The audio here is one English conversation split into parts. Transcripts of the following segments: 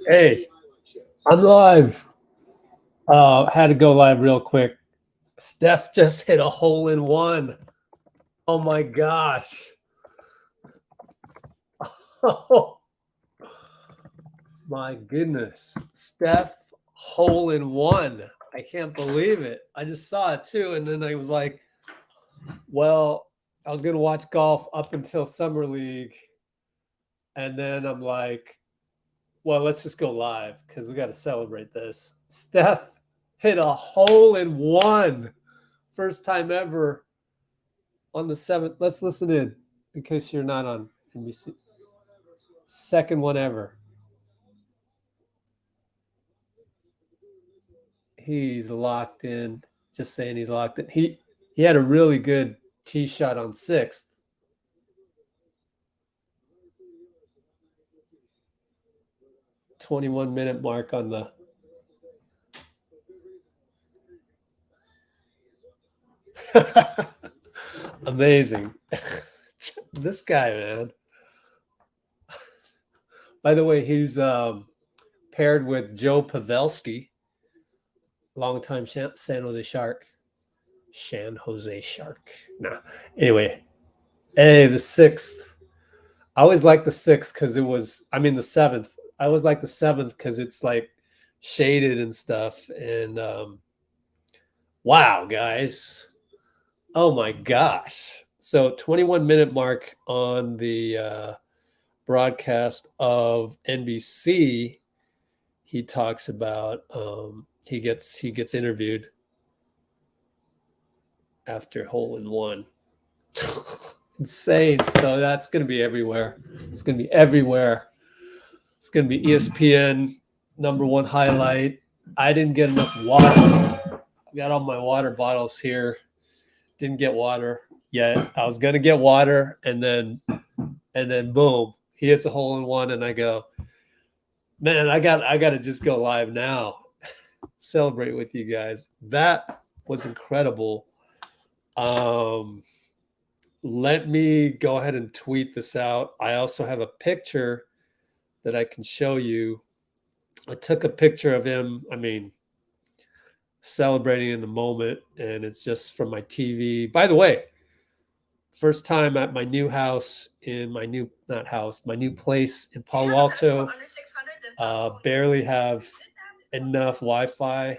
Hey, I'm live. Had to go live real quick. Steph just hit a hole in one. Oh my gosh. Oh my goodness. Steph hole in one. I can't believe it. I just saw it too. And then I was like, well, I was going to watch golf up until Summer League. And then I'm like, well, let's just go live because we got to celebrate this. Steph hit a hole in one. First time ever on the 7th. Let's listen in case you're not on NBC. Second one ever. He's locked in. Just saying he's locked in. He had a really good tee shot on 6th. "21-minute mark on the amazing. This guy, man. By the way, he's paired with Joe Pavelski, longtime San Jose Shark. San Jose Shark. Nah. Anyway, hey, the 6th. I always like the 6th because it was, I mean, the 7th. I always like the 7th because it's like shaded and stuff. And wow, guys. Oh my gosh. So 21-minute mark on the broadcast of NBC. He talks about he gets interviewed after hole in one. Insane. So that's going to be everywhere. It's going to be everywhere. It's going to be ESPN #1 highlight. I didn't get enough water. I got all my water bottles here. Didn't get water yet. I was going to get water, and then boom, he hits a hole in one, and I go, man, I got to just go live now. Celebrate with you guys. That was incredible. Let me go ahead and tweet this out. I also have a picture that I can show you. I took a picture of him, celebrating in the moment, and it's just from my TV. By the way, first time at my new house in my new place in Palo Alto. Barely have enough Wi-Fi.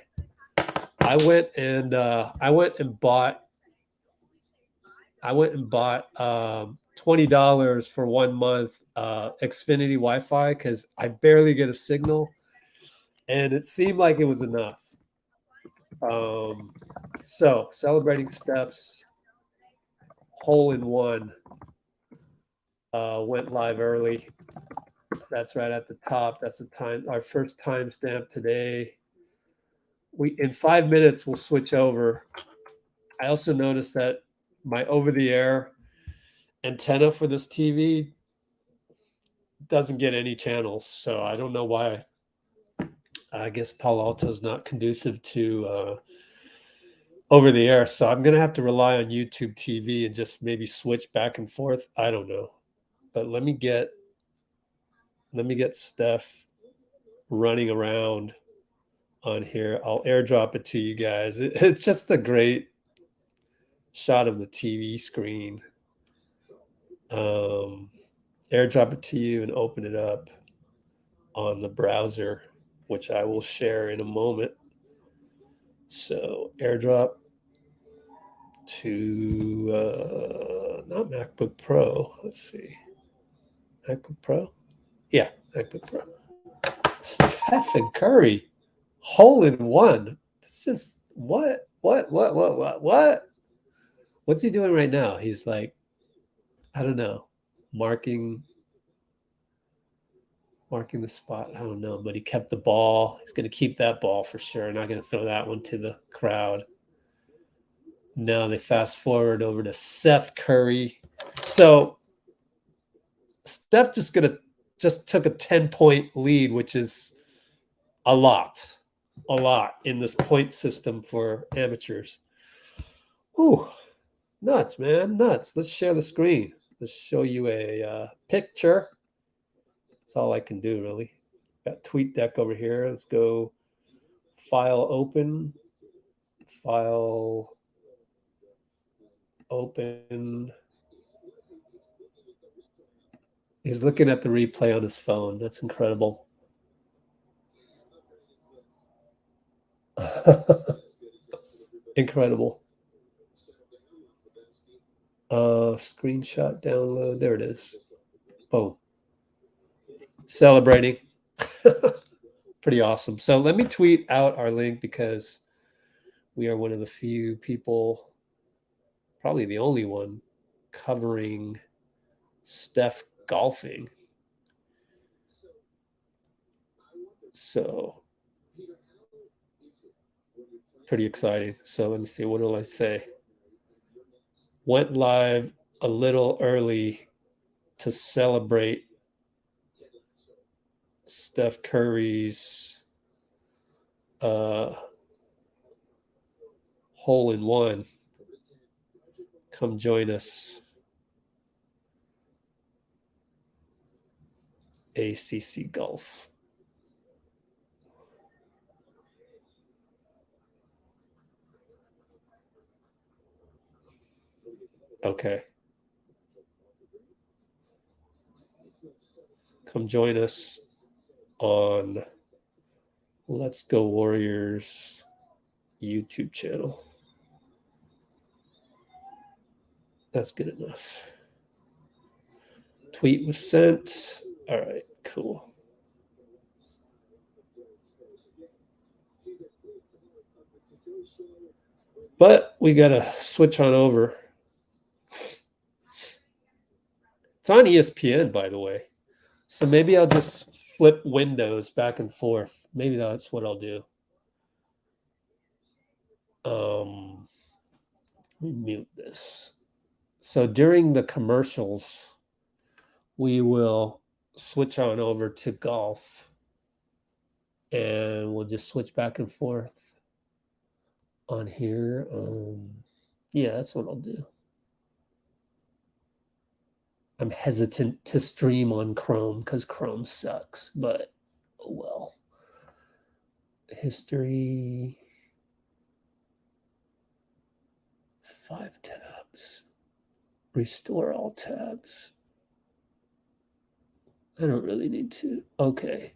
I went and bought $20 for 1 month Xfinity Wi-Fi because I barely get a signal, and it seemed like it was enough. So celebrating Steph's hole in one. Went live early. That's right at the top. That's the time. Our first timestamp today. In 5 minutes we'll switch over. I also noticed that my over-the-air antenna for this TV doesn't get any channels, so I don't know why. I guess Palo Alto is not conducive to over the air, so I'm gonna have to rely on YouTube TV and just maybe switch back and forth. I don't know, but let me get Steph running around on here. I'll airdrop it to you guys. It's just a great shot of the TV screen. Airdrop it to you and open it up on the browser, which I will share in a moment. So airdrop to not MacBook Pro. Let's see. MacBook Pro? Yeah, MacBook Pro. Stephen Curry. Hole in one. It's just what? What's he doing right now? He's like, I don't know, marking the spot. I don't know, but he kept the ball. He's going to keep that ball for sure. Not going to throw that one to the crowd. Now they fast forward over to Seth Curry. So Steph just took a 10-point lead, which is a lot in this point system for amateurs. Ooh, nuts, man, nuts. Let's share the screen. Let's show you a picture. That's all I can do, really. Got TweetDeck over here. Let's go file open. File open. He's looking at the replay on his phone. That's incredible. Incredible. Screenshot download. There it is. Boom. Celebrating. Pretty awesome. So let me tweet out our link because we are one of the few people, probably the only one, covering Steph golfing. So pretty exciting. So let me see. What will I say? Went live a little early to celebrate Steph Curry's hole in one. Come join us. ACC Golf. Okay. Come join us on Let's Go Warriors YouTube channel. That's good enough. Tweet was sent. All right, cool. But we got to switch on over. It's on ESPN, by the way. So maybe I'll just flip windows back and forth. Maybe that's what I'll do. Let me mute this. So during the commercials, we will switch on over to golf and we'll just switch back and forth on here. Yeah, that's what I'll do. I'm hesitant to stream on Chrome because Chrome sucks, but oh well. History, 5 tabs, restore all tabs. I don't really need to. Okay.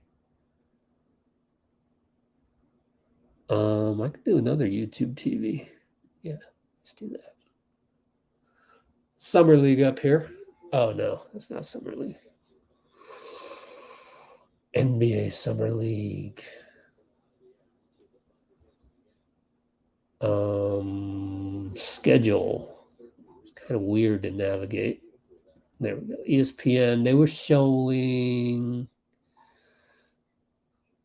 I could do another YouTube TV. Yeah, let's do that. Summer League up here. Oh no, that's not Summer League. NBA Summer League. Schedule. It's kind of weird to navigate. There we go. ESPN. They were showing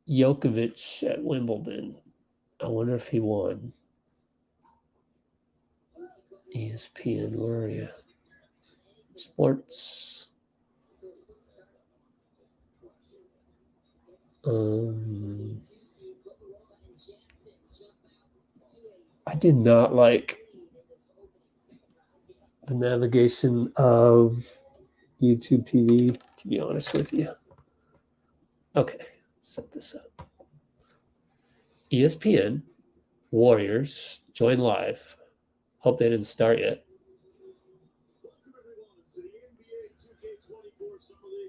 Djokovic at Wimbledon. I wonder if he won. ESPN, where are you? Sports. I did not like the navigation of YouTube TV, to be honest with you. Okay, let's set this up. ESPN, Warriors, join live. Hope they didn't start yet.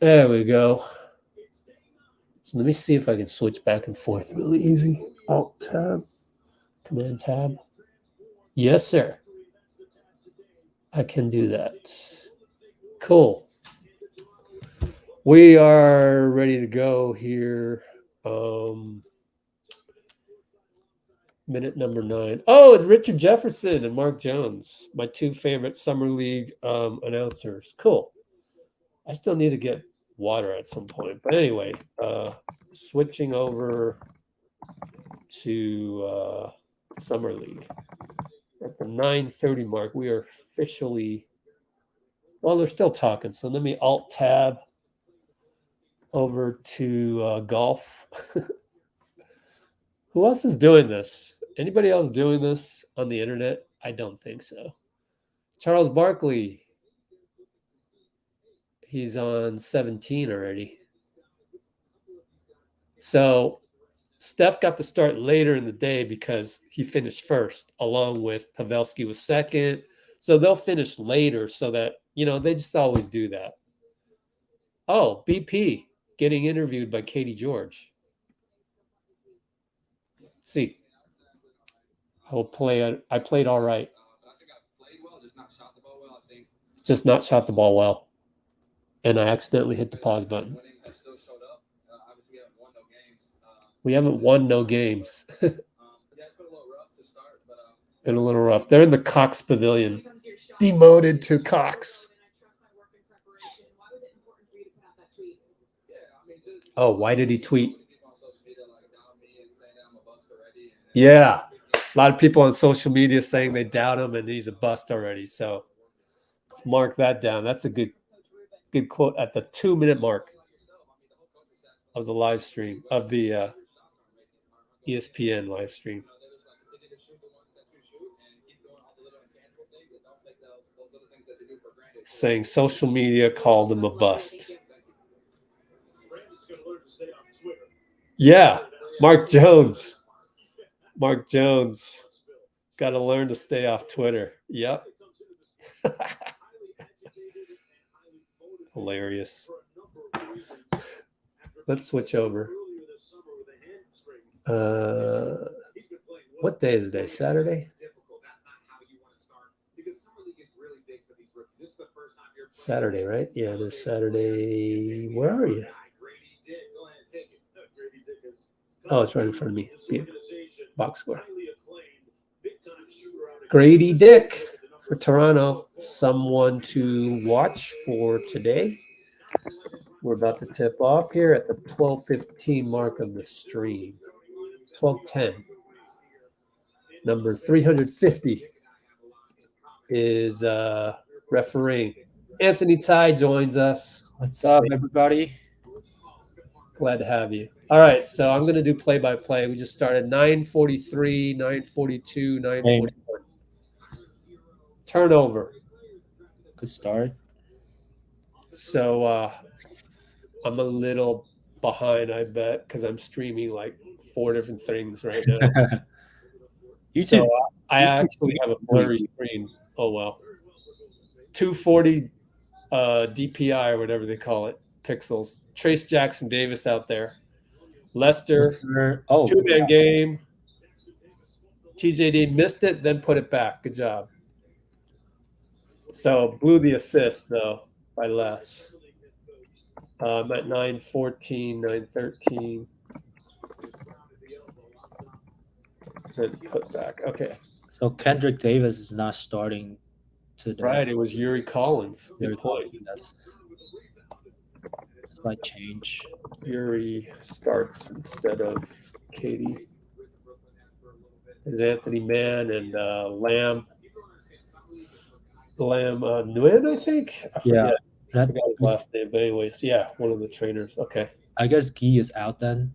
There we go. So let me see if I can switch back and forth really easy. Alt tab, Command tab. Yes, sir. I can do that. Cool. We are ready to go here. Minute number 9. Oh, it's Richard Jefferson and Mark Jones, my 2 favorite Summer League announcers. Cool. I still need to get water at some point. But anyway, switching over to Summer League. At the 9:30 mark, we are officially, well, they're still talking. So let me Alt-Tab over to golf. Who else is doing this? Anybody else doing this on the internet? I don't think so. Charles Barkley. He's on 17 already. So Steph got to start later in the day because he finished first, along with Pavelski was second. So they'll finish later so that, they just always do that. Oh, BP getting interviewed by Katie George. Let's see. I played all right. Just not shot the ball well. And I accidentally hit the pause button. We haven't won no games. Been a little rough. They're in the Cox Pavilion. Demoted to Cox. Oh, why did he tweet? Yeah. A lot of people on social media saying they doubt him and he's a bust already. So let's mark that down. That's a good quote at the 2-minute mark of the live stream, of the ESPN live stream. Saying social media called him a bust. Yeah, Mark Jones. Got to learn to stay off Twitter. Yep. Hilarious. Let's switch over. What day is today? Saturday? Saturday, right? Yeah, it is Saturday. Where are you? Oh, it's right in front of me. Yeah. Box score. Gradey Dick for Toronto. Someone to watch for today. We're about to tip off here at the 12:15 mark of the stream. 12:10. Number 350 is refereeing. Anthony Ty joins us. What's up, everybody? Glad to have you. All right, so I'm going to do play-by-play. We just started 9:43, 9:42, 9:41. Turnover. Good start. So I'm a little behind, I bet, because I'm streaming like 4 different things right now. So I actually have a blurry screen. Oh, well. 240 DPI or whatever they call it, pixels. Trayce Jackson Davis out there. Lester, 2-man game. TJD missed it, then put it back. Good job. So blew the assist, though, by less. I'm at 9:14, 9:13. Then put back. Okay. So Kendrick Davis is not starting today. Right, it was Yuri Collins. Good point. Slight change. Yuri starts instead of Katie. There's Anthony Mann and Lamb Nguyen, I think. I forgot his last name, but anyways, yeah, one of the trainers. Okay. I guess Gui is out then.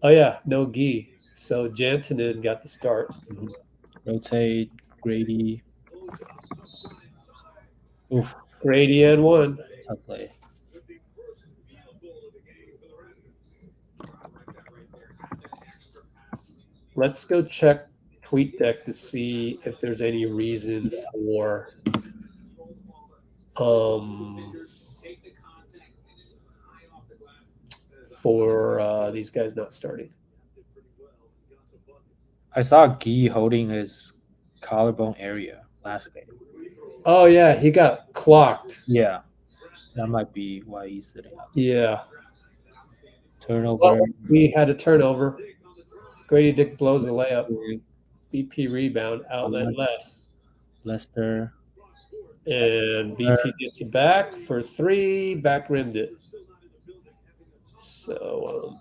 Oh yeah, no Gui. So Jantunen got the start. Rotate Gradey. Oof. Gradey and one. Tough play. Let's go check TweetDeck to see if there's any reason for these guys not starting. I saw Gui holding his collarbone area last game. Oh yeah, he got clocked. Yeah, that might be why he's sitting out. Yeah. Turnover. Well, we had a turnover. Gradey Dick blows a layup. BP rebound, outlet less. Lester. And BP gets it back for 3, back rimmed it. So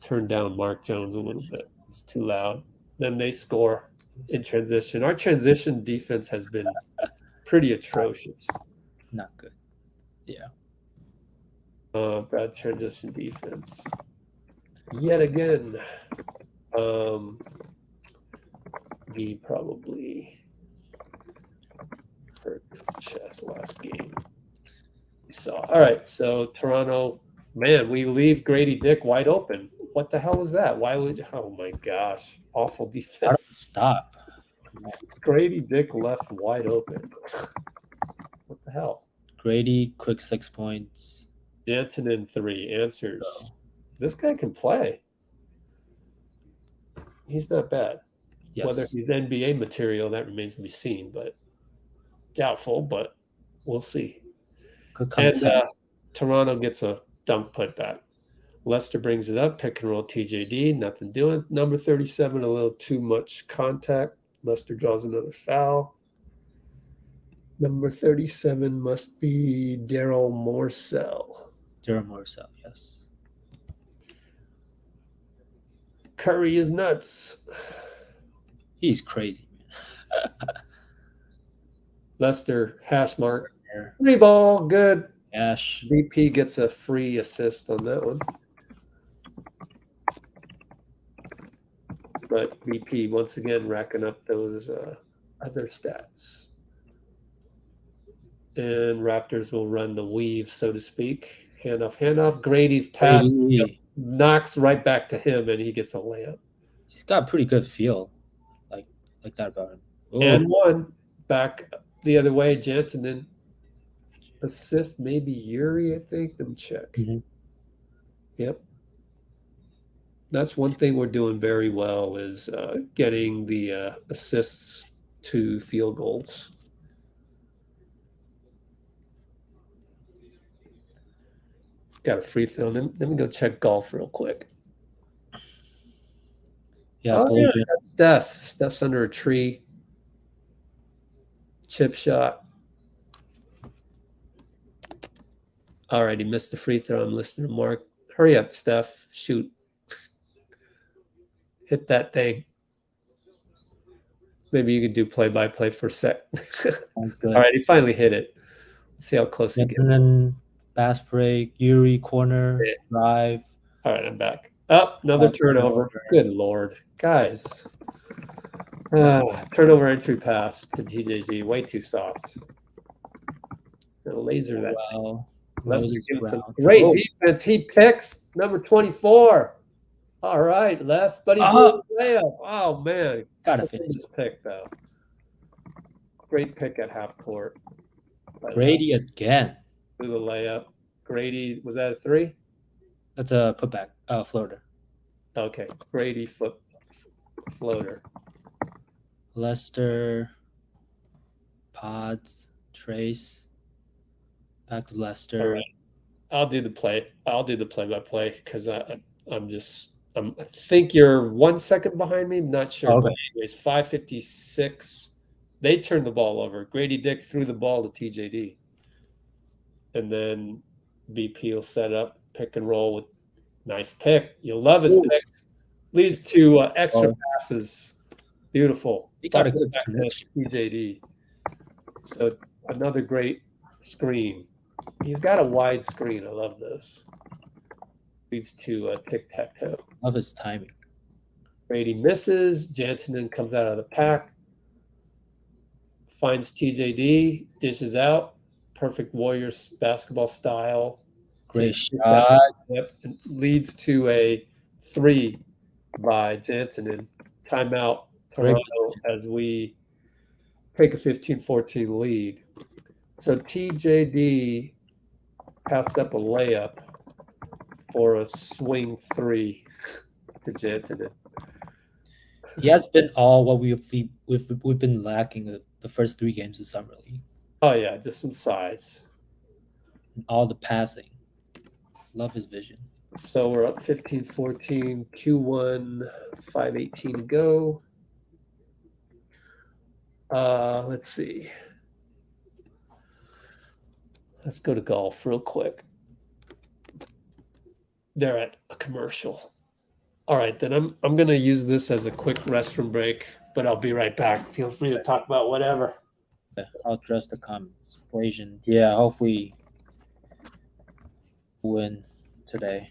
turn down Mark Jones a little bit. It's too loud. Then they score in transition. Our transition defense has been pretty atrocious. Not good. Yeah. Bad transition defense. Yet again. he probably hurt his chest last game. We saw. All right, so Toronto, man, we leave Gradey Dick wide open. What the hell was that? Why would? Oh my gosh, awful How defense. does it stop? Gradey Dick left wide open. What the hell? Gradey, quick 6 points. Jantunen 3 answers. This guy can play. He's not bad. Yes. Whether he's NBA material, that remains to be seen, but doubtful, but we'll see. Good And contest. Toronto gets a dunk putback. Leicester brings it up, pick and roll TJD, nothing doing. Number 37, a little too much contact. Leicester draws another foul. Number 37 must be Daryl Morsell. Daryl Morsell, yes. Curry is nuts. He's crazy, man. Leicester, hashmark. There. 3 ball, good. Ash. VP gets a free assist on that one. But VP, once again, racking up those other stats. And Raptors will run the weave, so to speak. Handoff. Grady's pass knocks right back to him, and he gets a layup. He's got a pretty good feel, like that about him. Ooh. And one back the other way, Jantunen. Assist, maybe Yuri, I think. Let me check. Mm-hmm. Yep. That's one thing we're doing very well is getting the assists to field goals. Got a free throw. Let me go check golf real quick. Yeah, yeah, that's Steph. Steph's under a tree. Chip shot. All right, he missed the free throw. I'm listening to Mark. Hurry up, Steph. Shoot. Hit that thing. Maybe you could do play-by-play for a sec. All right, he finally hit it. Let's see how close he gets. And then fast break, Yuri corner, drive. All right, I'm back. Oh, another turnover. Good Lord. Guys. Turnover entry pass to TJD. Way too soft. Gonna laser that. Well, Leicester giving some great defense. He picks number 24. All right, Les, but he blew the layup. Oh, man. Gotta finish this pick, though. Great pick at half court. Gradey again. Through the layup. Gradey, was that a 3? That's a putback, floater. Okay, Gradey floater. Leicester, Pods, Trayce. Back to Leicester. All right. I'll do the play-by-play because I think you're 1 second behind me. I'm not sure. Okay. But anyways, 5:56. They turned the ball over. Gradey Dick threw the ball to TJD. And then BP will set up, pick and roll with nice pick. You'll love his picks. Leads to extra passes. Beautiful. He got a good TJD. So another great screen. He's got a wide screen. I love this. Leads to tic-tac-toe. Love his timing. Brady misses. Jantunen comes out of the pack. Finds TJD. Dishes out. Perfect Warriors basketball style. Great shot. Yep. And leads to a 3 by Jantunen. Timeout, Toronto, as we take a 15-14 lead. So TJD passed up a layup for a swing 3 to Jantunen. He has been all what we've been lacking the first 3 games of Summer League. Oh, yeah, just some size. All the passing. Love his vision. So we're up 15-14, Q1, 5:18 to go. Let's see. Let's go to golf real quick. They're at a commercial. All right, then I'm going to use this as a quick restroom break, but I'll be right back. Feel free to talk about whatever. I'll address the comments. Equation. Yeah, hopefully win today.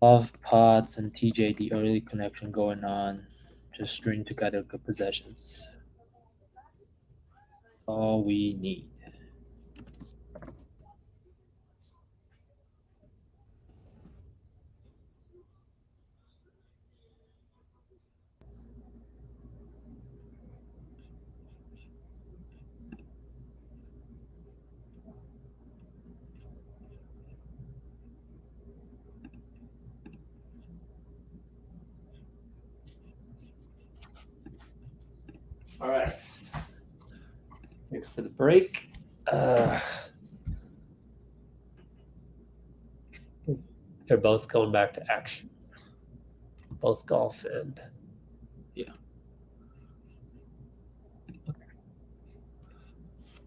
Off pots and TJD early connection going on. Just string together good possessions. All we need. All right. Thanks for the break. They're both going back to action. Both golf and Yeah. Okay.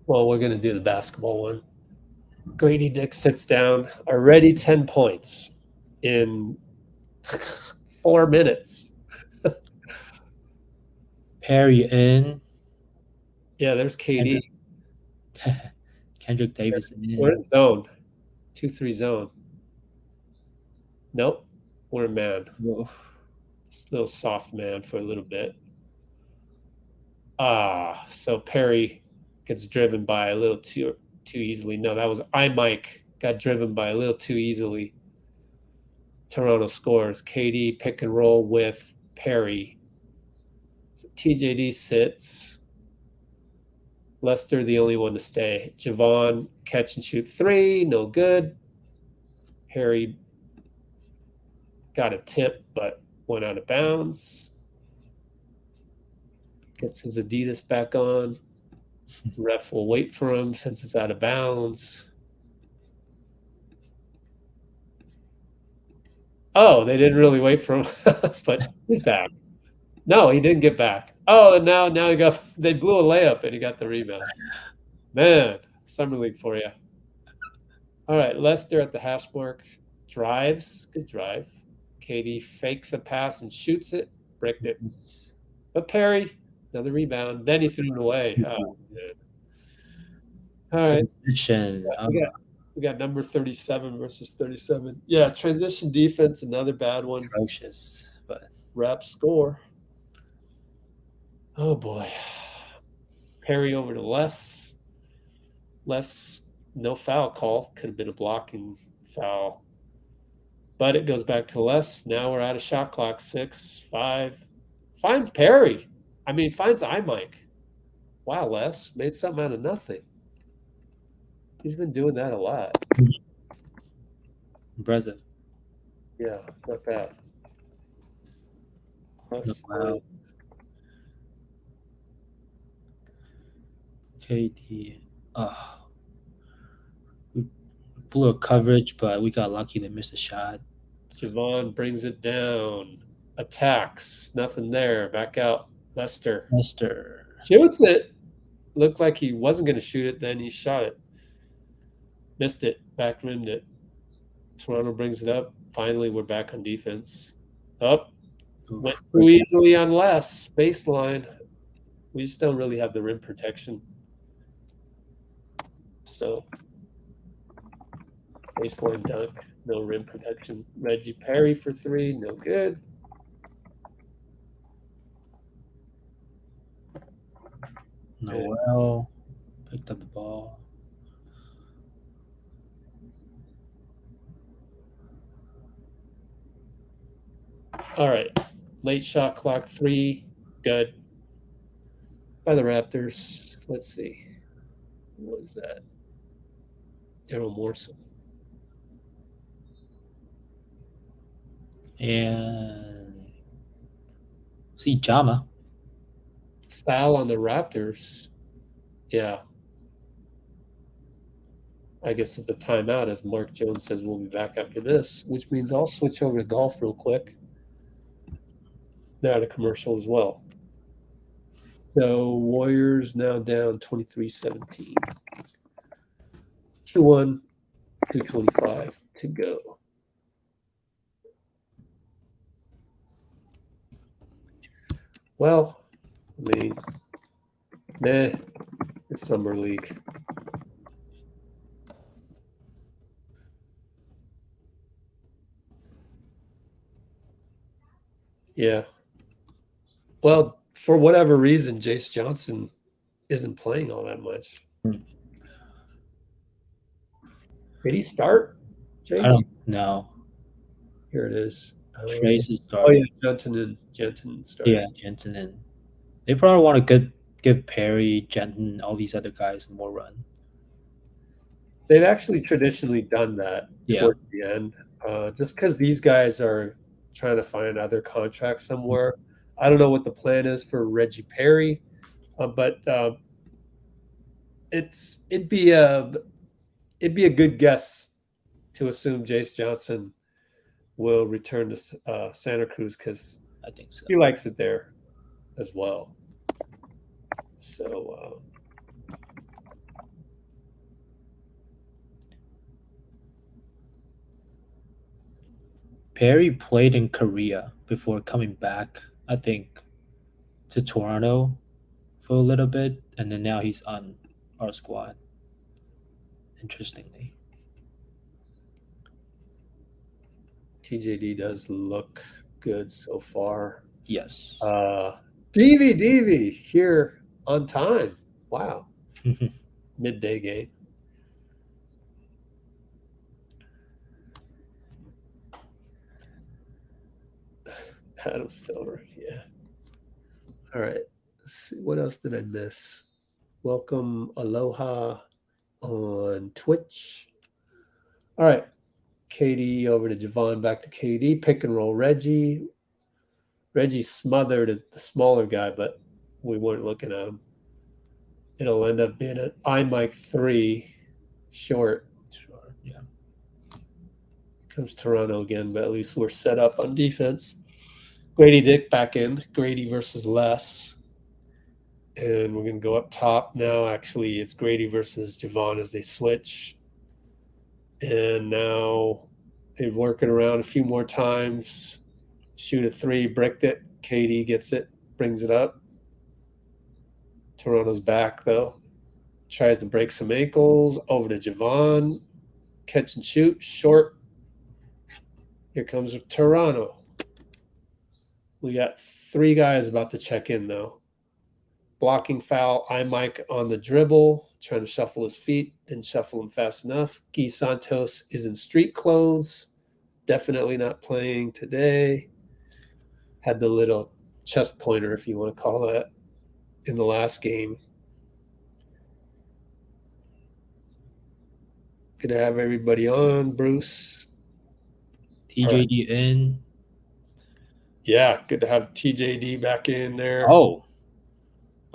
Well, we're going to do the basketball one. Gradey Dick sits down, already 10 points in 4 minutes. Perry in. Yeah, there's KD. Kendrick Davis We're in. in zone. 2-3 zone. Nope. We're in man. Whoa. Just a little soft man for a little bit. So Perry gets driven by a little too easily. No, that was Mike got driven by a little too easily. Toronto scores. KD pick and roll with Perry. So TJD sits. Lester the only one to stay. Javon catch and shoot 3, no good. Perry got a tip but went out of bounds. Gets his Adidas back on. Ref will wait for him since it's out of bounds. Oh, they didn't really wait for him, but he's back. No, he didn't get back. Oh, and now they blew a layup and he got the rebound. Man, summer league for you. All right, Lester at the half mark drives, good drive. KD fakes a pass and shoots it, bricked it. But Perry, another rebound. Then he threw it away. Oh, man. All right. Transition. We got number 37 versus 37. Yeah, transition defense, another bad one. Atrocious, but Wrap score. Oh boy. Perry over to Les. Les, no foul call. Could have been a blocking foul. But it goes back to Les. Now we're out of shot clock. 6, 5. Finds Perry. Finds Mike. Wow, Les. Made something out of nothing. He's been doing that a lot. impressive. Yeah, not bad. Wow. KD. We blew a coverage, but we got lucky they missed a shot. Javon brings it down. Attacks. Nothing there. Back out. Lester. Shoots it. Looked like he wasn't going to shoot it. Then he shot it. Missed it. Back rimmed it. Toronto brings it up. Finally, we're back on defense. Up. Went too easily on Les. Baseline. We just don't really have the rim protection. So, baseline dunk. No rim protection. Reggie Perry for 3. No good. Noel picked up the ball. All right. Late shot clock 3. Good. By the Raptors. Let's see. What was that? Daryl Morrison. And see Jama. Foul on the Raptors. Yeah. I guess it's a timeout, as Mark Jones says we'll be back after this, which means I'll switch over to golf real quick. They're at a commercial as well. So Warriors now down 23-17. 2-1, 2:25 to go. Well, it's summer league. Yeah. Well, for whatever reason, Jayce Johnson isn't playing all that much. Did he start, I don't Jayce? know. Here it is. Trayce is Oh, yeah, starting. Jantunen started. Yeah, Jantunen. They probably want to give Perry, Jantunen, all these other guys more run. They've actually traditionally done that Yeah. towards the end, just because these guys are trying to find other contracts somewhere. I don't know what the plan is for Reggie Perry, but it'd be a good guess to assume Jayce Johnson will return to Santa Cruz because I think so. he likes it there as well. So Perry played in Korea before coming back, I think, to Toronto for a little bit, and then now he's on our squad. Interestingly. TJD does look good so far. Yes. DV here on time. Wow. Midday game. Adam Silver. Yeah. All right. Let's see. What else did I miss? Welcome Aloha on Twitch. All right. KD over to Javon, back to KD. Pick and roll Reggie. Reggie smothered the smaller guy, but we weren't looking at him. It'll end up being an iMic 3 short. Sure. Yeah. Comes Toronto again, but at least we're set up on defense. Gradey Dick back in. Gradey versus Les. And we're going to go up top now. Actually, it's Gradey versus Javon as they switch. And now they're working around a few more times. Shoot a 3, bricked it. KD gets it, brings it up. Toronto's back, though. Tries to break some ankles. Over to Javon. Catch and shoot. Short. Here comes Toronto. We got 3 guys about to check in, though. Blocking foul. iMic on the dribble. Trying to shuffle his feet. Didn't shuffle him fast enough. Gui Santos is in street clothes. Definitely not playing today. Had the little chest pointer, if you want to call that, in the last game. Good to have everybody on, Bruce. TJD in. Yeah, good to have TJD back in there. Oh.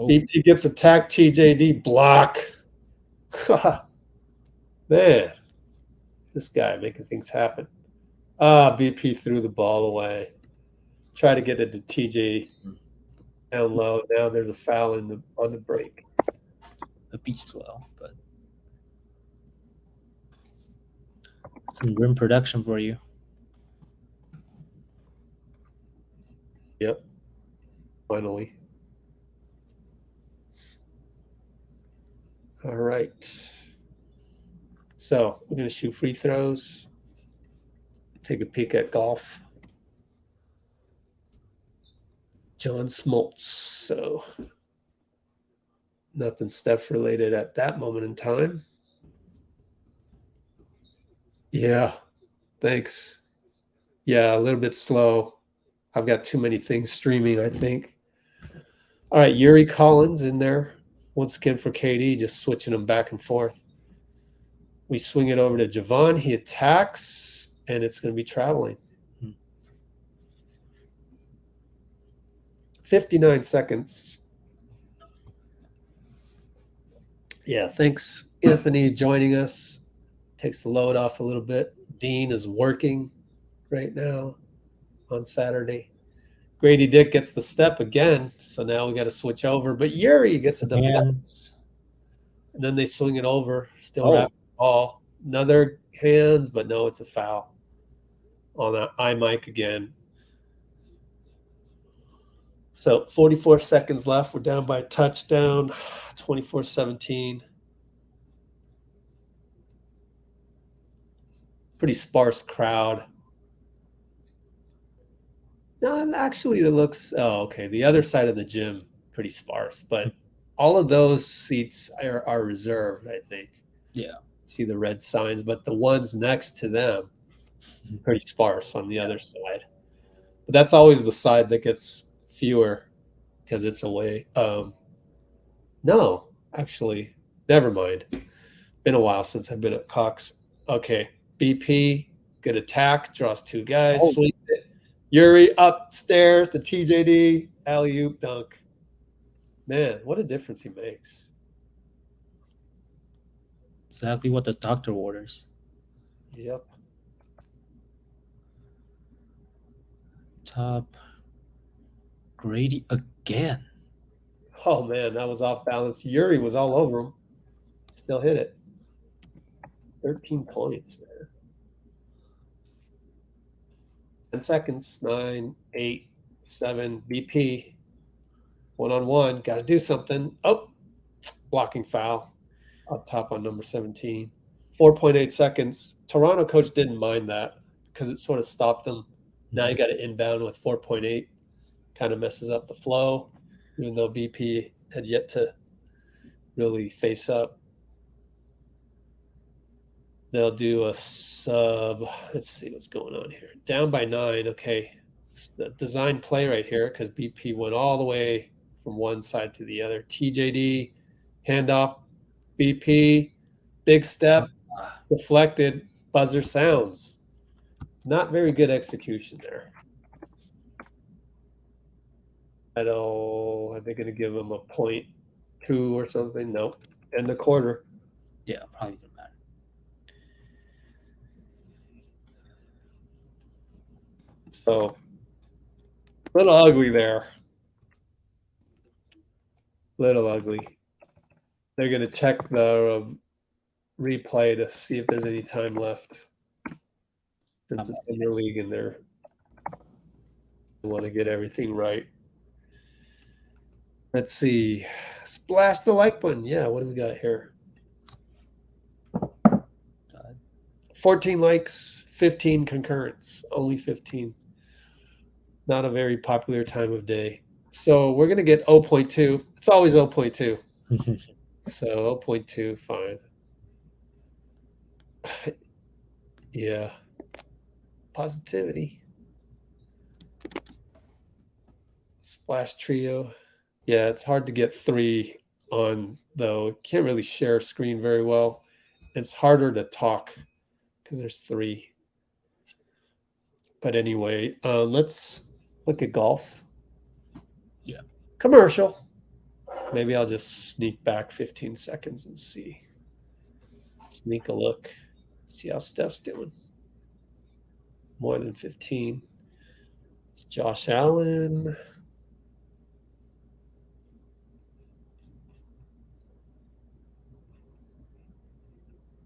He gets attacked, TJD block. Man, this guy making things happen. BP threw the ball away. Try to get it to TJ down low. Now there's a foul on the break. A bit slow, but some rim production for you. Yep. Finally. All right. So we're going to shoot free throws. Take a peek at golf. John Smoltz. So nothing Steph related at that moment in time. Yeah. Thanks. Yeah, a little bit slow. I've got too many things streaming, I think. All right, Yuri Collins in there. Once again for KD, just switching them back and forth. We swing it over to Javon. He attacks, and it's going to be traveling. 59 seconds. Yeah, thanks, Anthony, joining us. Takes the load off a little bit. Dean is working right now on Saturday. Gradey Dick gets the step again, so now we got to switch over. But Yuri gets a defense. And then they swing it over, still wrapping the ball. Another hands, but no, it's a foul on that iMic again. So 44 seconds left. We're down by a touchdown, 24-17. Pretty sparse crowd. No, and actually, it looks. Oh, okay. The other side of the gym, pretty sparse, but all of those seats are reserved, I think. Yeah. See the red signs, but the ones next to them, pretty sparse on the other side. But that's always the side that gets fewer because it's away. No, actually, never mind. Been a while since I've been at Cox. Okay, BP, good attack, draws two guys, Oh, sweeps it. Yuri upstairs to TJD, alley oop dunk. Man, what a difference he makes. exactly what the doctor orders. Yep. Top Gradey again. Oh man, that was off balance. Yuri was all over him. Still hit it. 13 points, man. 10 seconds. 9, 8, 7. BP. 1-on-1. Got to do something. Oh, blocking foul. Up top on number 17. 4.8 seconds. Toronto coach didn't mind that because it sort of stopped them. Now you got to inbound with 4.8. Kind of messes up the flow, even though BP had yet to really face up. They'll do a sub. Let's see what's going on here. Down by 9. Okay. It's the design play right here because BP went all the way from one side to the other. TJD, handoff, BP, big step, deflected, buzzer sounds. Not very good execution there. Are they going to give him a 0.2 or something? Nope. End the quarter. Yeah, probably doesn't matter. So, a little ugly there. Little ugly. They're going to check the replay to see if there's any time left. Since it's summer league and they want to get everything right. Let's see. Splash the like button. Yeah, what do we got here? 14 likes, 15 concurrents. Only 15. Not a very popular time of day. So we're going to get 0.2. It's always 0.2. So 0.2, fine. Yeah. Positivity. Splash trio. Yeah, it's hard to get 3 on, though. Can't really share a screen very well. It's harder to talk because there's 3. But anyway, let's look at golf. Yeah. Commercial. Maybe I'll just sneak back 15 seconds and see. Sneak a look. See how Steph's doing. More than 15. Josh Allen.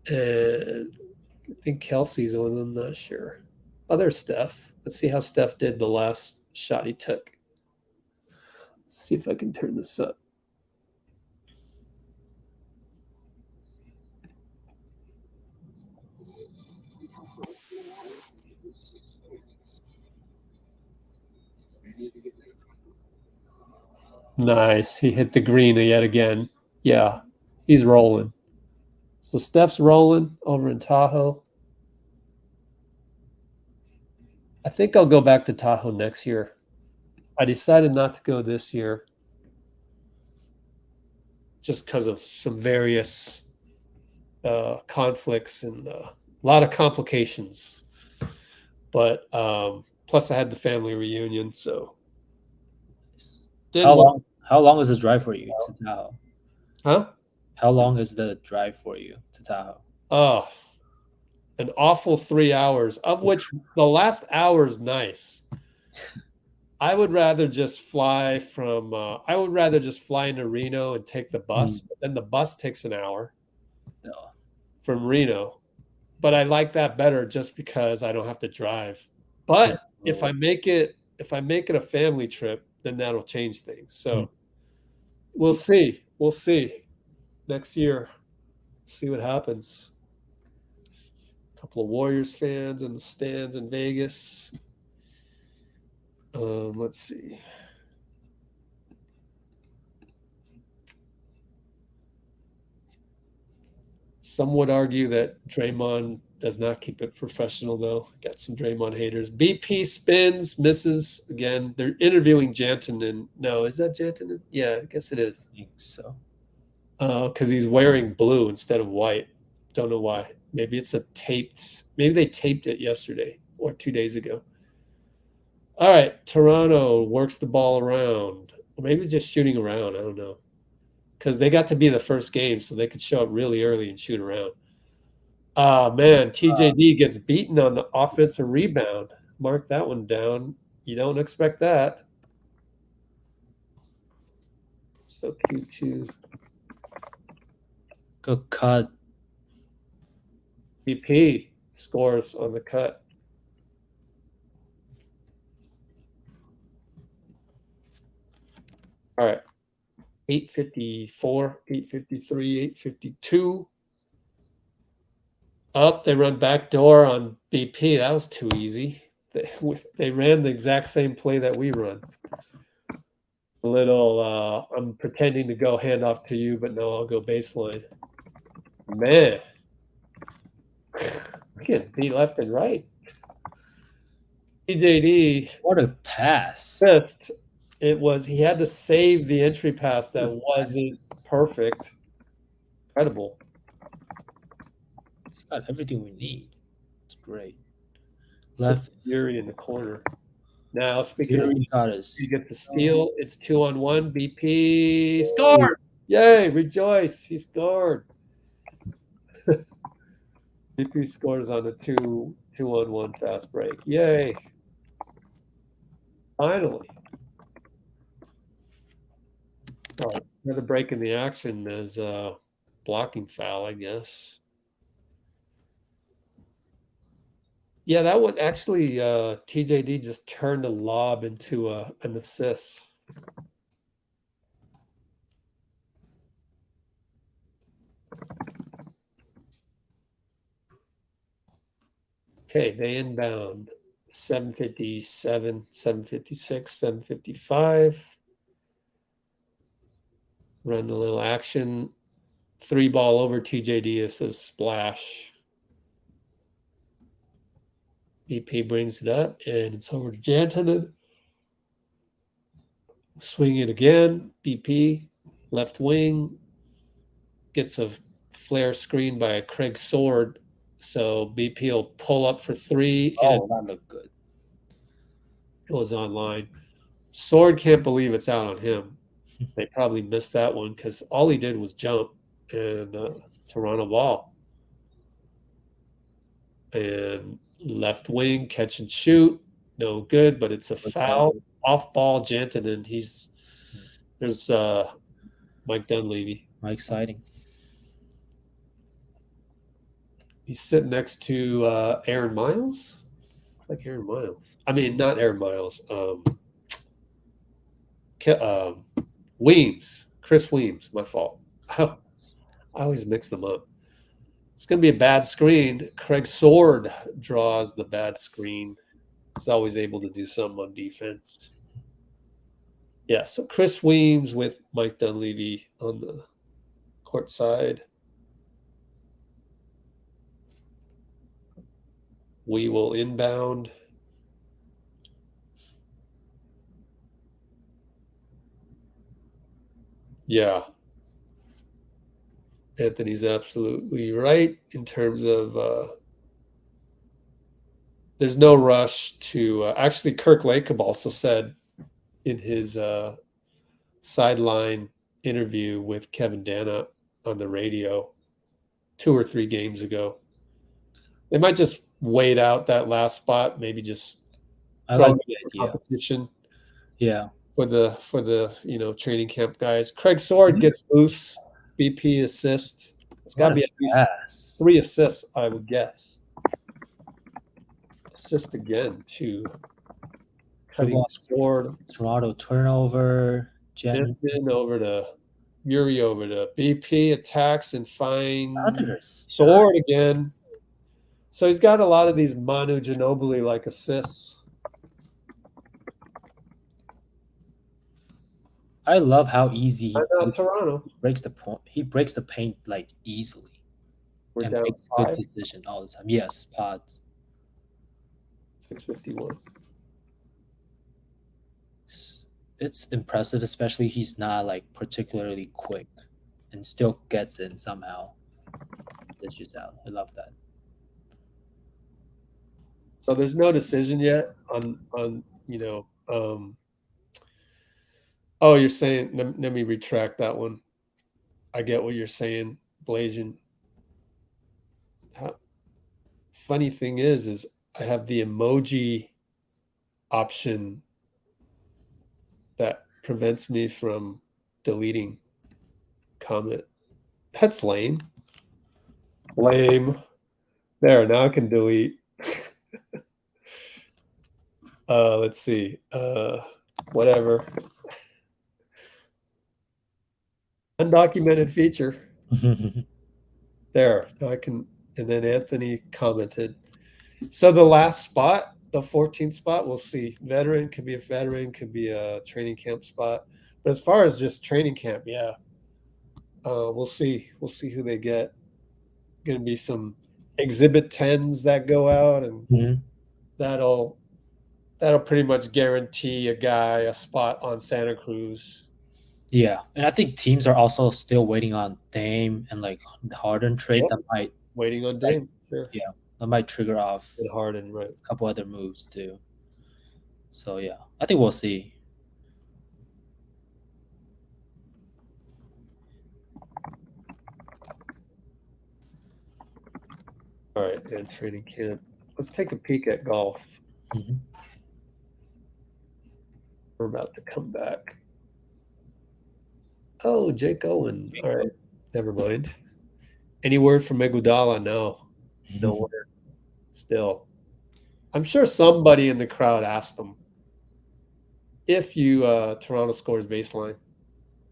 And I think Kelsey's on. I'm not sure. Oh, there's Steph. Let's see how Steph did the last shot he took. See if I can turn this up. Nice. He hit the green yet again. Yeah, he's rolling. So Steph's rolling over in Tahoe. I think I'll go back to Tahoe next year. I decided not to go this year just because of some various conflicts and a lot of complications. But plus, I had the family reunion, so How long is the drive for you to Tahoe? Huh? How long is the drive for you to Tahoe? Oh, an awful 3 hours, of which the last hour is nice. I would rather just fly from. I would rather just fly into Reno and take the bus. But then the bus takes an hour No. from Reno, but I like that better just because I don't have to drive. But if I make it a family trip, then that'll change things. So we'll see. We'll see next year. See what happens. A couple of Warriors fans in the stands in Vegas. Let's see. Some would argue that Draymond does not keep it professional, though. Got some Draymond haters. BP spins, misses again. They're interviewing Jantunen. No, is that Jantunen? Yeah, I guess it is. I think so. Because he's wearing blue instead of white. Don't know why. Maybe it's a taped. Maybe they taped it yesterday or 2 days ago. All right, Toronto works the ball around. Or maybe it's just shooting around. I don't know. Because they got to be the first game, so they could show up really early and shoot around. Oh, man, TJD gets beaten on the offensive rebound. Mark that one down. You don't expect that. So Q2. Good cut. BP scores on the cut. All right. 854, 853, 852. Up, they run back door on BP. That was too easy. They ran the exact same play that we run. A little, I'm pretending to go handoff to you, but no, I'll go baseline. Man. We get beat left and right. TJD. What a pass. Missed. He had to save the entry pass that wasn't perfect. Incredible. He's got everything we need. It's great. Left Yuri in the corner. Now, speaking of, Yuri got us. you get the steal. It's 2-on-1. BP scored. Yay! Rejoice. He scored. BP scores on a 2-on-1 fast break. Yay! Finally. All right. Another break in the action is a blocking foul, I guess. Yeah, that would actually TJD just turned a lob into an assist. Okay, they inbound 757, 756, 755. Run a little action. 3 ball over TJD. It says splash. BP brings it up, and it's over to Jantunen. Swing it again. BP, left wing. Gets a flare screen by Craig Sword. So BP will pull up for 3. Oh, that looked good. Goes online. Sword can't believe it's out on him. They probably missed that one because all he did was jump and Toronto ball. And left wing, catch and shoot. No good, but it's a foul. Off ball, Jantunen. There's Mike Dunleavy. Mike Sighting. He's sitting next to Aaron Miles. Looks like Aaron Miles. I mean, not Aaron Miles. Weems. Chris Weems. My fault. I always mix them up. It's going to be a bad screen. Craig Sword draws the bad screen. He's always able to do something on defense. Yeah, so Chris Weems with Mike Dunleavy on the court side. We will inbound. Yeah. Anthony's absolutely right in terms of there's no rush to actually Kirk Lacob also said in his sideline interview with Kevin Dana on the radio 2 or 3 games ago. They might just wait out that last spot, maybe just throw competition. Yeah. For the training camp guys. Craig Sword gets loose. BP assist. It's got to be at least 3 assists, I would guess. Assist again to cutting Sword. Toronto turnover. Jensen over to Yuri over to BP, attacks and finds Sword again. So he's got a lot of these Manu Ginobili like assists. I love how easy Why not Toronto? he breaks the point. He breaks the paint like easily We're and down makes good 5, decision all the time. Yes, pods. 651. It's impressive, especially he's not like particularly quick and still gets in somehow. Dishes out. I love that. So there's no decision yet on oh, you're saying, let me retract that one. I get what you're saying, Blasian. Funny thing is I have the emoji option that prevents me from deleting comment. That's lame. Lame. There, now I can delete. Let's see. Whatever. Undocumented feature. There. Now I can, and then Anthony commented. So the last spot, the 14th spot, we'll see. Veteran could be a veteran, could be a training camp spot. But as far as just training camp, yeah. We'll see. We'll see who they get. Going to be some exhibit 10s that go out, and that'll pretty much guarantee a guy a spot on Santa Cruz. Yeah, and I think teams are also still waiting on Dame and like the Harden trade that might waiting on Dame. Sure. Yeah, that might trigger off And Harden, right? a couple other moves too. So yeah, I think we'll see. All right, and training camp. Let's take a peek at golf. Mhm. We're about to come back. Oh, Jake Owen. All right, never mind. Any word from Iguodala? No, no word. Still, I'm sure somebody in the crowd asked him if you Toronto scores baseline.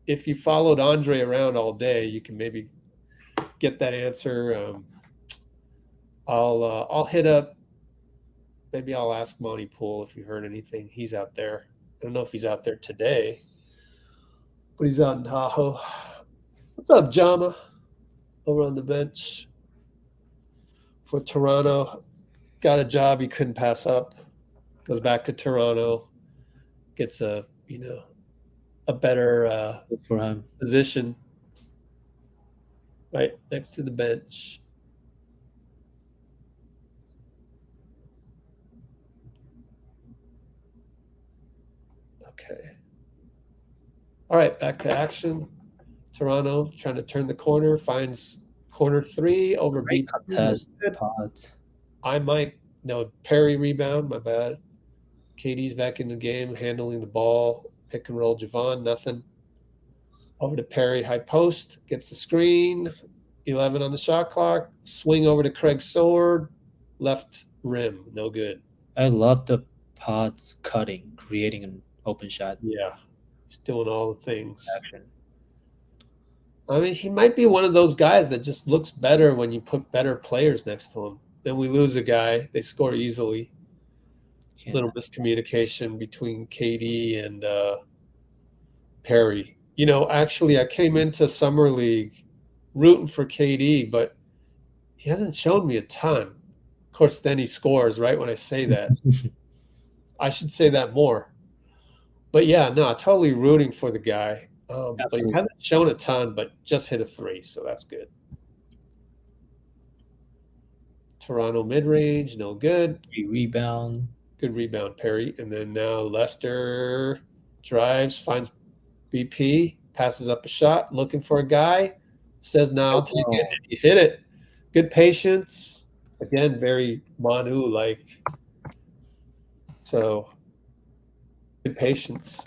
If you followed Andre around all day, you can maybe get that answer. I'll hit up. Maybe I'll ask Monty Poole if you heard anything. He's out there. I don't know if he's out there today, but he's out in Tahoe. What's up, Jama? Over on the bench for Toronto. Got a job he couldn't pass up. Goes back to Toronto. Gets a better for him position right next to the bench. Okay. All right, back to action. Toronto trying to turn the corner, finds corner 3 over great B. contest pods. Perry rebound, my bad. KD's back in the game, handling the ball, pick and roll Javon, nothing. Over to Perry, high post, gets the screen, 11 on the shot clock, swing over to Craig Sword, left rim, no good. I love the pods cutting, creating an open shot. Yeah, he's doing all the things. Action. I mean, he might be one of those guys that just looks better when you put better players next to him. Then we lose a guy, they score easily. Yeah. Little miscommunication between KD and Perry. Actually, I came into Summer League rooting for KD, but he hasn't shown me a ton. Of course, then he scores right when I say that. I should say that more. But yeah, no, totally rooting for the guy. But he hasn't shown a ton, but just hit a 3, so that's good. Toronto mid-range, no good. Rebound. Good rebound, Perry. And then now Lester drives, finds BP, passes up a shot, looking for a guy, says, no, I'll take it. And you hit it. Good patience. Again, very Manu-like. So, good patience.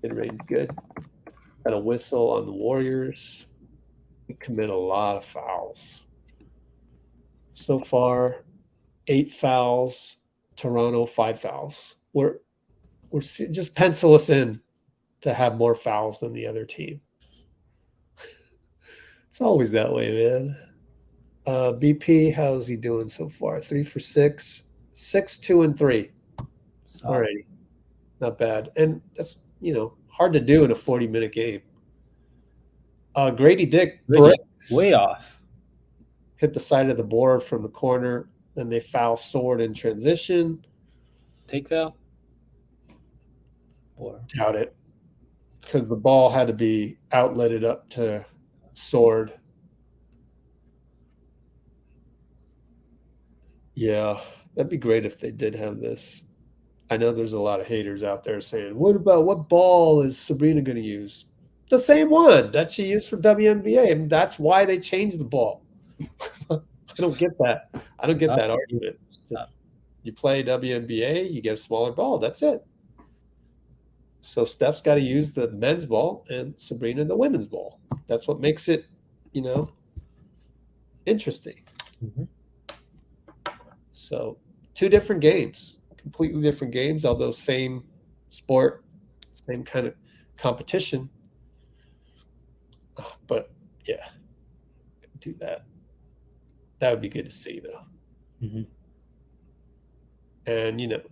Mid-range good. Got a whistle on the Warriors. We commit a lot of fouls. So far, 8 fouls. Toronto, 5 fouls. We're just pencil us in to have more fouls than the other team. It's always that way, man. BP, how's he doing so far? 3 for 6, 6, 2, and 3. Solid. Alrighty. Not bad. And that's, hard to do in a 40-minute game. Gradey Dick bricks, Way off. hit the side of the board from the corner. Then they foul Sword in transition. Take foul? Or Doubt it. Because the ball had to be outletted up to Sword. Yeah, that'd be great if they did have this. I know there's a lot of haters out there saying, what ball is Sabrina going to use? The same one that she used for WNBA. And that's why they changed the ball. I don't get that. I don't get that argument. Just you play WNBA, you get a smaller ball. That's it. So Steph's got to use the men's ball and Sabrina the women's ball. That's what makes it, interesting. Mm-hmm. So 2 different games, completely different games, although same sport, same kind of competition. But yeah, do that. That would be good to see, though. Mm-hmm. And,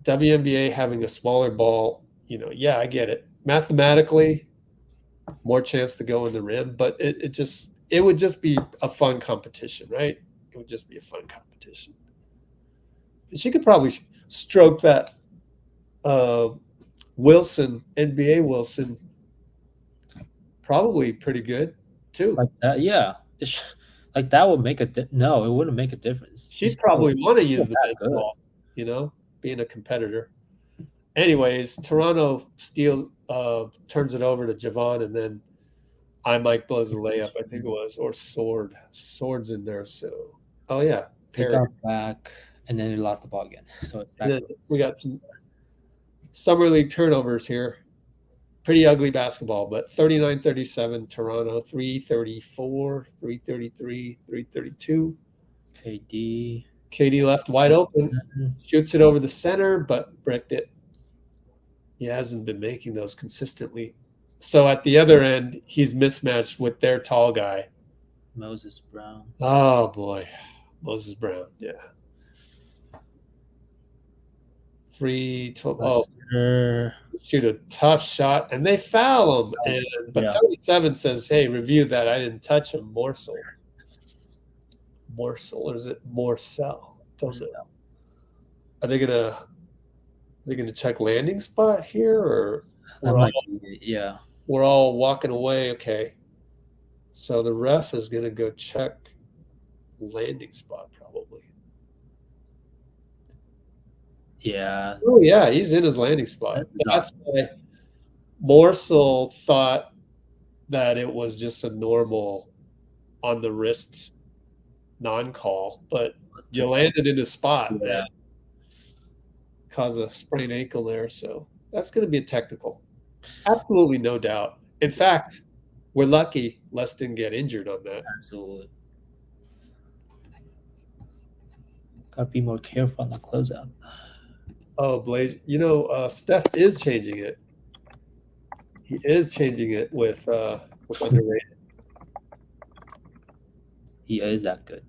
WNBA having a smaller ball, I get it. Mathematically, more chance to go in the rim, but it would just be a fun competition, right? It would just be a fun competition. She could probably stroke that Wilson, NBA Wilson, probably pretty good too. Like that, yeah. Like that would make no, it wouldn't make a difference. She'd probably want to use the ball, being a competitor. Anyways, Toronto turns it over to Javon, and then Mike blows a layup, I think it was, or Sword's in there. So, oh yeah, they got back, and then they lost the ball again. So it's back. We got some summer league turnovers here. Pretty ugly basketball, but 39-37 Toronto, 334, 333, 332. KD left wide open, shoots it over the center, but bricked it. He hasn't been making those consistently. So at the other end, he's mismatched with their tall guy. Moses Brown. Oh, boy. Moses Brown, yeah. 3-12. Oh, shoot a tough shot, and they foul him. But 37 says, hey, review that. I didn't touch him. Morsel, or is it Morsell? Don't know. Are they gonna check landing spot here, or we're all walking away? Okay, so the ref is gonna go check landing spot probably. Yeah. Oh yeah, he's in his landing spot. That's why Morsel thought that it was just a normal on the wrist non-call, but you landed in a spot that caused a sprained ankle there. So that's going to be a technical. Absolutely no doubt. In fact, we're lucky Les didn't get injured on that. Absolutely. Got to be more careful on the closeout. Oh, Blaze, Steph is changing it. He is changing it with underrated. He is that good.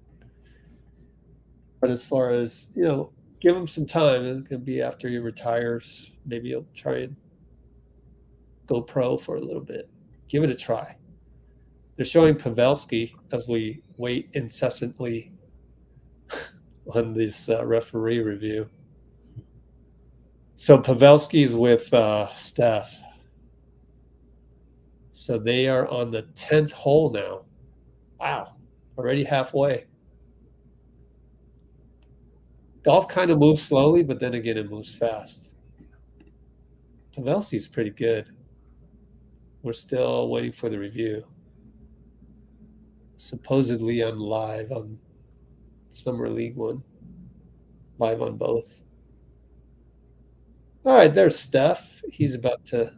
But as far as, give him some time. It could be after he retires. Maybe he'll try and go pro for a little bit. Give it a try. They're showing Pavelski as we wait incessantly on this referee review. So Pavelski's with Steph. So they are on the 10th hole now. Wow, already halfway. Golf kind of moves slowly, but then again, it moves fast. Pavelski's pretty good. We're still waiting for the review. Supposedly, I'm live on Summer League one. Live on both. All right, there's Steph. He's about to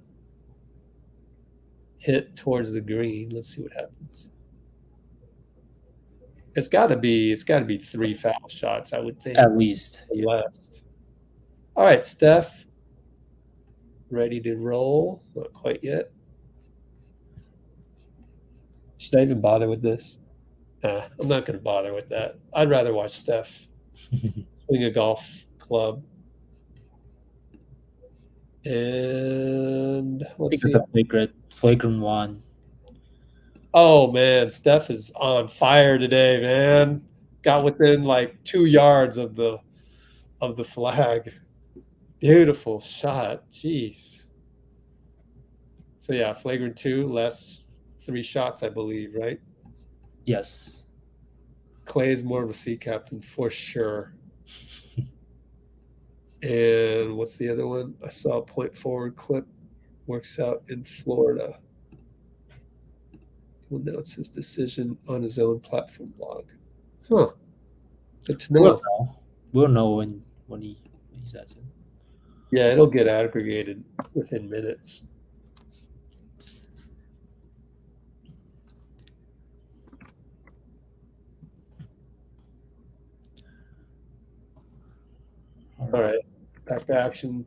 hit towards the green. Let's see what happens. It's got to be 3 foul shots, I would think. At least. Last. All right, Steph. Ready to roll. Not quite yet. Should I even bother with this? I'm not going to bother with that. I'd rather watch Steph swing a golf club. And let's see. The flagrant one. Oh man, Steph is on fire today, man. Got within like 2 yards of the flag. Beautiful shot. Jeez. So yeah, flagrant 2, less 3 shots, I believe, right? Yes. Clay is more of a sea captain for sure. And what's the other one? I saw a point forward clip. Works out in Florida. He'll announce his decision on his own platform blog. Huh. Good to know. We'll know when he says it. Yeah, it'll get aggregated within minutes. All right. Back to action.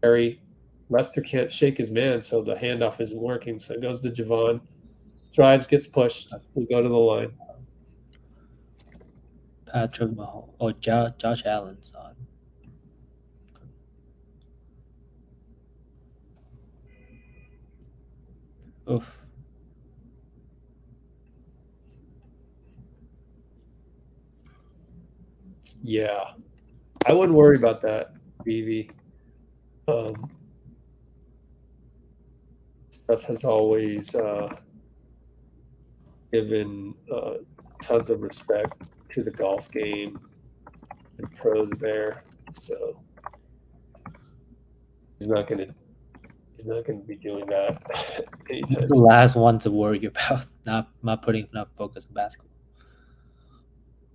Harry. Lester can't shake his man, so the handoff isn't working. So it goes to Javon. Drives, gets pushed. We go to the line. Patrick Mahomes. Oh, Josh Allen's on. Oof. Yeah. I wouldn't worry about that, BV. Steph has always given tons of respect to the golf game and pros there. So he's not gonna be doing that anytime He's the last one to worry about not putting enough focus on basketball.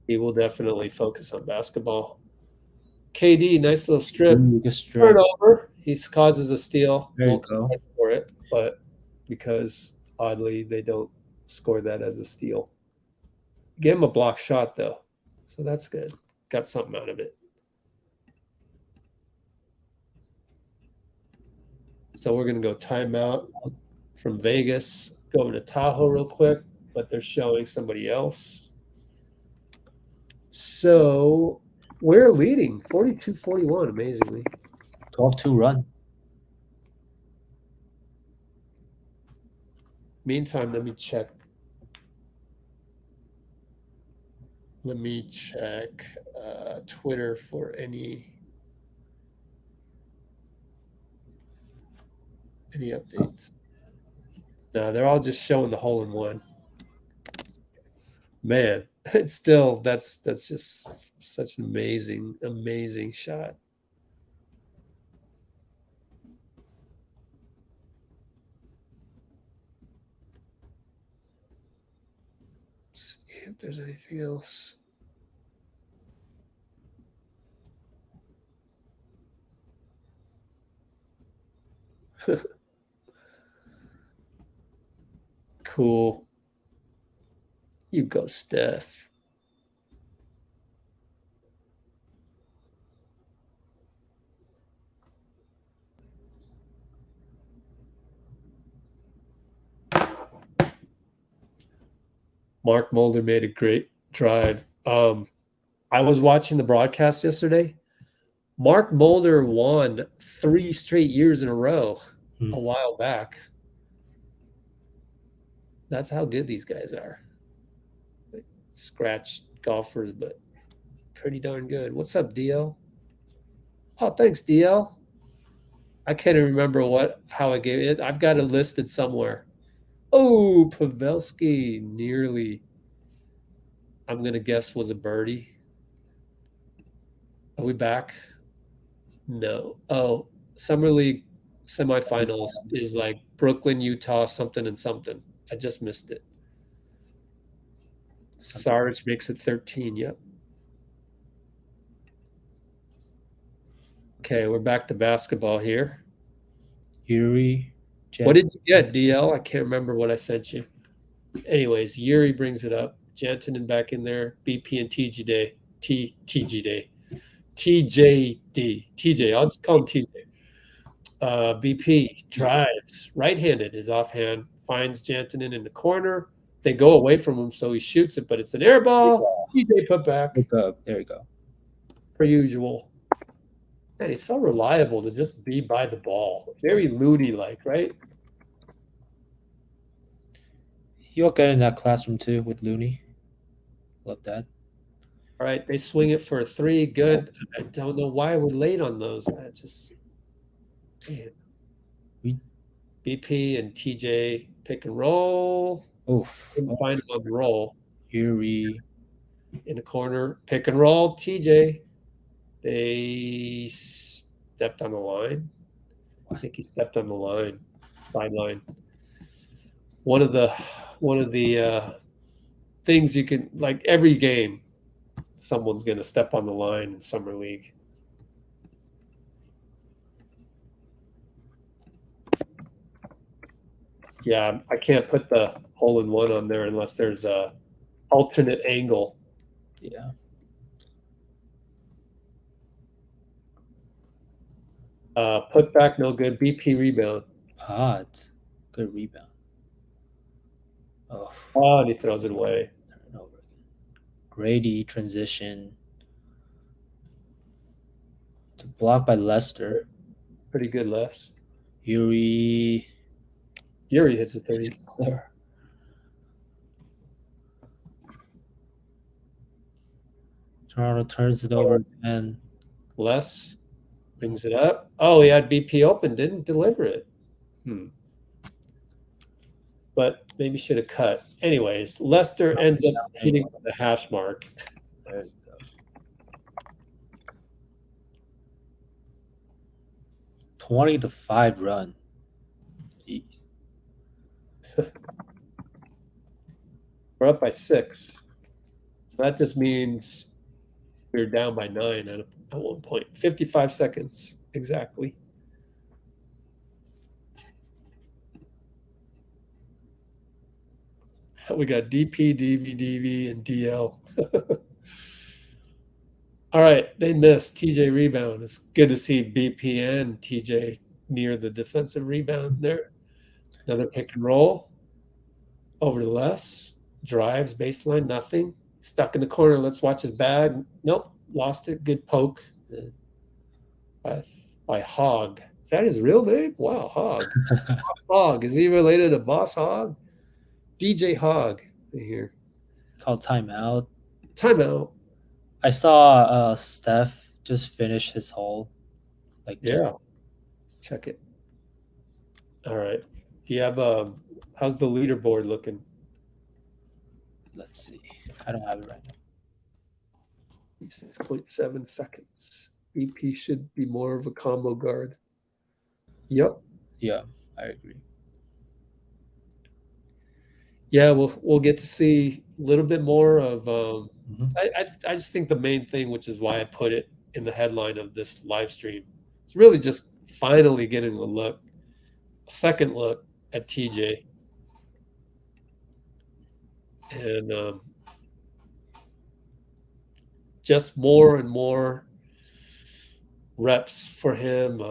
He will definitely focus on basketball. KD, nice little strip. Strip. Turnover. He causes a steal. There you go. For it, but because oddly they don't score that as a steal. Gave him a block shot though, so that's good. Got something out of it. So we're gonna go timeout from Vegas. Go over to Tahoe real quick, but they're showing somebody else. So we're leading 42-41, amazingly. 12-2 run. Meantime, let me check. Twitter for any updates. No, they're all just showing the hole in one. Man, it's still that's just such an amazing shot. Let's see if there's anything else. Cool. You go, Steph. Mark Mulder made a great drive. I was watching the broadcast yesterday. Mark Mulder won 3 straight years in a row a while back. That's how good these guys are. Scratch golfers, but pretty darn good. What's up, DL? Oh, thanks, DL. I can't even remember how I gave it. I've got it listed somewhere. Oh, Pavelski nearly, I'm going to guess, was a birdie. Are we back? No. Oh, Summer League semifinals is like Brooklyn, Utah, something and something. I just missed it. Sarge makes it 13. Yep. Okay, we're back to basketball here. Yuri. What did you get, DL? I can't remember what I sent you. Anyways, Yuri brings it up. Jantunen back in there. BP and TJD. TJ. I'll just call him TJ. BP drives. Right-handed is offhand. Finds Jantunen in the corner. They go away from him, so he shoots it, but it's an air ball. TJ put back. There you go. per usual. Man, he's so reliable to just be by the ball. Very Looney-like, right? You'll get in that classroom too with Looney. Love that. All right, they swing it for a 3. Good. I don't know why we're late on those. I just, man. BP and TJ pick and roll. Oof. Couldn't find him on the roll. Yuri. In the corner, pick and roll. TJ. They stepped on the line. I think he stepped on the line, sideline. One of the things you can, like, every game, someone's going to step on the line in summer league. Yeah, I can't put the hole-in-one on there unless there's a alternate angle. Yeah. Put back, no good. BP rebound. Hot. Good rebound. Oh, Oh, and he throws it away. turnover again. Gradey transition. To block by Lester. Pretty good, Les. Yuri. Yuri hits a 30. Toronto turns it over and Les brings it up. Oh, he had BP open, didn't deliver it. But maybe should have cut. Anyways, Lester ends up hitting the hash mark. there you go. 20-5 run. Jeez. We're up by 6. So that just means we were down by 9 at one point. 55 seconds exactly. We got DP, DV, DV, and DL. All right, they missed. TJ rebound. It's good to see BP and TJ near the defensive rebound there. Another pick and roll. Over to Les. Drives, baseline, nothing. Stuck in the corner. Let's watch his bag. Nope, lost it. Good poke by Hogg. Is that his real name? Wow, Hogg. Hogg. Is he related to Boss Hogg? DJ Hogg here. Called timeout. Timeout. I saw Steph just finish his hole. Like Yeah. Let's check it. All right. Do you have how's the leaderboard looking? Let's see. I don't have it right now. 6.7 seconds. BP should be more of a combo guard. Yep. Yeah, I agree. Yeah, we'll get to see a little bit more of. I just think the main thing, which is why I put it in the headline of this live stream, is really just finally getting a second look at TJ, and just more and more reps for him,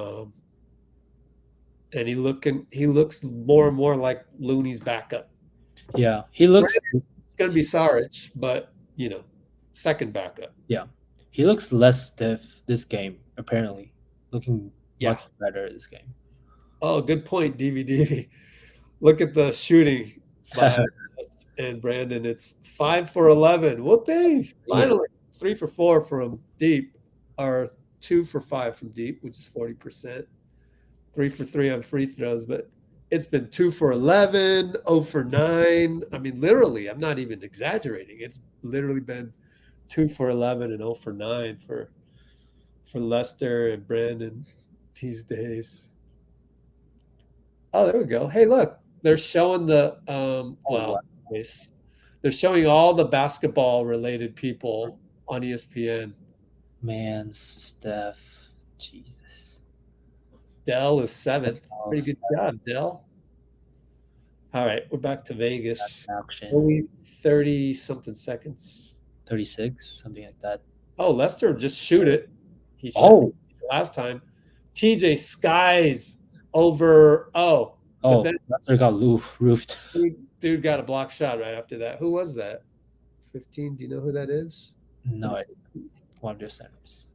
and he looks more and more like Looney's backup. Yeah, he looks. It's going to be Saric, but second backup. Yeah, he looks less stiff this game. Apparently, looking much better this game. Oh, good point, DVD. Look at the shooting by and Brandon. It's 5 for 11. Whoopee! Finally, 3 for 4 from deep, or 2 for 5 from deep, which is 40%. 3 for 3 on free throws, but it's been 2 for 11, 0 for 9. I mean, literally, I'm not even exaggerating. It's literally been 2 for 11 and 0 for 9 for Lester and Brandon these days. Oh, there we go. Hey, look, they're showing the they're showing all the basketball-related people on ESPN. Man, Steph, Jesus. Dell is 7th. Pretty good job, Dell. All right, we're back to Vegas. Only 30-something seconds. 36, something like that. Oh, Lester just shoot it. He shot it last time. TJ skies over. Lester got roofed. Dude got a block shot right after that. Who was that? 15. Do you know who that is? No, one of their centers.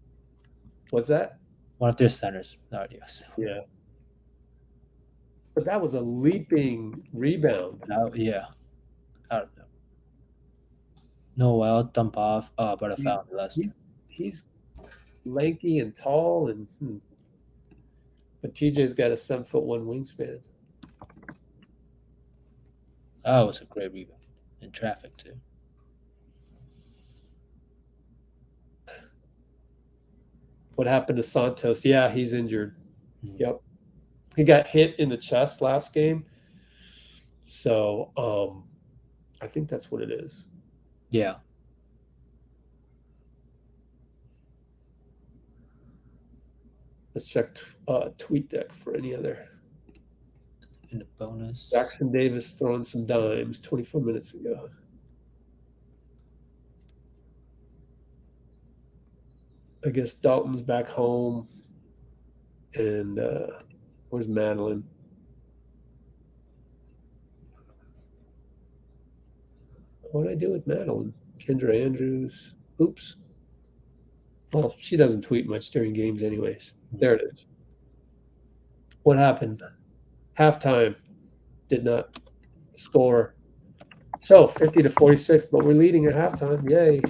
What's that? One of their centers. Already. Yeah. But that was a leaping rebound. Yeah. I don't know. Noel dump off, but I found less. He's lanky and tall, and but TJ's got a 7'1" wingspan. Oh, it was a great rebound in traffic too. What happened to Santos? Yeah, he's injured. Mhm. Yep. He got hit in the chest last game. So I think that's what it is. Yeah. Let's check TweetDeck for any other. In the bonus. Jackson Davis throwing some dimes 24 minutes ago. I guess Dalton's back home. And where's Madeline? What did I do with Madeline? Kendra Andrews. Oops. Well, she doesn't tweet much during games anyways. There it is. What happened? Halftime. Did not score. So 50-46, but we're leading at halftime. Yay.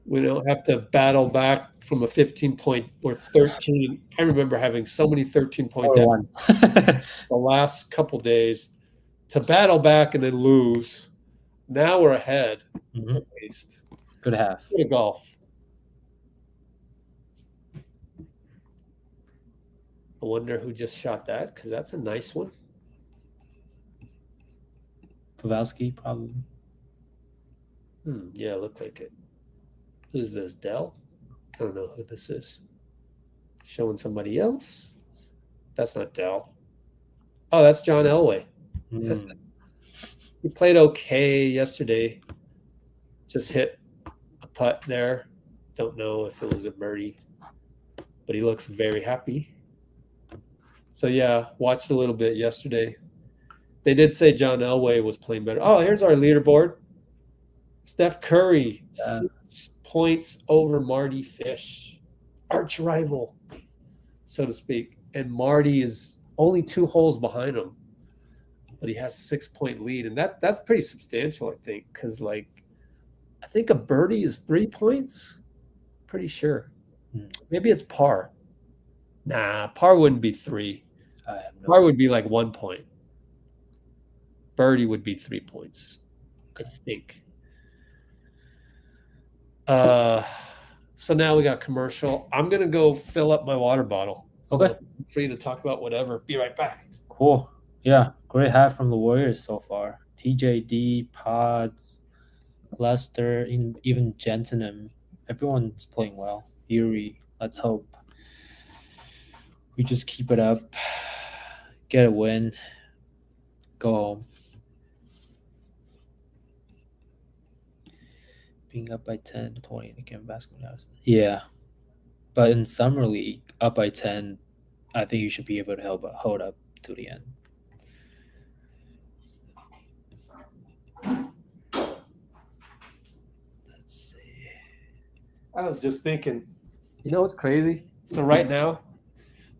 We don't have to battle back from a 15-point or 13. I remember having so many 13-point downs the last couple days to battle back and then lose. Now we're ahead. Mhm. At least. Good half. Good golf. I wonder who just shot that, because that's a nice one. Pavelski, probably. Yeah, looked like it. Who's this? Dell? I don't know who this is. Showing somebody else? That's not Dell. Oh, that's John Elway. He played okay yesterday. Just hit a putt there. Don't know if it was a birdie, but he looks very happy. So, yeah, watched a little bit yesterday. They did say John Elway was playing better. Oh, here's our leaderboard. Steph Curry, 6 points over Marty Fish, arch rival, so to speak. And Marty is only 2 holes behind him, but he has 6-point lead. And that's pretty substantial, I think, because, like, I think a birdie is 3 points. Pretty sure. Maybe it's par. Nah, par wouldn't be 3. Par would be like 1 point. Birdie would be 3 points, I think. So now we got commercial. I'm gonna go fill up my water bottle. Okay. So I'm free to talk about whatever. Be right back. Cool. Yeah, great half from the Warriors so far. TJD, Pods, Lester, even Jantunen. Everyone's playing well. Yuri, let's hope we just keep it up, get a win, go home. Being up by 10, 20 in the game basketball. Yeah. But in Summer League, up by 10, I think you should be able to hold up to the end. Let's see. I was just thinking, you know what's crazy? So right now,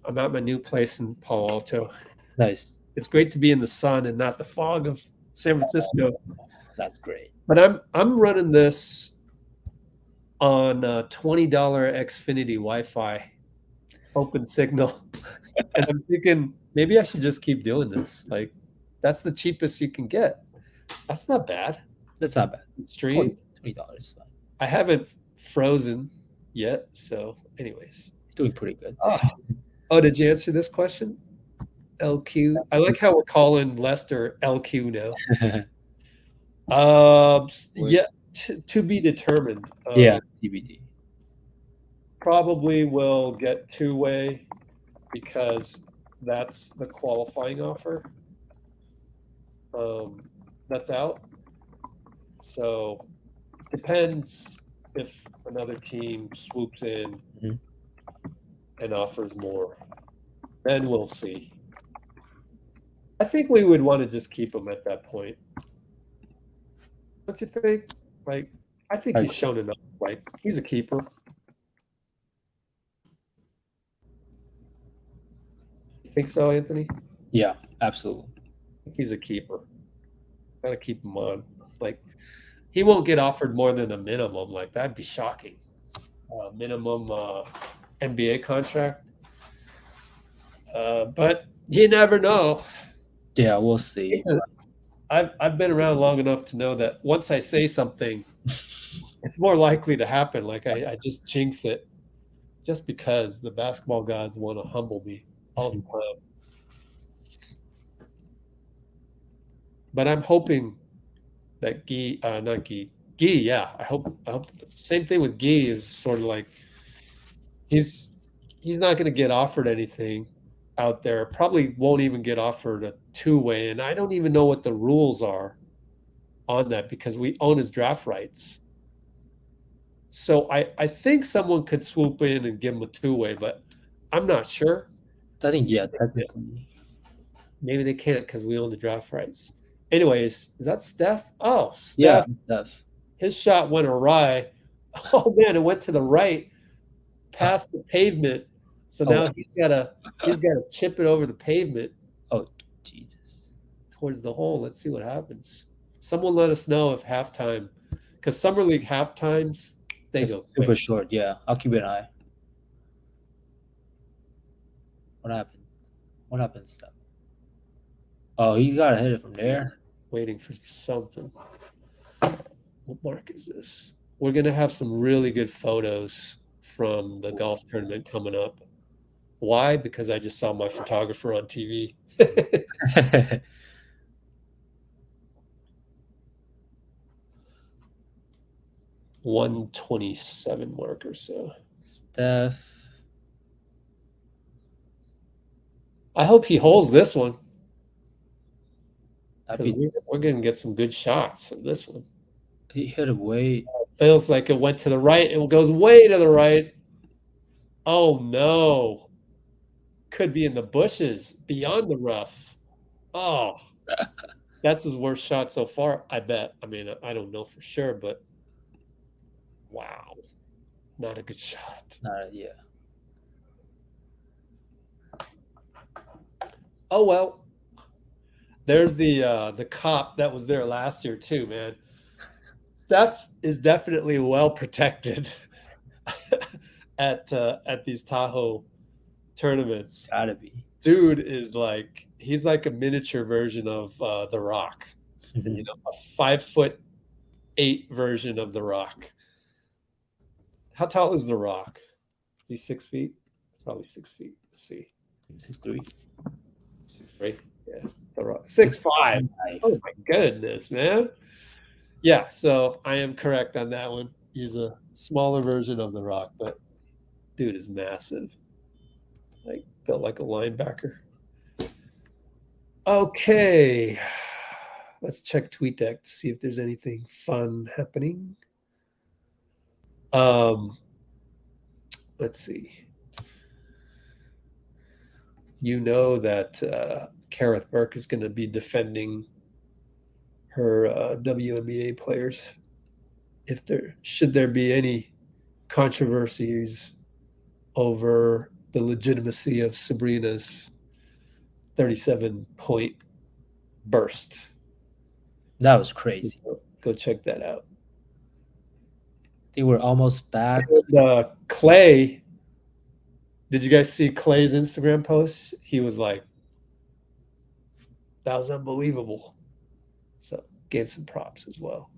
I'm at my new place in Palo Alto. Nice. It's great to be in the sun and not the fog of San Francisco. That's great. But I'm running this on $20 Xfinity Wi-Fi, open signal, and I'm thinking maybe I should just keep doing this. Like, that's the cheapest you can get. That's not bad. That's not bad. Stream $20. I haven't frozen yet, so anyways, Doing pretty good. Oh, did you answer this question? LQ. I like how we're calling Lester LQ now. Yeah, to be determined. Yeah, TBD. Probably will get 2-way because that's the qualifying offer. That's out. So depends if another team swoops in and offers more. Then we'll see. I think we would want to just keep him at that point. Don't you think? Like, I think he's shown enough like he's a keeper. You think so, Anthony? Yeah, absolutely. He's a keeper. Gotta keep him on. Like he won't get offered more than a minimum. Like that'd be shocking. Minimum NBA contract. But you never know. Yeah, we'll see. I've been around long enough to know that once I say something, it's more likely to happen. Like I just jinx it just because the basketball gods want to humble me all the time. But I'm hoping that Gui, yeah. I hope same thing with Gui is sort of like he's not going to get offered anything out there. Probably won't even get offered a two-way, and I don't even know what the rules are on that because we own his draft rights. So I think someone could swoop in and give him a two-way, but I'm not sure. I think, yeah, technically. Maybe they can't because we own the draft rights. Anyways, is that Steph? Oh, Yeah, Steph. Steph. His shot went awry. Oh man, it went to the right, past the pavement. So now he's got to chip it over the pavement. Oh, Jesus. Towards the hole. Let's see what happens. Someone let us know if halftime, because summer league halftimes they It's go super quick. short. Yeah, I'll keep an eye. What happened? What happened, Steph? Oh, he got to hit it from there. Waiting for something. What mark is this? We're gonna have some really good photos from the golf tournament coming up. Why? Because I just saw my photographer on TV. 127 mark or so. Steph. I hope he holds this one. That'd be, We're going to get some good shots of this one. he hit it way. Feels like it went to the right. It goes way to the right. Oh, no. Could be in the bushes, beyond the rough. Oh, that's his worst shot so far, I bet. I mean, I don't know for sure, but wow. Not a good shot. Yeah. Oh, well. There's the cop that was there last year too, man. Steph is definitely well protected at these Tahoe tournaments. Gotta be. Dude is like he's like a miniature version of The Rock. You know, a 5'8" version of The Rock. How tall is The Rock? Is he 6 feet? Probably 6 feet. Let's see. 6'3". 6'3". Yeah. 6'5". Oh my goodness, man. Yeah, so I am correct on that one. He's a smaller version of The Rock, but dude is massive. Like built like a linebacker. Okay. Let's check TweetDeck to see if there's anything fun happening. Let's see. You know that Kareth Burke is going to be defending her WNBA players. If should there be any controversies over the legitimacy of Sabrina's 37-point burst. That was crazy. Go check that out. They were almost back. KLAY, did you guys see KLAY's Instagram post? He was like, that was unbelievable. So gave some props as well.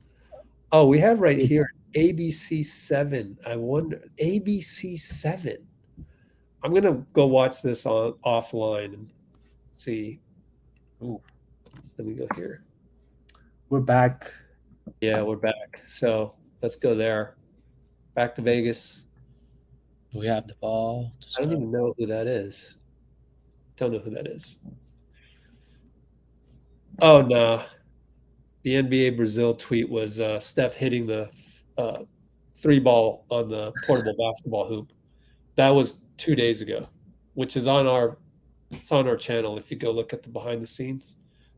Oh, we have right here ABC7. I wonder, ABC7. I'm going to go watch this offline and see. Ooh, let me go here. We're back. Yeah, we're back. So let's go there. Back to Vegas. We have the ball. I don't even know who that is. Don't know who that is. Oh, no. The NBA Brazil tweet was Steph hitting the 3-ball on the portable basketball hoop. That was 2 days ago, which is on our channel if you go look at the behind the scenes.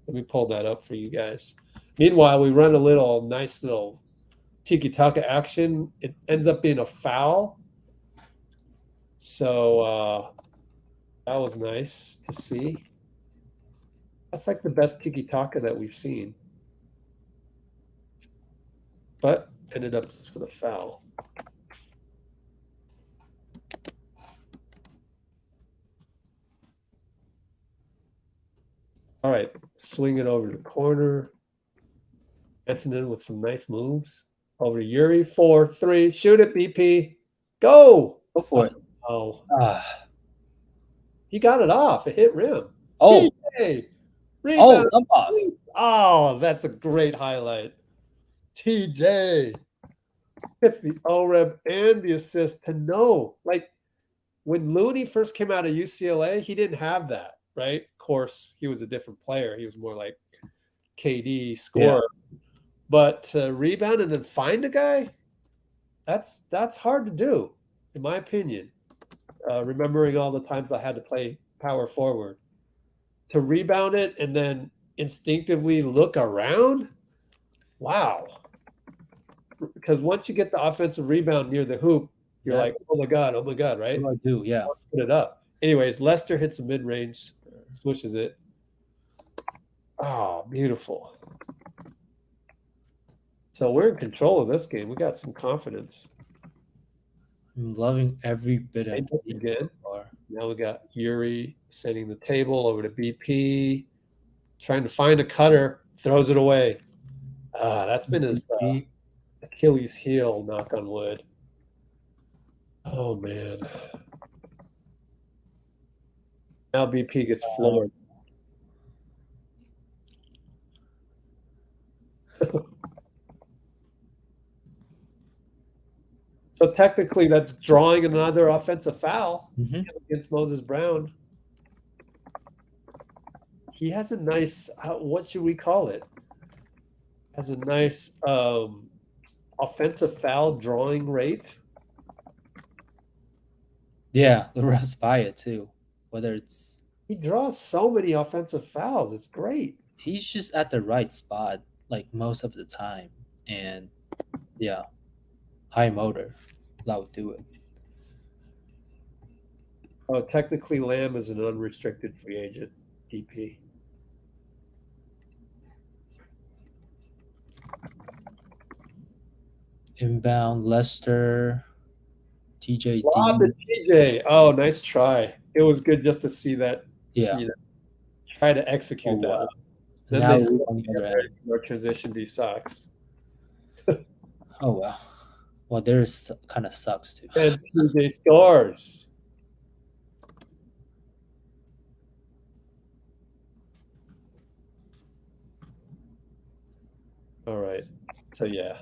Let me pull that up for you guys. Meanwhile, we run a nice little tiki-taka action. It ends up being a foul. So that was nice to see. That's like the best tiki-taka that we've seen. But ended up just with a foul. All right, swing it over to the corner. Jantunen with some nice moves. Over to Yuri, 4-3. Shoot it, BP. Go! Go for it. Oh, Ah. he got it off. It hit rim. Oh, TJ, rebound. dump off. Oh, that's a great highlight. TJ gets the O-reb and the assist to know. Like, when Looney first came out of UCLA, he didn't have that, right? Of course, he was a different player. He was more like KD scorer. Yeah. But to rebound and then find a guy, that's hard to do, in my opinion. Remembering all the times I had to play power forward. To rebound it and then instinctively look around, wow. Because once you get the offensive rebound near the hoop, you're like, oh my God, right? What do I do? Yeah. Put it up. Anyways, Lester hits a mid-range, swishes it. Oh, beautiful. So we're in control of this game. We got some confidence. I'm loving every bit of it again. Now we got Yuri setting the table over to BP, trying to find a cutter, throws it away. That's been his Achilles heel, knock on wood. Oh, man. Now BP gets floored. So technically that's drawing another offensive foul against Moses Brown. He has a nice, what should we call it? Has a nice offensive foul drawing rate. Yeah, the refs buy it too. Whether it's he draws so many offensive fouls, it's great. He's just at the right spot like most of the time, and yeah, high motor, that would do it. Oh, technically Lamb is an unrestricted free agent, DP. Inbound, Lester, TJD. Lob to TJ. Oh, nice try. It was good just to see that. Yeah. Try to execute that. Wow. Then now they on the other end. More transition D sucks. Oh, wow. Well, theirs kind of sucks too. And TJ scores. All right. So, yeah.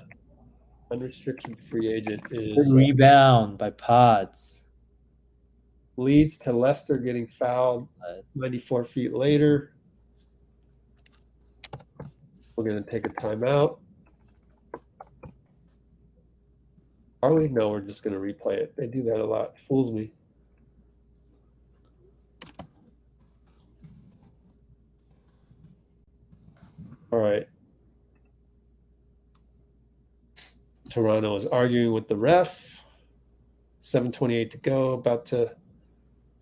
Unrestricted free agent is rebound by Pods. Leads to Lester getting fouled 94 feet later. We're going to take a timeout. Are we? No, we're just going to replay it. They do that a lot. It fools me. All right. Toronto is arguing with the ref. 7:28 to go. About to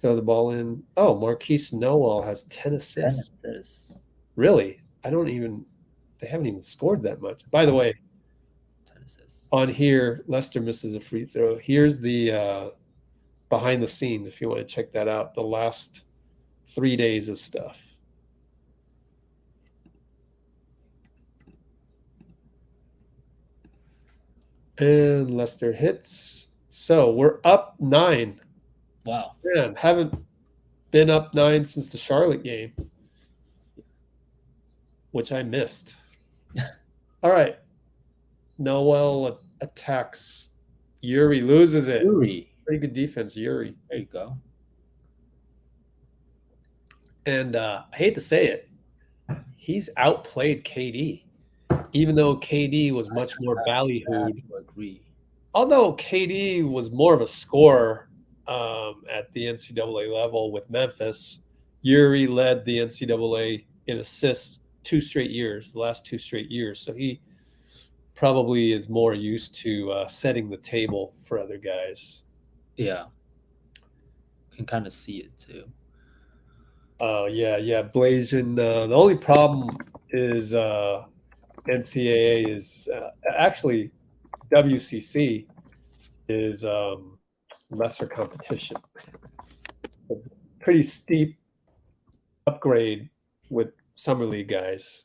throw the ball in. Oh, Marquise Noel has 10 assists. 10 assists. Really? They haven't even scored that much. By the way, 10 assists. On here, Lester misses a free throw. Here's the behind the scenes, if you want to check that out, the last 3 days of stuff. And Lester hits. So we're up 9. Wow. Man, haven't been up 9 since the Charlotte game, which I missed. All right. Noel attacks. Yuri loses it. Yuri. Pretty good defense, Yuri. There you go. And I hate to say it, he's outplayed KD, even though KD was much more ballyhooed. I agree. Although KD was more of a scorer at the NCAA level with Memphis, Yuri led the NCAA in assists the last 2 straight years. So he probably is more used to setting the table for other guys. Yeah. Can kind of see it too. Oh, yeah. Blazing. The only problem is NCAA is actually WCC is lesser competition. It's a pretty steep upgrade with summer league guys.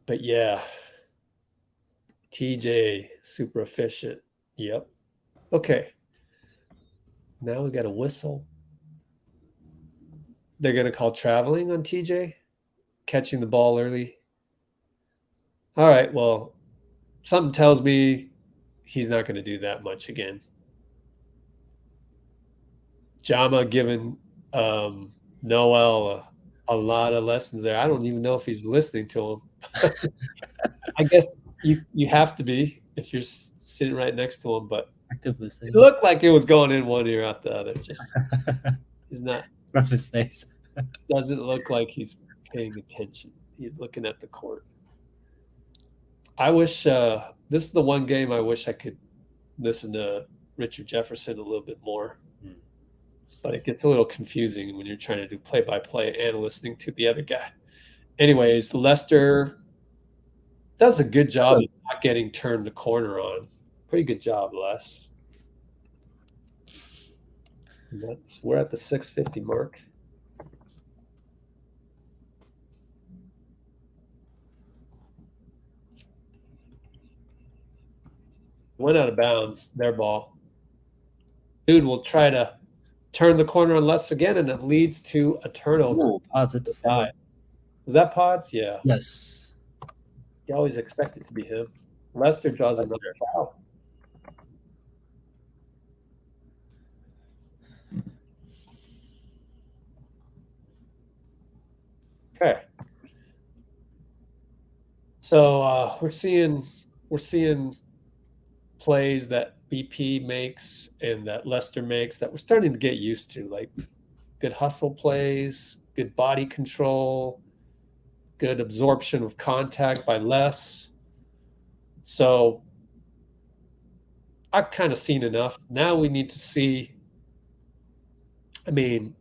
But yeah, TJ super efficient. Yep. Okay. Now we got a whistle. They're gonna call traveling on TJ, catching the ball early. All right. Well, something tells me he's not going to do that much again. Jama giving Noel a lot of lessons there. I don't even know if he's listening to him. I guess you have to be if you're sitting right next to him. But Active listening. it looked like it was going in one ear out the other. Just he's not from his face. Doesn't look like he's paying attention. He's looking at the court. I wish this is the one game I wish I could listen to Richard Jefferson a little bit more. But it gets a little confusing when you're trying to do play-by-play and listening to the other guy. Anyways, Lester does a good job of not getting turned the corner on. Pretty good job, Les. We're at the 650 mark. Went out of bounds, their ball. Dude will try to turn the corner on Les again, and it leads to a turnover. Ooh, Pods at the 5. Was that Pods? Yeah. Yes. You always expect it to be him. Lester draws another foul. Okay. So we're seeing plays that BP makes and that Lester makes that we're starting to get used to, like good hustle plays, good body control, good absorption of contact by Les. So I've kind of seen enough. Now we need to see, I mean,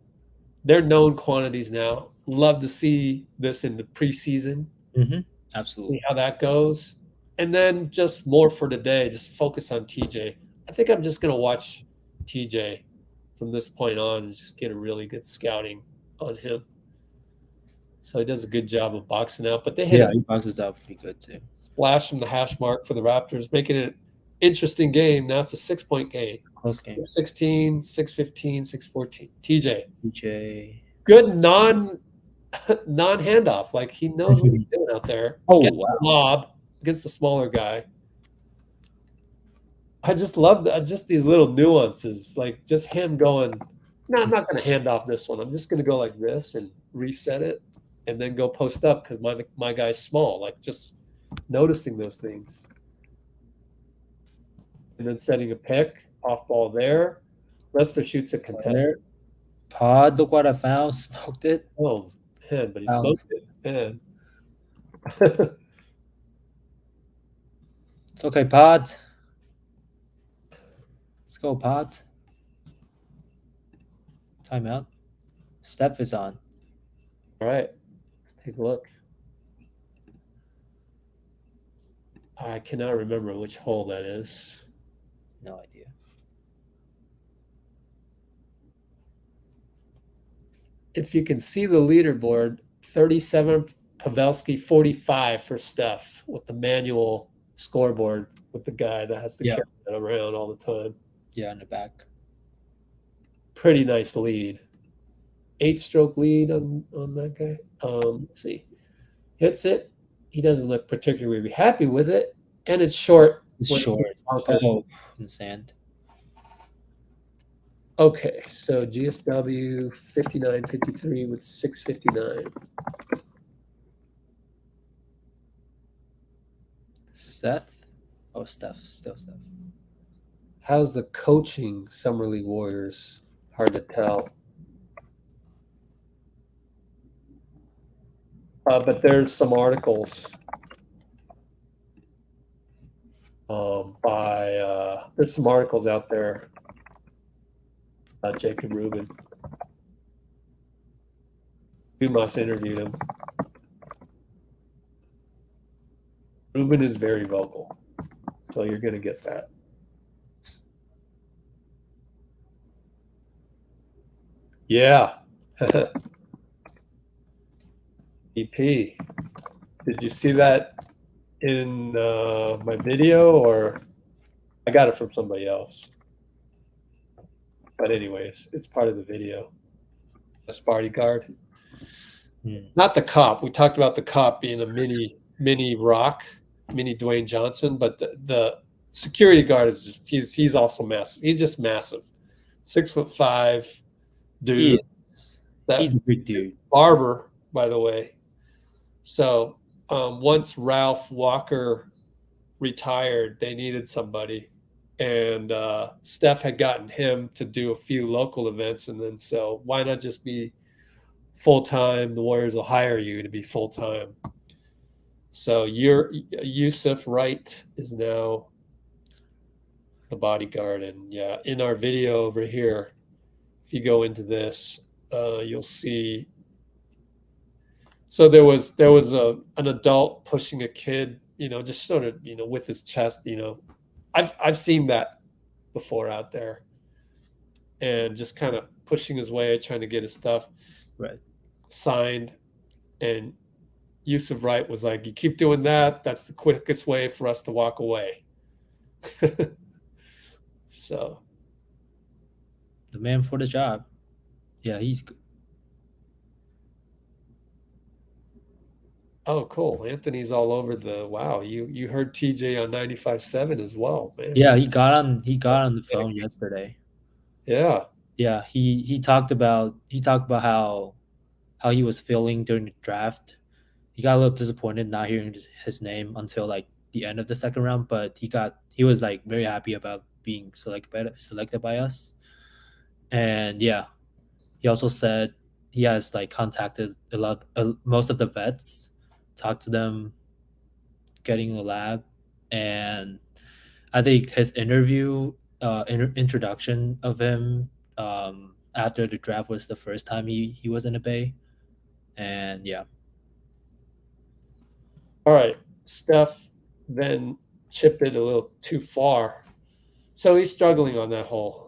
they're known quantities now. Love to see this in the preseason. Mm-hmm. Absolutely. See how that goes. And then just more for today, just focus on TJ. I think I'm just going to watch TJ from this point on and just get a really good scouting on him. So he does a good job of boxing out. But they hit he boxes out pretty good too. Splash from the hash mark for the Raptors, making it an interesting game. Now it's a 6-point game. Close game. 6-16, 6-15, 6-14. TJ. Good non-handoff. Like he knows what he's doing out there. Oh, Gets wow. the lob against the smaller guy. I just love just these little nuances, like just him going, no, I'm not going to hand off this one. I'm just going to go like this and reset it and then go post up because my guy's small. Like just noticing those things. And then setting a pick, off ball there. Lester shoots a contested. Pod, look what I found. Smoked it. Oh, man, but he smoked it. Man. It's okay, Pod. Let's go, Pod. Timeout. Steph is on. All right. Let's take a look. I cannot remember which hole that is. No idea. If you can see the leaderboard, 37 Pavelski, 45 for Steph with the manual scoreboard with the guy that has to carry that around all the time. Yeah, in the back. Pretty nice lead. 8-stroke lead on that guy. Let's see. Hits it. He doesn't look particularly happy with it. And it's short. It's short. Oh, in the sand. Okay, so GSW 59.53 with 6:59. Seth? Oh, Steph. Still Steph. How's the coaching Summer League Warriors? Hard to tell. But there's some articles. There's some articles out there about Jacob Rubin. Dumas interviewed him. Rubin is very vocal, so you're going to get that. Yeah. EP. Did you see that in my video, or I got it from somebody else? But anyways, it's part of the video. That's bodyguard. Not the cop. We talked about the cop being a mini Rock, mini Dwayne Johnson, but the security guard is he's also massive. He's just massive. 6'5" dude. He's a big dude. Barber, by the way. So once Ralph Walker retired, they needed somebody. And Steph had gotten him to do a few local events. And then so why not just be full-time? The Warriors will hire you to be full-time. So Yusuf Wright is now the bodyguard. And yeah, in our video over here, if you go into this, you'll see. So there was an adult pushing a kid, just sort of, with his chest, I've seen that before out there, and just kind of pushing his way, trying to get his stuff signed. And Yusuf Wright was like, "You keep doing that, that's the quickest way for us to walk away." So the man for the job. Yeah, he's good. Oh, cool. Anthony's all over the wow. You heard TJ on 95.7 as well, man. Yeah, he got on the phone yesterday. Yeah. Yeah, he talked about how he was feeling during the draft. He got a little disappointed not hearing his name until like the end of the second round, but he was like very happy about being selected by us. And yeah, he also said he has like contacted most of the vets, talked to them, getting a lab, and I think his interview introduction of him after the draft was the first time he was in the Bay. And yeah. All right. Steph then chipped it a little too far. So he's struggling on that hole.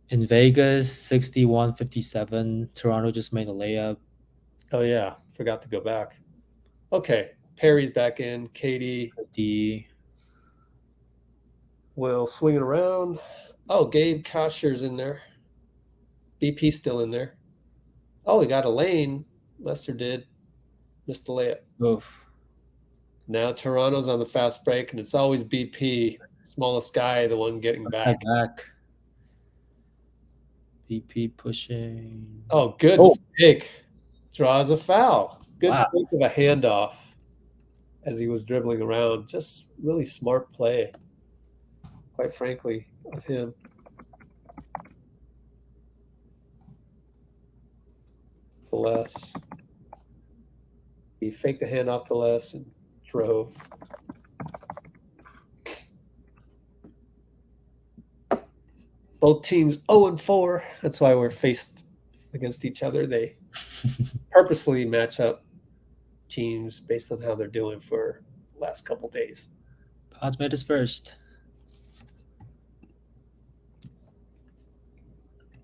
In Vegas, 61-57, Toronto just made a layup. Oh, yeah. Forgot to go back. Okay. Perry's back in. KD. Will swing it around. Oh, Gabe Kosher's in there. BP's still in there. Oh, he got a lane. Lester did. Missed the layup. Oof. Now Toronto's on the fast break, and it's always BP, smallest guy, the one getting back. BP pushing. Oh, good fake. Draws a foul. Good fake of a handoff as he was dribbling around. Just really smart play, quite frankly, of him. Les. He faked the handoff to Les and drove. Both teams 0-4. That's why we're faced against each other. They purposely match up teams based on how they're doing for the last couple days. Pods made us first.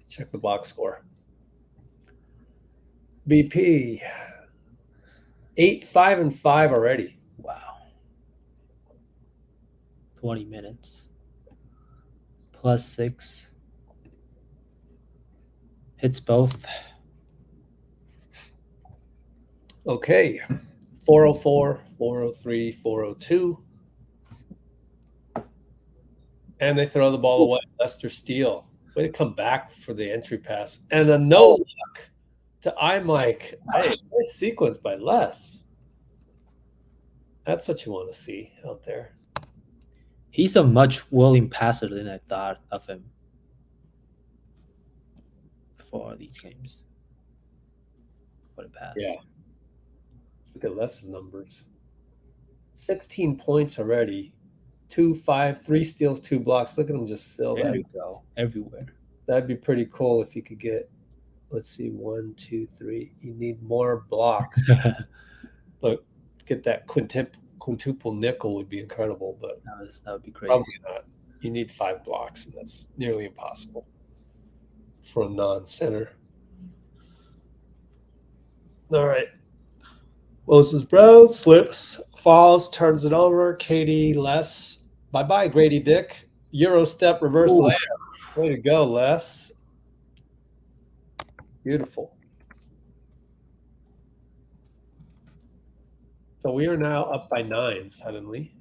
Check the box score. BP 8-5-5 already. Wow. 20 minutes. +6. Hits both. Okay. 404, 403, 402. And they throw the ball away. Lester Steele. Way to come back for the entry pass. And a no look to iMike. Hey, nice sequence by Les. That's what you want to see out there. He's a much willing passer than I thought of him for these games. What a pass. Yeah. Let's look at Les's numbers. 16 points already. 2, 5, 3 steals, 2 blocks. Look at him just fill There that. you go. Everywhere. That'd be pretty cool if you could get, let's see, 1, 2, 3. You need more blocks. But get that quintuple nickel would be incredible, but that would be crazy. probably not. You need 5 blocks, and that's nearly impossible for a non-center. All right. Moses Bro slips, falls, turns it over. KD, Les. Bye-bye, Gradey Dick. Euro step, reverse layup. Way to go, Les. Beautiful. So we are now up by 9 suddenly.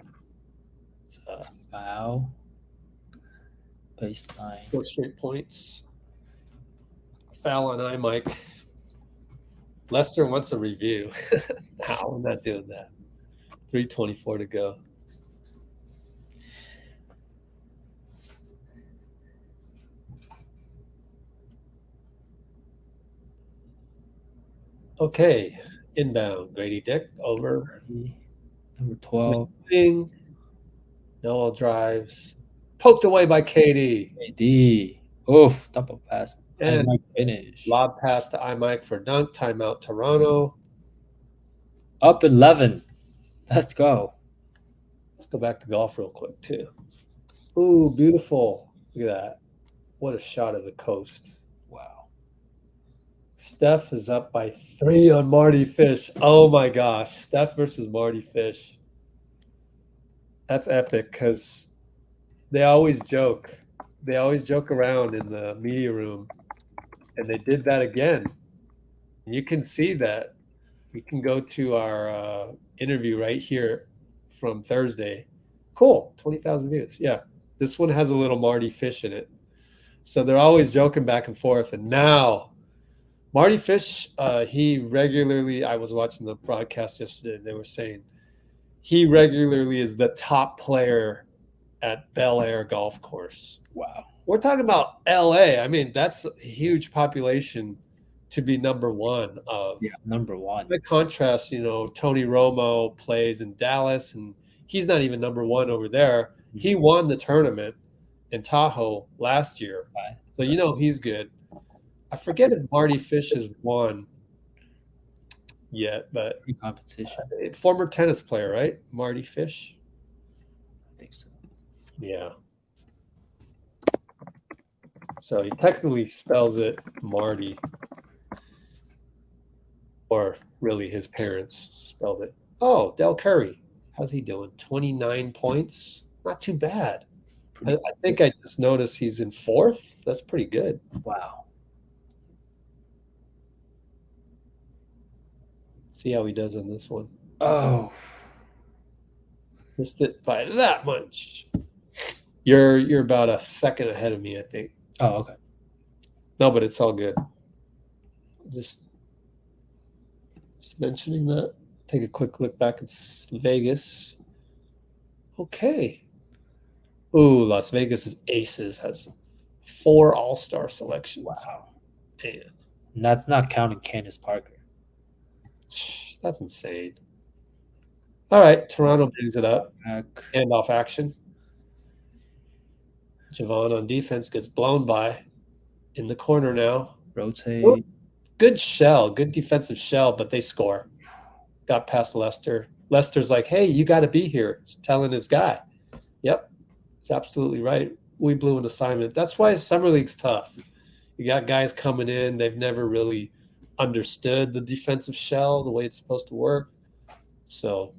Foul. Baseline. 4 straight points. Foul on iMike. Lester wants a review. No, we're not doing that. 3:24 to go. Okay, inbound. Gradey Dick over. Number 12. Noel drives. Poked away by KD. KD. Oof. Double pass. And finish. Lob pass to iMike for dunk. Timeout Toronto. Up 11. Let's go. Let's go back to golf real quick, too. Ooh, beautiful. Look at that. What a shot of the coast. Wow. Steph is up by 3 on Marty Fish. Oh, my gosh. Steph versus Marty Fish. That's epic because they always joke. They always joke around in the media room. And they did that again. You can see that. We can go to our interview right here from Thursday. Cool. 20,000 views. Yeah. This one has a little Marty Fish in it. So they're always joking back and forth. And now, Marty Fish, he regularly, I was watching the broadcast yesterday, and they were saying he regularly is the top player at Bel Air Golf Course. Wow. We're talking about LA. I mean, that's a huge population to be number one of. Yeah, number one. By contrast, Tony Romo plays in Dallas, and he's not even number one over there. He won the tournament in Tahoe last year. Right. So, he's good. I forget if Marty Fish has won yet, but competition. Former tennis player, right? Marty Fish? I think so. Yeah. So he technically spells it Marty. Or really his parents spelled it. Oh, Dell Curry. How's he doing? 29 points? Not too bad. I think I just noticed he's in 4th. That's pretty good. Wow. See how he does on this one. Oh. Missed it by that much. You're about a second ahead of me, I think. Oh, okay. No, but it's all good. Just mentioning that. Take a quick look back at Vegas. Okay. Ooh, Las Vegas Aces has 4 All-Star selections. Wow. Man. And that's not counting Candace Parker. That's insane. All right, Toronto brings it up. Handoff action. Javon on defense gets blown by. In the corner now. Rotate. Ooh, good shell. Good defensive shell, but they score. Got past Lester. Lester's like, hey, you got to be here. He's telling his guy. Yep. He's absolutely right. We blew an assignment. That's why Summer League's tough. You got guys coming in. They've never really understood the defensive shell, the way it's supposed to work. So,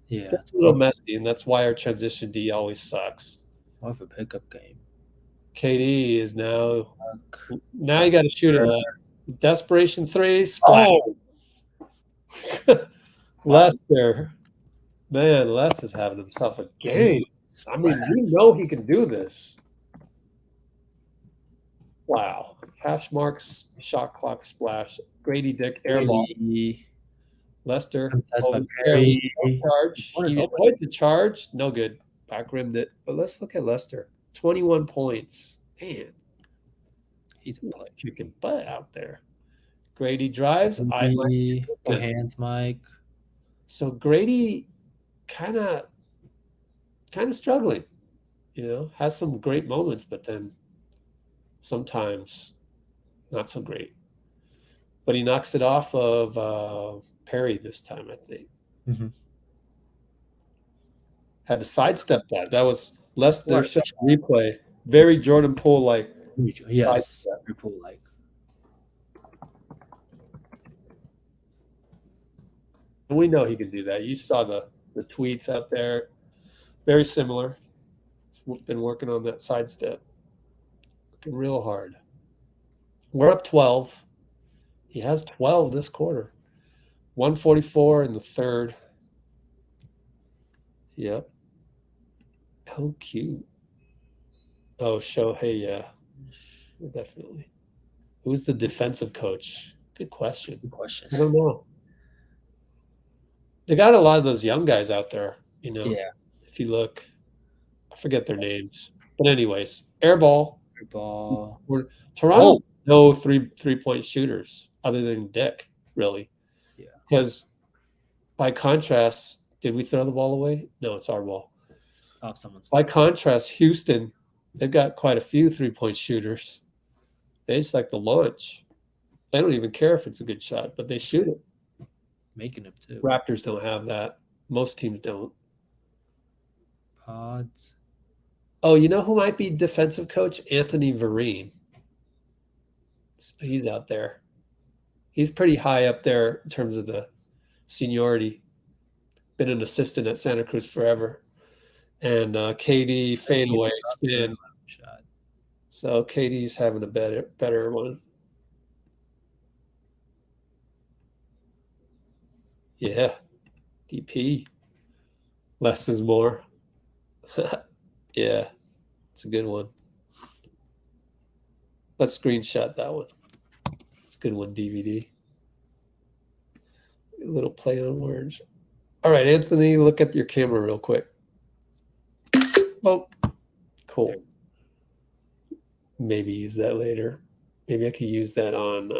yeah, it's a little messy, and that's why our transition D always sucks. More of a pickup game. KD is now you got to shoot it. Desperation 3, splash. Oh. Lester. Man, Les is having himself a game. I mean, he can do this. Wow. Hash marks, shot clock, splash. Gradey Dick, airball. Lester. Charge. He avoids the charge. No good. Back rimmed it. But let's look at Lester. 21 points. Man. He's kicking butt out there. Gradey drives. Good hands, Mike. So Gradey kind of struggling. Has some great moments, but then sometimes not so great. But he knocks it off of Perry this time, I think. Mm-hmm. Had to sidestep that. That was less their shot replay. Very Jordan Poole like. Yes, Poole like. And we know he can do that. You saw the tweets out there. Very similar. He's been working on that sidestep. Working real hard. We're up 12. He has 12 this quarter. 144 in the third. Yep. How cute. Oh, Shohei, yeah. Definitely. Who's the defensive coach? Good question. I don't know. They got a lot of those young guys out there, Yeah. If you look, I forget their names. But anyways, air ball. Toronto, no three-point shooters other than Dick, really. Yeah. Because by contrast, did we throw the ball away? No, it's our ball. Oh, someone's. By contrast, Houston, they've got quite a few three-point shooters. They just like the launch. They don't even care if it's a good shot, but they shoot it. Making it too. Raptors don't have that. Most teams don't. Pods. Oh, you know who might be defensive coach? Anthony Vereen. He's out there. He's pretty high up there in terms of the seniority. Been an assistant at Santa Cruz forever. And KD fadeaway spin. So KD's having a better one. Yeah. DP. Less is more. Yeah. It's a good one. Let's screenshot that one. It's a good one, DVD. A little play on words. All right, Anthony, look at your camera real quick. Oh, cool. Maybe use that later. Maybe I could use that on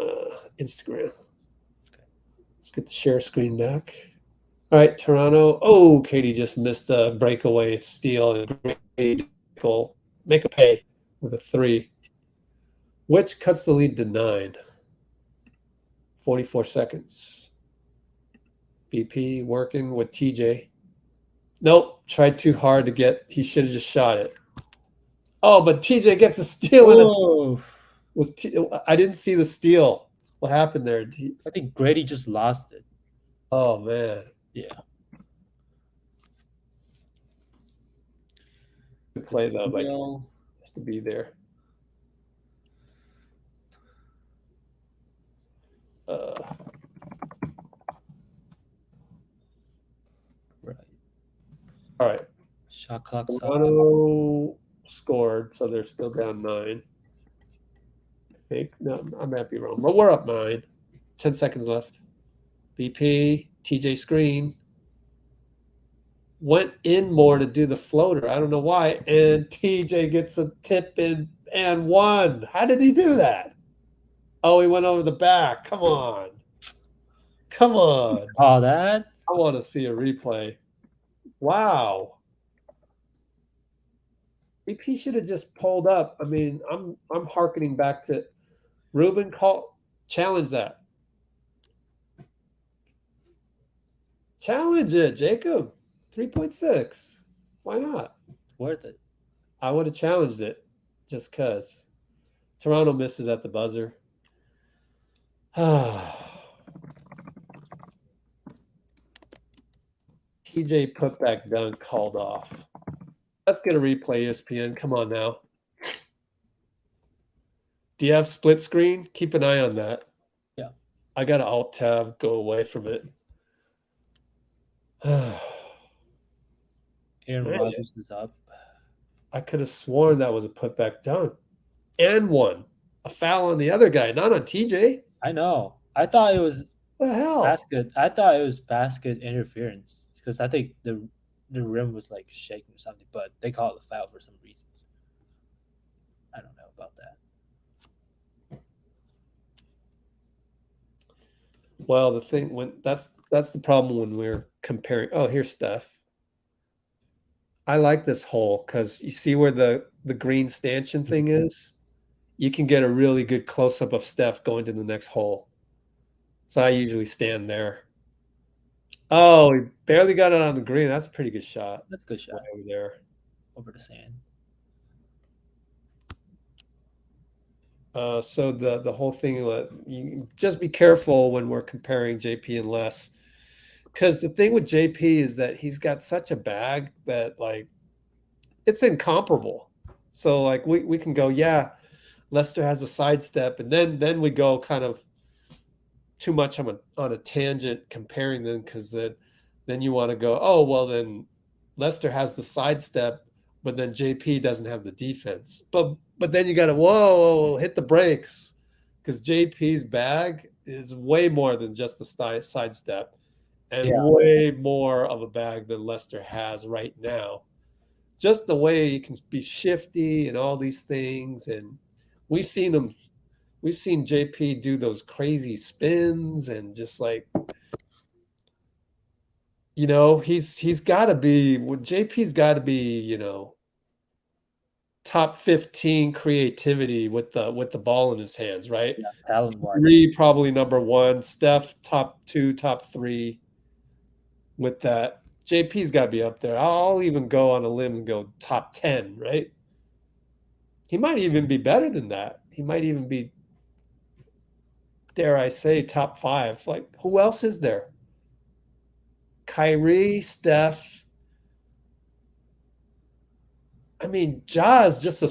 Instagram. Okay. Let's get the share screen back. All right, Toronto. Oh, Katie just missed a breakaway steal. And Gradey Dick will make a pay with a 3. Which cuts the lead to 9. 44 seconds. BP working with TJ. Nope, tried too hard to get. He should have just shot it. Oh, but TJ gets a steal. I didn't see the steal. What happened there? I think Gradey just lost it. Oh, man. Yeah. Good play, though, but just to be there. Right. All right. Shot clock's up. Toronto scored, so they're still down 9. I think. No, I might be wrong, but we're up 9. 10 seconds left. BP, TJ screen. Went in more to do the floater. I don't know why. And TJ gets a tip in and 1. How did he do that? Oh, he went over the back. Come on. Come on. Oh, that? I want to see a replay. Wow. BP should have just pulled up. I mean, I'm hearkening back to Ruben challenge that. Challenge it, Jacob. 3.6. Why not? Worth it. I would have challenged it just because. Toronto misses at the buzzer. TJ putback dunk called off. Let's get a replay, ESPN. Come on now. Do you have split screen? Keep an eye on that. Yeah. I got an alt tab. Go away from it. Aaron Rodgers is up. I could have sworn that was a putback dunk. And 1. A foul on the other guy, not on TJ. I know. I thought it was the hell? Basket. I thought it was basket interference because I think the rim was like shaking or something, but they call it a foul for some reason. I don't know about that. Well, the thing when that's the problem when we're comparing. Oh, here's Steph. I like this hole because you see where the green stanchion thing is? You can get a really good close-up of Steph going to the next hole. So I usually stand there. Oh, he barely got it on the green. That's a pretty good shot. That's a good shot Way over there. over the sand. So the whole thing, you just be careful when we're comparing JP and Les, because the thing with JP is that he's got such a bag that like it's incomparable. So like we can go, yeah, Lester has a sidestep, and then we go kind of too much on a tangent comparing them because then you want to go, oh well, then Lester has the sidestep, but then JP doesn't have the defense. But then you got to whoa, hit the brakes because JP's bag is way more than just the sidestep, and way more of a bag than Lester has right now. Just the way he can be shifty and all these things, and we've seen him. We've seen JP do those crazy spins and just like, he's got to be. JP's got to be, top 15 creativity with the ball in his hands, right? Yeah, talent-wise. Kyrie probably number 1. Steph top 2, top 3. With that, JP's got to be up there. I'll even go on a limb and go top 10, right? He might even be better than that. He might even be, dare I say, top 5. Like, who else is there? Kyrie, Steph. I mean, Ja is just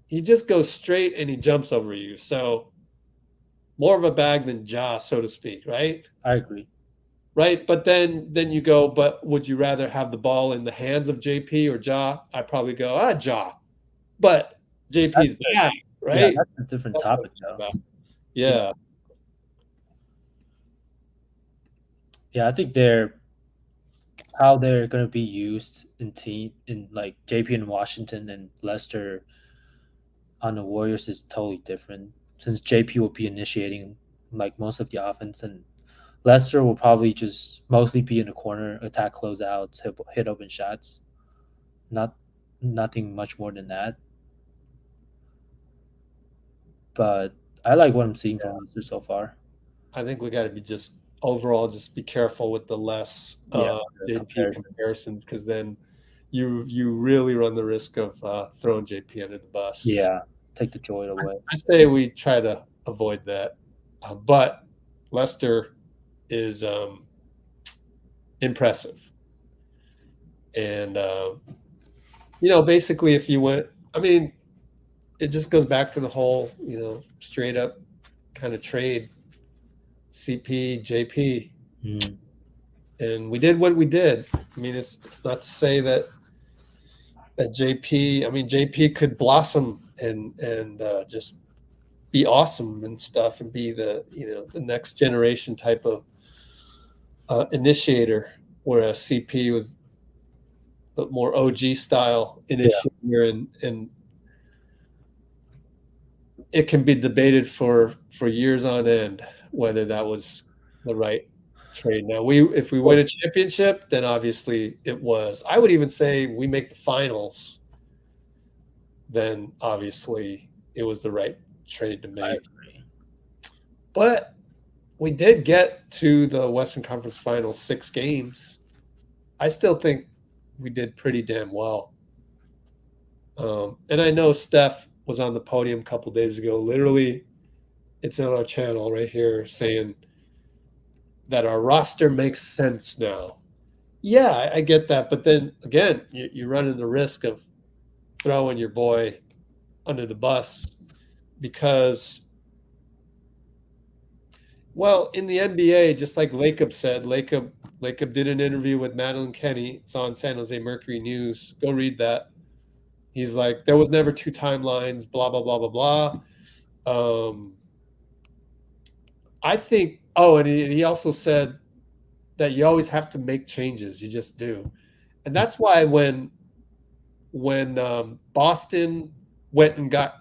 he just goes straight and he jumps over you. So more of a bag than Ja, so to speak, right? I agree. Right. But then you go, but would you rather have the ball in the hands of JP or Ja? I probably go, Ja. But JP's bag, right? Yeah, that's a different topic though. Yeah. Yeah, I think how they're gonna be used in like JP in Washington and Lester on the Warriors is totally different. Since JP will be initiating like most of the offense, and Lester will probably just mostly be in the corner, attack closeouts, hit open shots. Nothing much more than that. But I like what I'm seeing from Lester so far. I think we got to be overall be careful with the less JP comparisons, because then you really run the risk of throwing JP under the bus. Yeah, take the joy away. I say we try to avoid that, but Lester is impressive, and basically, if you went, I mean, it just goes back to the whole straight up kind of trade. CP, JP, and we did what we did. I mean, it's not to say that JP. I mean, JP could blossom and just be awesome and stuff, and be the the next generation type of initiator, whereas CP was the more OG style initiator, and it can be debated for years on end whether that was the right trade. Now, if we win a championship, then obviously it was. I would even say we make the finals, then obviously it was the right trade to make. But we did get to the Western Conference Finals 6 games. I still think we did pretty damn well. And I know Steph was on the podium a couple days ago. Literally, it's on our channel right here saying that our roster makes sense now. Yeah, I get that. But then again, you're running the risk of throwing your boy under the bus because, well, in the NBA, just like Layup said, Layup did an interview with Madeline Kenny. It's on San Jose Mercury News. Go read that. He's like, there was never 2 timelines, blah, blah, blah, blah, blah. I think, and he also said that you always have to make changes. You just do. And that's why when Boston went and got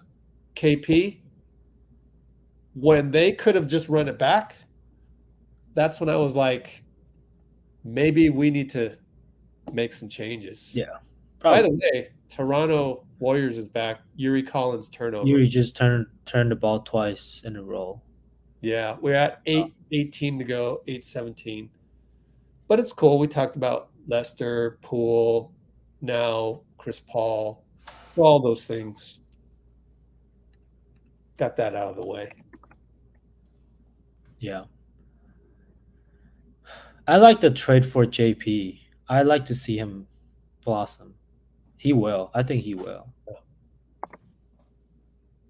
KP, when they could have just run it back, that's when I was like, maybe we need to make some changes. Yeah. By Probably. the way, Toronto Warriors is back. Yuri Collins turnover. Yuri just turned the ball twice in a row. Yeah, we're at 8:18 to go, 8:17. But it's cool. We talked about Lester, Poole, now Chris Paul, all those things. Got that out of the way. Yeah. I like the trade for JP. I like to see him blossom. He will. I think he will.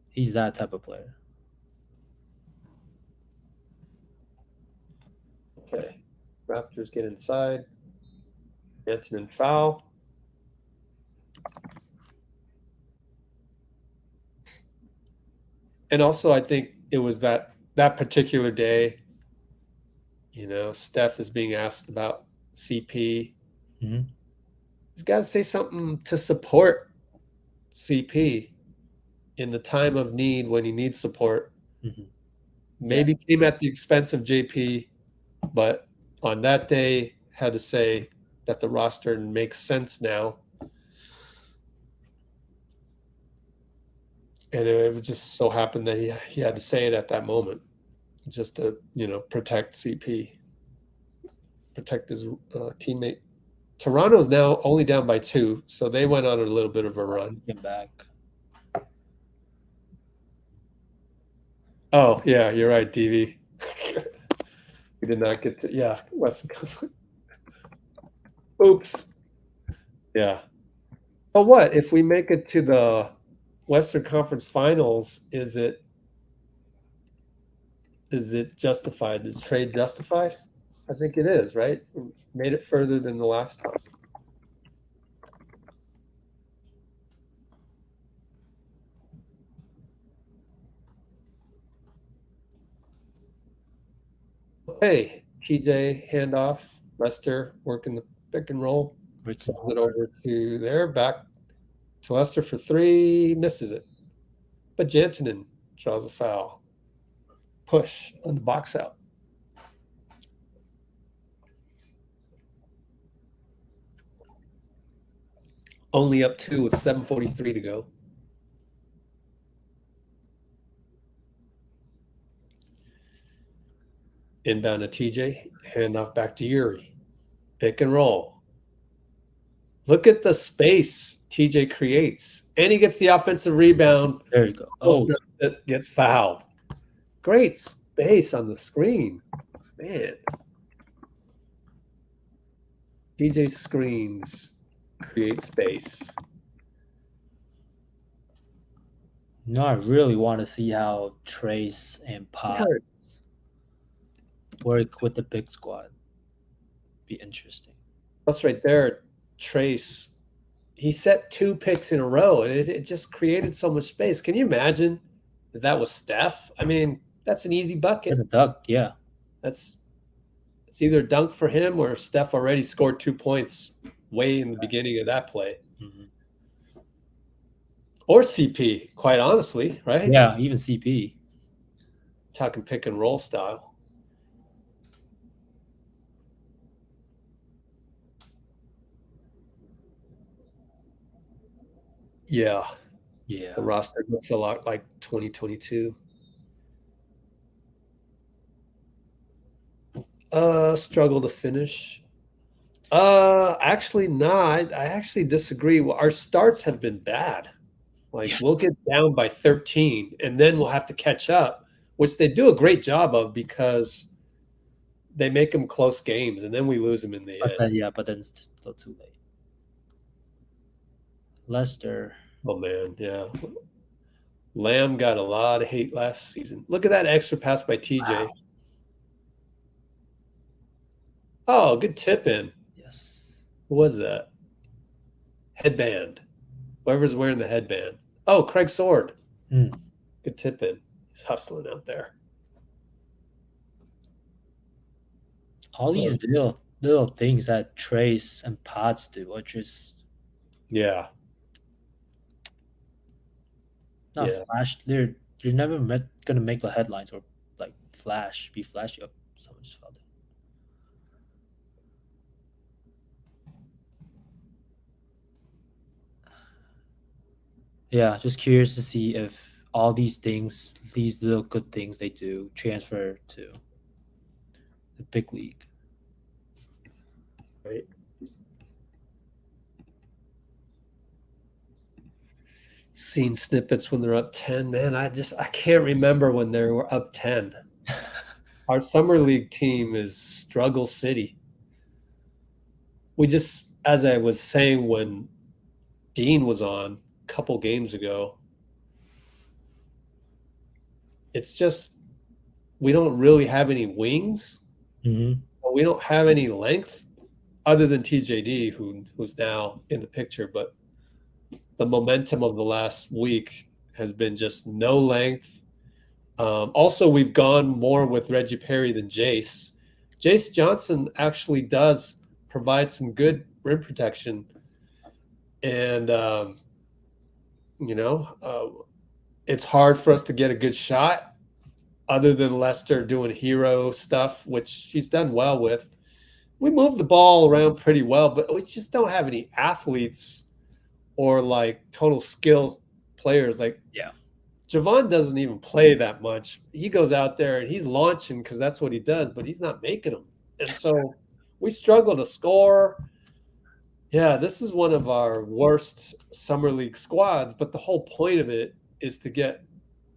He's that type of player. Okay. Raptors get inside. Jantunen foul. And also, I think it was that particular day, Steph is being asked about CP. Mm-hmm. He's got to say something to support CP in the time of need when he needs support. Mm-hmm. Maybe came at the expense of JP, but on that day had to say that the roster makes sense now. And it was just so happened that he had to say it at that moment just to, protect CP, protect his teammate. Toronto's now only down by 2, so they went on a little bit of a run. Get back. Oh, yeah, you're right, DV. We did not get to, Western Conference. Oops. Yeah. But what, if we make it to the Western Conference Finals, is it justified? Is trade justified? I think it is, right? We made it further than the last time. Okay, TJ handoff. Lester working the pick and roll. Sends it over to there. Back to Lester for 3. Misses it. But Jantunen draws a foul. Push on the box out. Only up 2 with 7:43 to go. Inbound to TJ. Handoff back to Yuri. Pick and roll. Look at the space TJ creates. And he gets the offensive rebound. There you go. Oh, it gets fouled. Great space on the screen. Man. TJ screens create space. I really want to see how Trayce and Potts work with the big squad. Be interesting. That's right there. Trayce, he set 2 picks in a row, and it just created so much space. Can you imagine if that was Steph? I mean, that's an easy bucket. That's a dunk, yeah. It's either a dunk for him or Steph already scored 2 points way in the beginning of that play. Mm-hmm. Or CP, quite honestly, right? Yeah, even CP. Talking pick and roll style. Yeah. Yeah. The roster looks a lot like 2022. Struggle to finish. Actually, not. I actually disagree. Our starts have been bad. We'll get down by 13, and then we'll have to catch up, which they do a great job of because they make them close games, and then we lose them in the end. But then it's still too late. Lester. Oh, man, yeah. Lamb got a lot of hate last season. Look at that extra pass by TJ. Wow. Oh, good tip in. Yes. Who was that? Headband. Whoever's wearing the headband. Oh, Craig Sword. Good tip in. He's hustling out there. All these little things that Trayce and Potts do are just not flash. They're never gonna make the headlines or be flashy. Someone just fell Yeah, just curious to see if all these things, these little good things they do, transfer to the big league. Right. Seen snippets when they're up 10. Man, I can't remember when they were up 10. Our summer league team is struggle city. We just, as I was saying when Dean was on a couple games ago, it's just we don't really have any wings. Mm-hmm. We don't have any length other than TJD, who's now in the picture. But the momentum of the last week has been just no length. Also, we've gone more with Reggie Perry than Jayce. Jayce Johnson actually does provide some good rim protection, and it's hard for us to get a good shot other than Lester doing hero stuff, which he's done well with. We move the ball around pretty well, but we just don't have any athletes or like total skill players. Like Yeah. Javon doesn't even play that much. He goes out there and he's launching because that's what he does, but he's not making them. And so we struggle to score. Yeah, this is one of our worst summer league squads, but the whole point of it is to get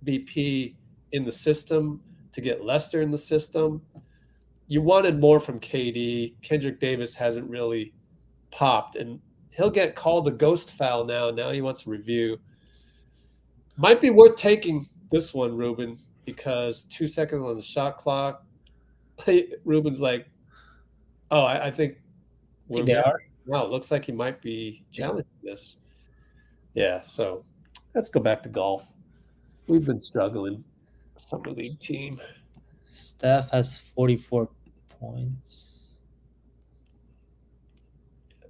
BP in the system, to get Lester in the system. You wanted more from KD. Kendrick Davis hasn't really popped, and he'll get called a ghost foul now. Now he wants a review. Might be worth taking this one, Ruben, because 2 seconds on the shot clock. Ruben's like, oh, I think I think we're they good. are. Wow, it looks like he might be challenging this. Yeah, so let's go back to golf. We've been struggling. Summer league team. Steph has 44 points.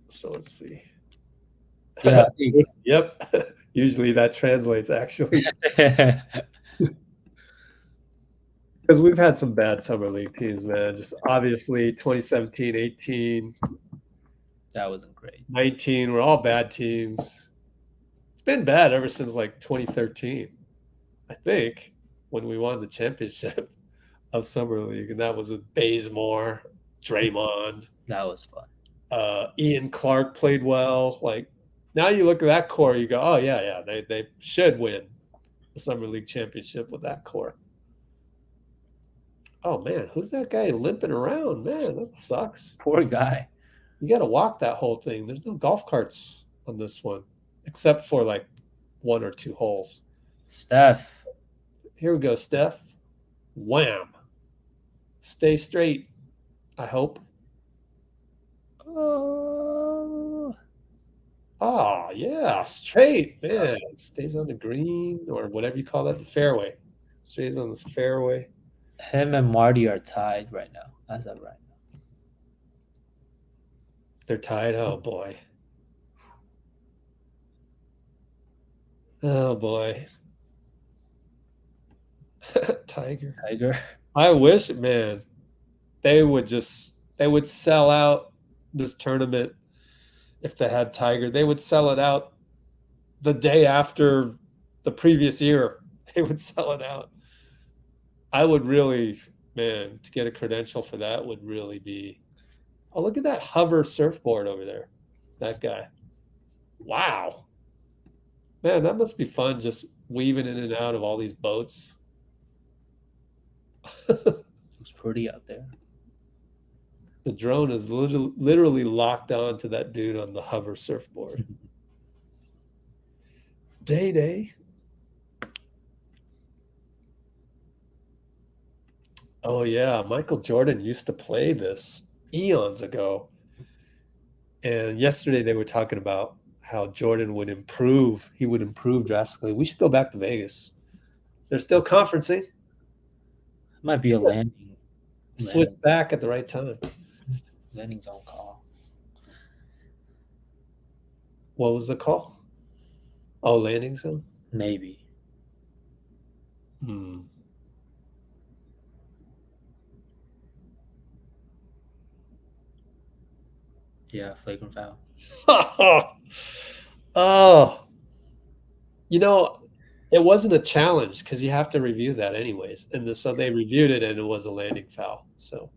So let's see. Yeah. Yep. Usually that translates actually. Because we've had some bad summer league teams, man. Just obviously 2017, 18, That wasn't great. 19 were all bad teams. It's been bad ever since like 2013, I think, when we won the championship of summer league, and that was with Bazemore, Draymond. That was fun. Ian Clark played well. Like now you look at that core, you go, oh yeah, they should win the summer league championship with that core. Oh man, who's that guy limping around? Man, that sucks. Poor guy. You got to walk that whole thing. There's no golf carts on this one, except for like 1 or 2 holes. Steph. Here we go, Steph. Wham. Stay straight, I hope. Oh, yeah, straight, man. Stays on the green or whatever you call that, the fairway. Stays on this fairway. Him and Marty are tied right now, as of right now. They're tied. Oh, boy. Oh, boy. Tiger. I wish, man, they would sell out this tournament if they had Tiger. They would sell it out the day after the previous year. They would sell it out. I would really, man, to get a credential for that would really be. Oh, look at that hover surfboard over there. That guy. Wow. Man, that must be fun just weaving in and out of all these boats. It's pretty out there. The drone is literally locked on to that dude on the hover surfboard. Day. Oh, yeah. Michael Jordan used to play this eons ago. And yesterday they were talking about how Jordan would improve. He would improve drastically. We should go back to Vegas. They're still conferencing. Might be a landing. Switch back at the right time. Landing zone call. What was the call? Oh, landing zone? Maybe. Yeah, flagrant foul. Oh. it wasn't a challenge because you have to review that anyways. And so they reviewed it and it was a landing foul. So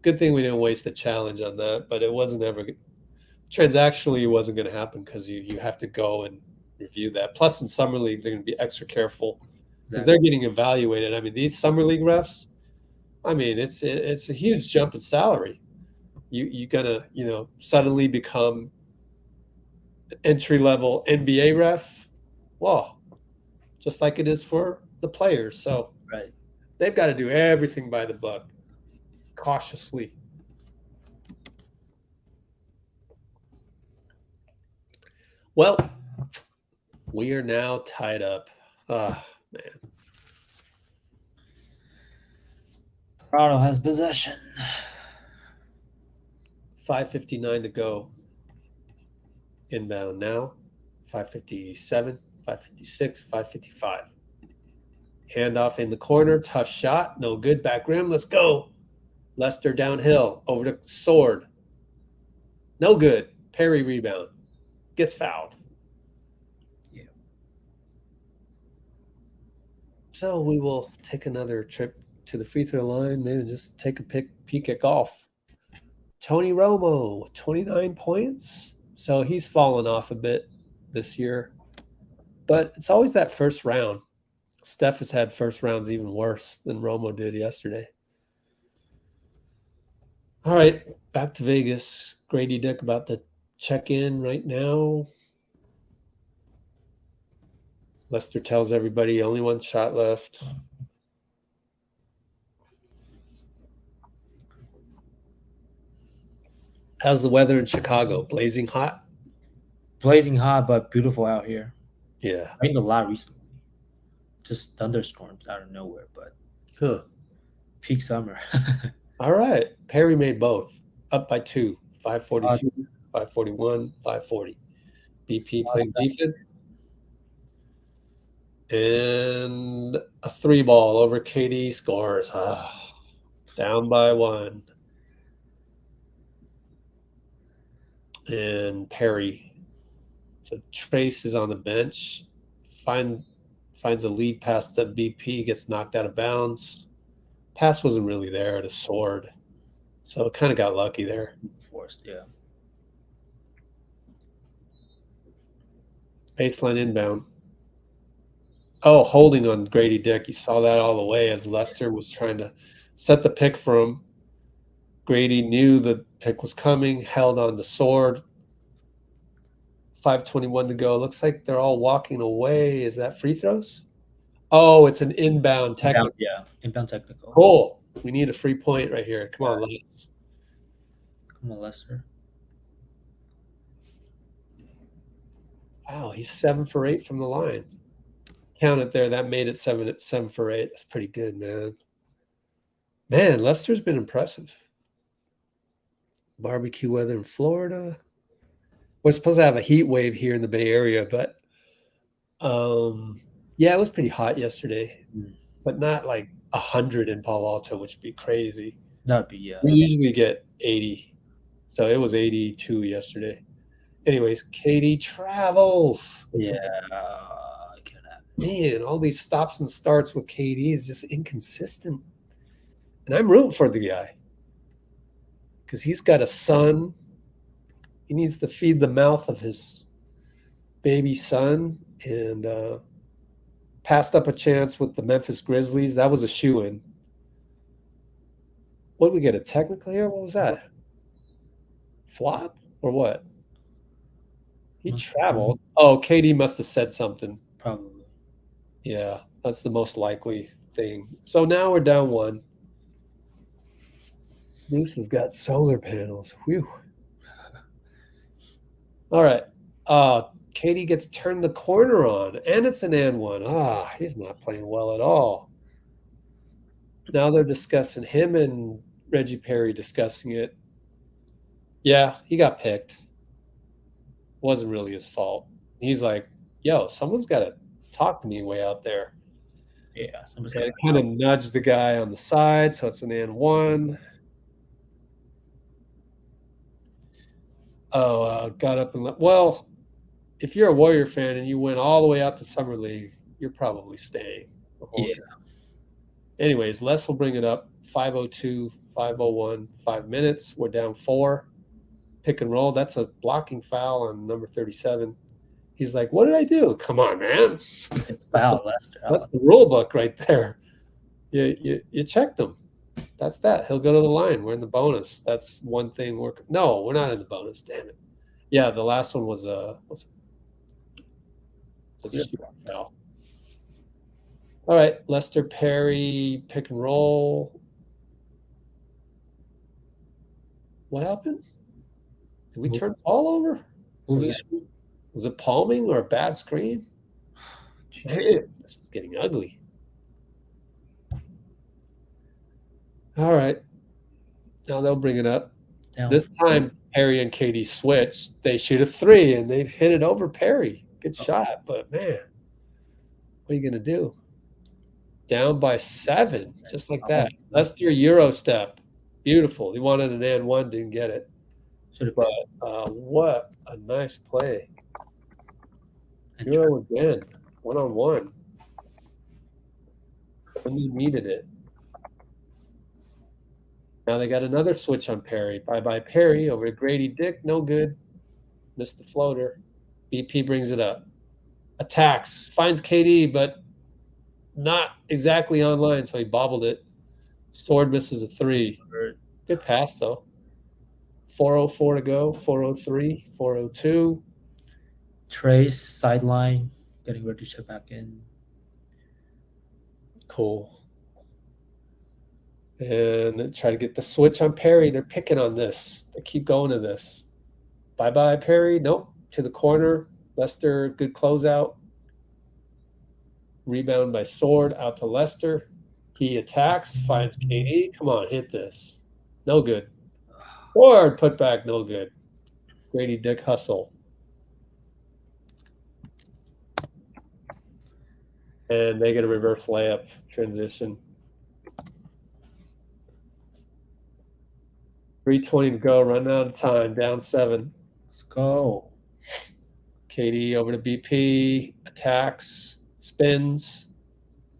good thing we didn't waste a challenge on that, but it wasn't ever transactionally it wasn't going to happen because you have to go and review that. Plus in summer league, they're going to be extra careful because they're getting evaluated. I mean, these summer league refs, I mean, it's a huge jump in salary. You're gonna, suddenly become entry level NBA ref. Whoa, just like it is for the players. So Right. they've got to do everything by the book, cautiously. Well, we are now tied up. Ah, man. Toronto has possession. 5:59 to go. Inbound now. 5:57, 5:56, 5:55. Handoff in the corner. Tough shot. No good. Back rim. Let's go. Leicester downhill. Over to Sword. No good. Perry rebound. Gets fouled. Yeah. So we will take another trip to the free throw line. Maybe just take a peek at golf. Tony Romo, 29 points. So he's fallen off a bit this year. But it's always that first round. Steph has had first rounds even worse than Romo did yesterday. All right, back to Vegas. Gradey Dick about to check in right now. Lester tells everybody only one shot left. How's the weather in Chicago? Blazing hot? Blazing hot, but beautiful out here. Yeah. Rained a lot recently. Just thunderstorms out of nowhere, but peak summer. All right. Perry made both. Up by 2. 542, 541, 540. BP playing defense. And a 3-ball over KD scores. Down by 1. And Perry. So Trayce is on the bench. Finds a lead pass to BP, gets knocked out of bounds. Pass wasn't really there to Sword. So kind of got lucky there. Forced, yeah. Baseline inbound. Oh, holding on Gradey Dick. You saw that all the way as Lester was trying to set the pick for him. Gradey knew the pick was coming, held on the Sword. 5:21 to go. Looks like they're all walking away. Is that free throws? Oh, it's an inbound technical. Inbound technical. Cool. We need a free point right here. Come on, Les. Come on, Lester. Wow, he's 7 for 8 from the line. Count it there. That made it 7 for 8. That's pretty good, man. Man, Lester's been impressive. Barbecue weather in Florida. We're supposed to have a heat wave here in the Bay Area, but yeah, it was pretty hot yesterday, but not like 100 in Palo Alto, which would be crazy. That would be, yeah. We usually get 80. So it was 82 yesterday. Anyways, KD travels. Yeah. Man, all these stops and starts with KD is just inconsistent. And I'm rooting for the guy because he's got a son. He needs to feed the mouth of his baby son and passed up a chance with the Memphis Grizzlies. That was a shoo-in. What did we get, a technical here? What was that? Flop or what? He traveled. Oh, KD must have said something. Probably. Yeah, that's the most likely thing. So now we're down 1. Moose has got solar panels. Whew. All right. KD gets turned the corner on, and it's an and 1. He's not playing well at all. Now they're discussing him and Reggie Perry discussing it. Yeah, he got picked. Wasn't really his fault. He's like, yo, someone's got to talk to me way out there. Yeah, someone's got to kind of nudge the guy on the side, so it's an and 1. Got up and left. Well, if you're a Warrior fan and you went all the way out to Summer League, you're probably staying. Yeah. Anyways, Les will bring it up. 5:02, 5:01, 5 minutes. We're down 4. Pick and roll. That's a blocking foul on number 37. He's like, "What did I do? Come on, man. It's foul, Lester. That's the rule book right there. You checked him. That's that. He'll go to the line. We're in the bonus. That's one thing. No, we're not in the bonus. Damn it. Yeah, the last one was a foul. All right, Lester Perry, pick and roll. What happened? Did we turn the ball over? Was it palming or a bad screen? Hey, this is getting ugly. All right. Now they'll bring it up. Down. This time, Perry and Katie switch. They shoot a 3, and they've hit it over Perry. Good shot, but man, what are you going to do? Down by 7, just like that. That's your Euro step. Beautiful. He wanted an and one, didn't get it. But what a nice play. Euro again, 1-on-1. When he needed it. Now they got another switch on Perry. Bye-bye Perry over to Gradey Dick. No good. Missed the floater. BP brings it up. Attacks. Finds KD, but not exactly online, so he bobbled it. Sword misses a 3. Good pass, though. 4:04 to go. 4:03. 4:02. Trayce, sideline, getting ready to check back in. Cool. And try to get the switch on Perry. They're picking on this. They keep going to this. Bye-bye, Perry. Nope. To the corner. Lester, good closeout. Rebound by Sword. Out to Lester. He attacks. Finds KD. Come on, hit this. No good. Sword, put back. No good. Gradey Dick hustle. And they get a reverse layup transition. 3:20 to go, running out of time, down 7. Let's go. KD over to BP, attacks, spins,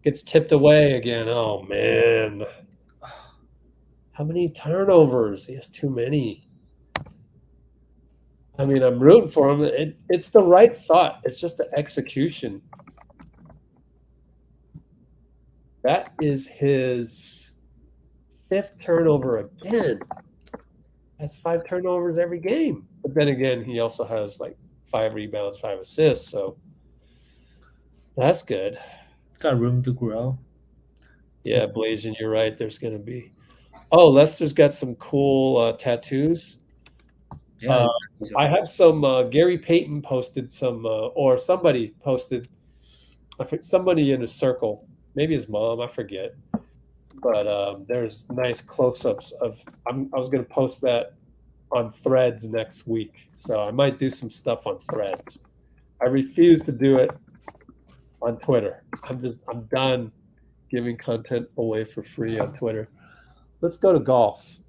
gets tipped away again. Oh, man. How many turnovers? He has too many. I mean, I'm rooting for him. It's the right thought. It's just the execution. That is his 5th turnover again. That's 5 turnovers every game. But then again, he also has like 5 rebounds, 5 assists. So that's good. Got room to grow. Yeah, Blasian, you're right. There's going to be. Oh, Lester's got some cool tattoos. Yeah, I have some. Gary Payton posted some, or somebody posted. I think somebody in a circle, maybe his mom. I forget. But there's nice close-ups of. I was going to post that on Threads next week, so I might do some stuff on Threads. I refuse to do it on Twitter. I'm done giving content away for free on Twitter. Let's go to golf.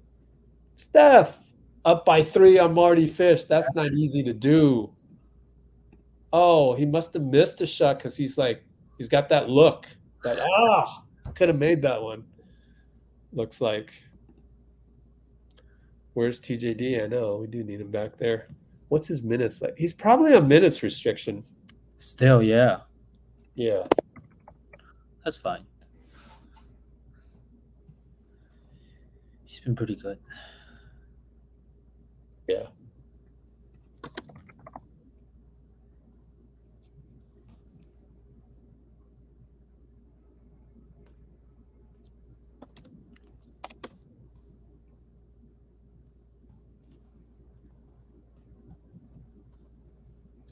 Steph up by 3 on Marty Fish. That's not easy to do. Oh, he must have missed a shot because he's got that look. That could have made that one. Looks like. Where's TJD? I know we do need him back there. What's his minutes like? He's probably on minutes restriction. Still, yeah. Yeah. That's fine. He's been pretty good. Yeah.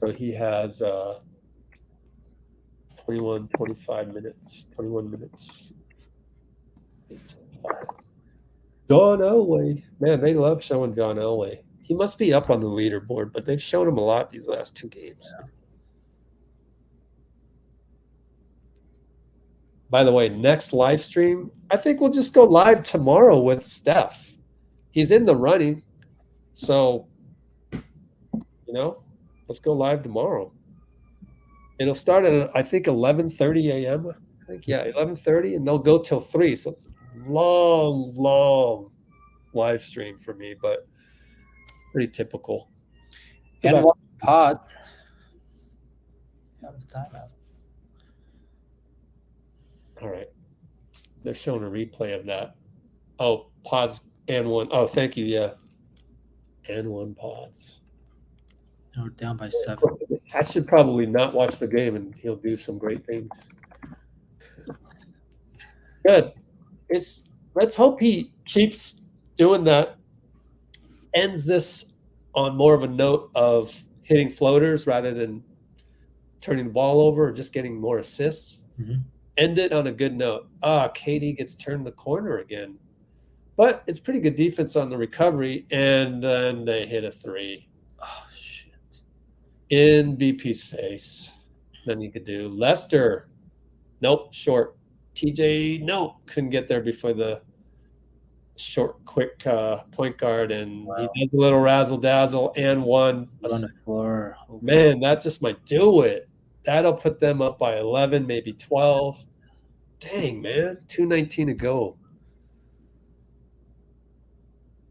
So he has 21 minutes. John Elway. Man, they love showing John Elway. He must be up on the leaderboard, but they've shown him a lot these last 2 games. Yeah. By the way, next live stream, I think we'll just go live tomorrow with Steph. He's in the running. So, Let's go live tomorrow. It'll start at, I think, 11:30 a.m. I think, yeah, 11:30, and they'll go till 3. So it's long live stream for me, but pretty typical. And watch pods. Out of timeout. All right. They're showing a replay of that. Oh, pods and one. Oh, thank you. Yeah. And one pods. Now we're down by 7. I should probably not watch the game, and he'll do some great things. Good. Let's hope he keeps doing that. Ends this on more of a note of hitting floaters rather than turning the ball over or just getting more assists. Mm-hmm. End it on a good note. KD gets turned the corner again. But it's pretty good defense on the recovery, and then they hit a 3. Oh, shit. In BP's face. Nothing you could do. Lester. Nope, short. TJ, nope. Couldn't get there before the short, quick point guard, and he does a little razzle-dazzle and one. On the floor. Okay. Man, that just might do it. That'll put them up by 11, maybe 12. Dang, man. 2:19 to go.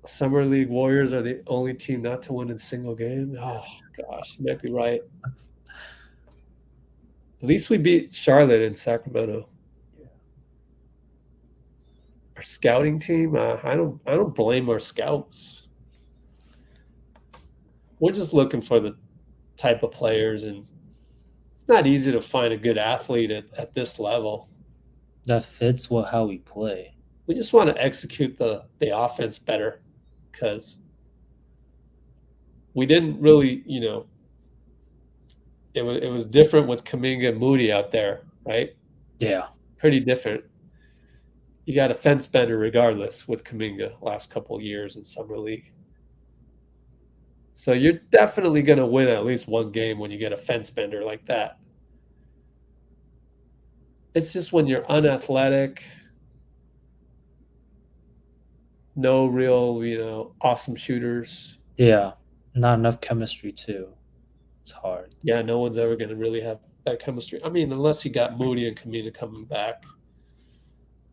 Summer League Warriors are the only team not to win in single game. Oh, gosh. You might be right. At least we beat Charlotte in Sacramento. Our scouting team, I don't blame our scouts. We're just looking for the type of players, and it's not easy to find a good athlete at this level. That fits how we play. We just want to execute the offense better, because we didn't really, it was different with Kuminga and Moody out there, right? Yeah. Pretty different. You got a fence bender regardless with Kuminga last couple of years in Summer League. So you're definitely going to win at least one game when you get a fence bender like that. It's just when you're unathletic, no real, awesome shooters. Yeah, not enough chemistry too. It's hard. Yeah, no one's ever going to really have that chemistry. I mean, unless you got Moody and Kuminga coming back.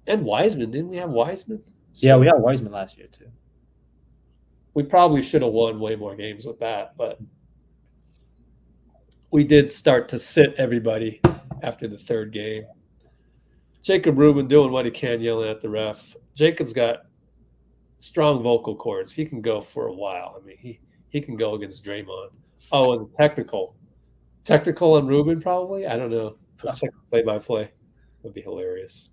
And Wiseman. Didn't we have Wiseman? Yeah, we had Wiseman last year too. We probably should have won way more games with that, but we did start to sit everybody after the third game. Jacob Rubin doing what he can, yelling at the ref. Jacob's got strong vocal cords. He can go for a while. I mean, he can go against Draymond. Oh, it was a technical. Technical on Rubin, probably? I don't know. Let's check play-by-play. Would be hilarious.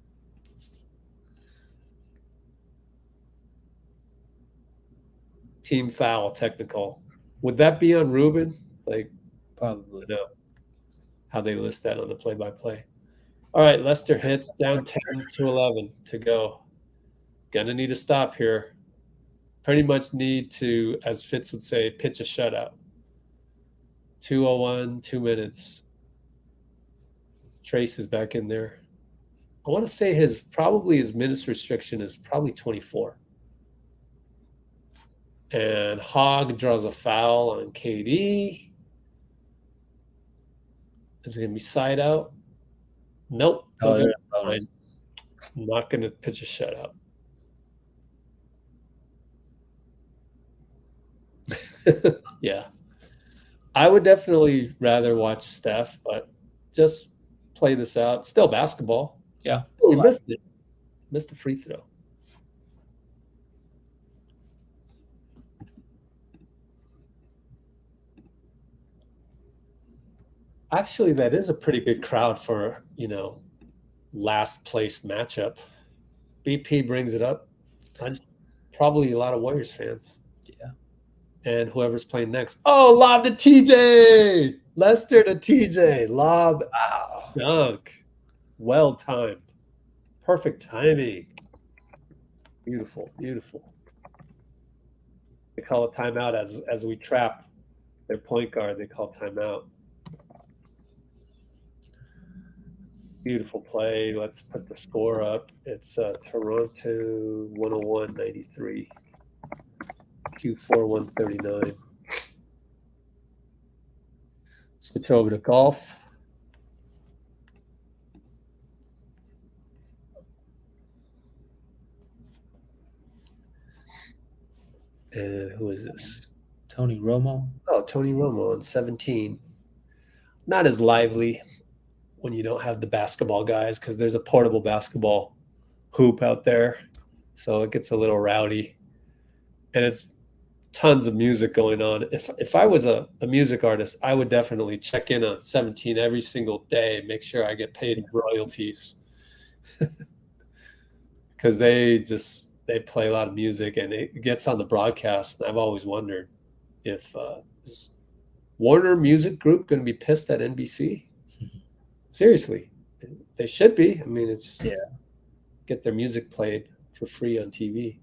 Team foul, technical. Would that be on Rubin? Probably. No. How they list that on the play-by-play. All right, Leicester hits down 10-11 to go. Gonna need a stop here. Pretty much need to, as Fitz would say, pitch a shutout. 2:01, 2 minutes. Trayce is back in there. I want to say his minutes restriction is probably 24. And Hogg draws a foul on KD. Is it going to be side out? Nope. I'm not going to pitch a shutout. Yeah. I would definitely rather watch Steph, but just play this out. Still basketball. Yeah. Oh, he missed it. Missed a free throw. Actually, that is a pretty good crowd for, last place matchup. BP brings it up. That's probably a lot of Warriors fans. Yeah. And whoever's playing next. Oh, lob to TJ. Lester to TJ. Lob. Wow. Dunk. Well timed. Perfect timing. Beautiful, beautiful. They call a timeout as we trap their point guard. They call timeout. Beautiful play. Let's put the score up. It's Toronto 101-93. Q4 139. Switch over to golf. And who is this? Tony Romo. Oh, Tony Romo on 17. Not as lively when you don't have the basketball guys because there's a portable basketball hoop out there. So it gets a little rowdy. And it's tons of music going on. If I was a music artist, I would definitely check in on 17 every single day, make sure I get paid royalties. Because they play a lot of music and it gets on the broadcast. And I've always wondered if is Warner Music Group going to be pissed at NBC? Seriously, they should be. I mean, it's get their music played for free on TV.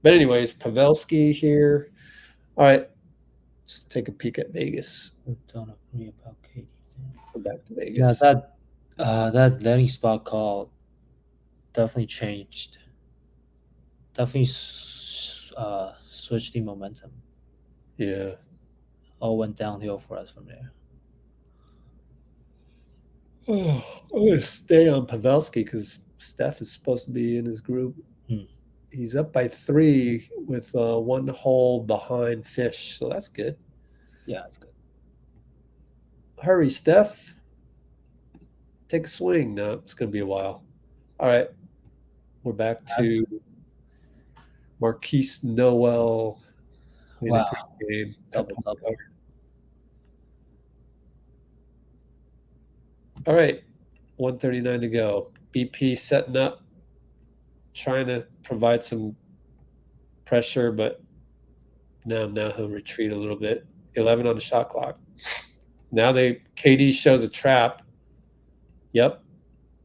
But anyways, Pavelski here. All right, just take a peek at Vegas. Don't know me about Katie. Go back to Vegas. Yeah, that landing spot call definitely changed. Definitely switched the momentum. Yeah. All went downhill for us from there. Oh, I'm going to stay on Pavelski because Steph is supposed to be in his group. He's up by 3 with 1 hole behind Fish, so that's good. Yeah, that's good. Hurry, Steph. Take a swing. No, it's going to be a while. All right. We're back to Marquise Noel. Wow. Game. Double. All right. 1:39 to go. BP setting up, trying to provide some pressure, but now he'll retreat a little bit. 11 on the shot clock. Now KD shows a trap. Yep.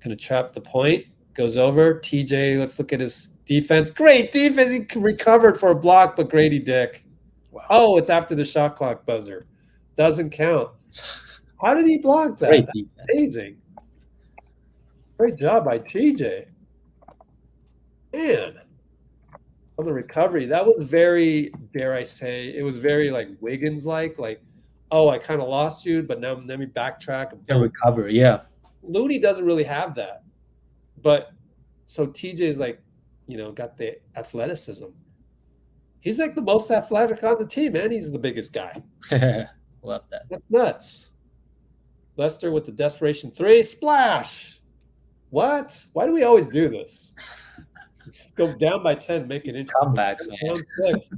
Gonna trap the point. Goes over. TJ, let's look at his defense. Great defense. He recovered for a block, but Gradey Dick. Wow. Oh, it's after the shot clock buzzer. Doesn't count. How did he block that? Great That's defense. amazing. Great job by TJ. Man. On the recovery, that was very, dare I say, it was very like Wiggins-like, oh, I kind of lost you, but now let me backtrack and recover. Yeah. Looney doesn't really have that. But so TJ is got the athleticism. He's like the most athletic on the team, man. He's the biggest guy. Love that. That's nuts. Lester with the desperation 3. Splash. What? Why do we always do this? Just go down by 10, make it interesting. Comebacks, man. 6.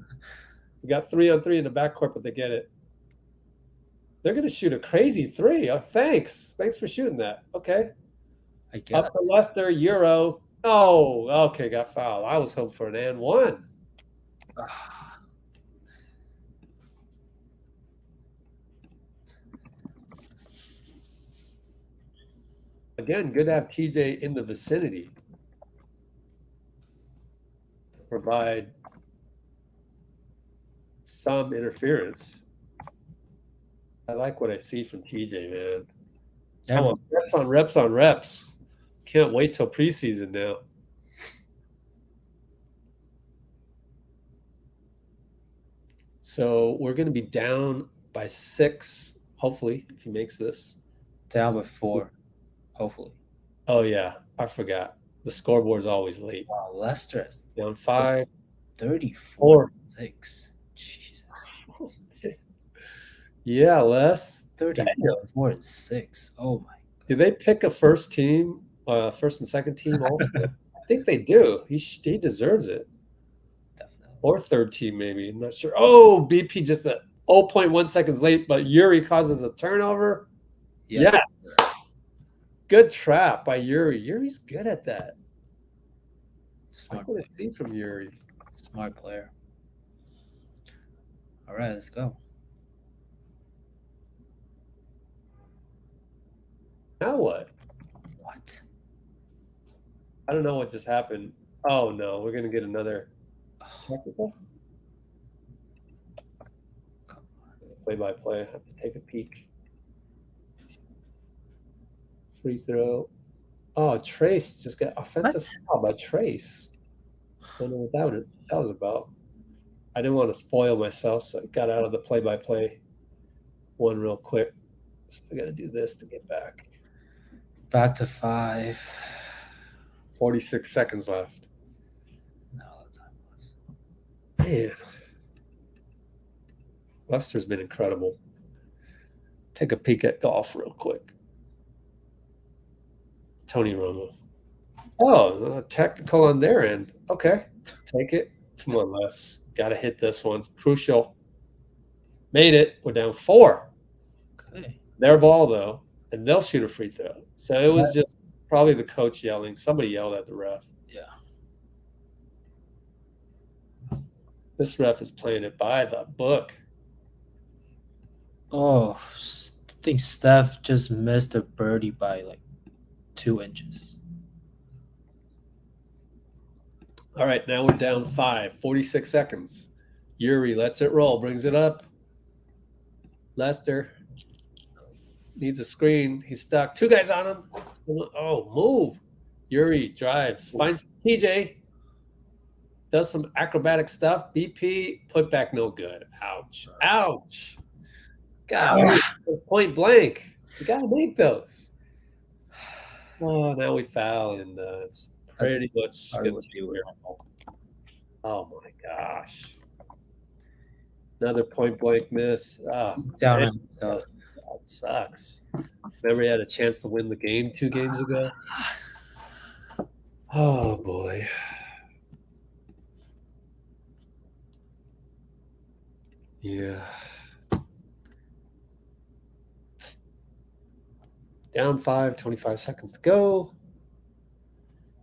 We got 3-on-3 in the backcourt, but they get it. They're going to shoot a crazy 3. Oh, thanks. Thanks for shooting that. Okay. I guess. Up to Lester, Euro. Oh, okay, got fouled. I was hoping for an and 1. Again, good to have TJ in the vicinity. Provide some interference. I like what I see from TJ, man. Come on, reps on reps. Can't wait till preseason now. So we're going to be down by 6, hopefully, if he makes this. Down by 4, hopefully. Oh, yeah. I forgot. The scoreboard's always late. Wow, Leicester is down 5. 34-6. Jesus. Yeah, Les. 34-6. Oh, my God. Do they pick a first team, first and second team also? I think they do. He deserves it. Definitely. Or third team, maybe. I'm not sure. Oh, BP just 0.1 seconds late, but Yuri causes a turnover. Yeah. Yes. Good trap by Yuri. Yuri's good at that. Smart. What I see from Yuri. Smart player. All right, let's go. Now what? What? I don't know what just happened. Oh, no. We're going to get another technical. Play-by-play. I have to take a peek. Free throw. Oh, Trayce just got offensive foul by Trayce. I don't know what that was about. I didn't want to spoil myself, so I got out of the play-by-play one real quick. So I got to do this to get back. Back to 5. 46 seconds left. No, that's not. Man, Lester's been incredible. Take a peek at golf real quick. Tony Romo. Oh, technical on their end. Okay, take it. Come on, Les. Got to hit this one. Crucial. Made it. We're down 4. Okay. Their ball, though, and they'll shoot a free throw. So it was just probably the coach yelling. Somebody yelled at the ref. Yeah. This ref is playing it by the book. Oh, I think Steph just missed a birdie by like 2 inches. All right, now we're down 5. 46 seconds. Yuri lets it roll, brings it up. Lester needs a screen. He's stuck. 2 guys on him. Oh, move. Yuri drives. Finds TJ. Does some acrobatic stuff. BP, put back no good. Ouch. Ouch. God, point blank. You got to make those. Oh, now we foul, and it's pretty much good to be weird. Oh, my gosh. Another point blank miss. Oh, Down that sucks. Remember he had a chance to win the game 2 games ago? Oh, boy. Yeah. Down 5, 25 seconds to go.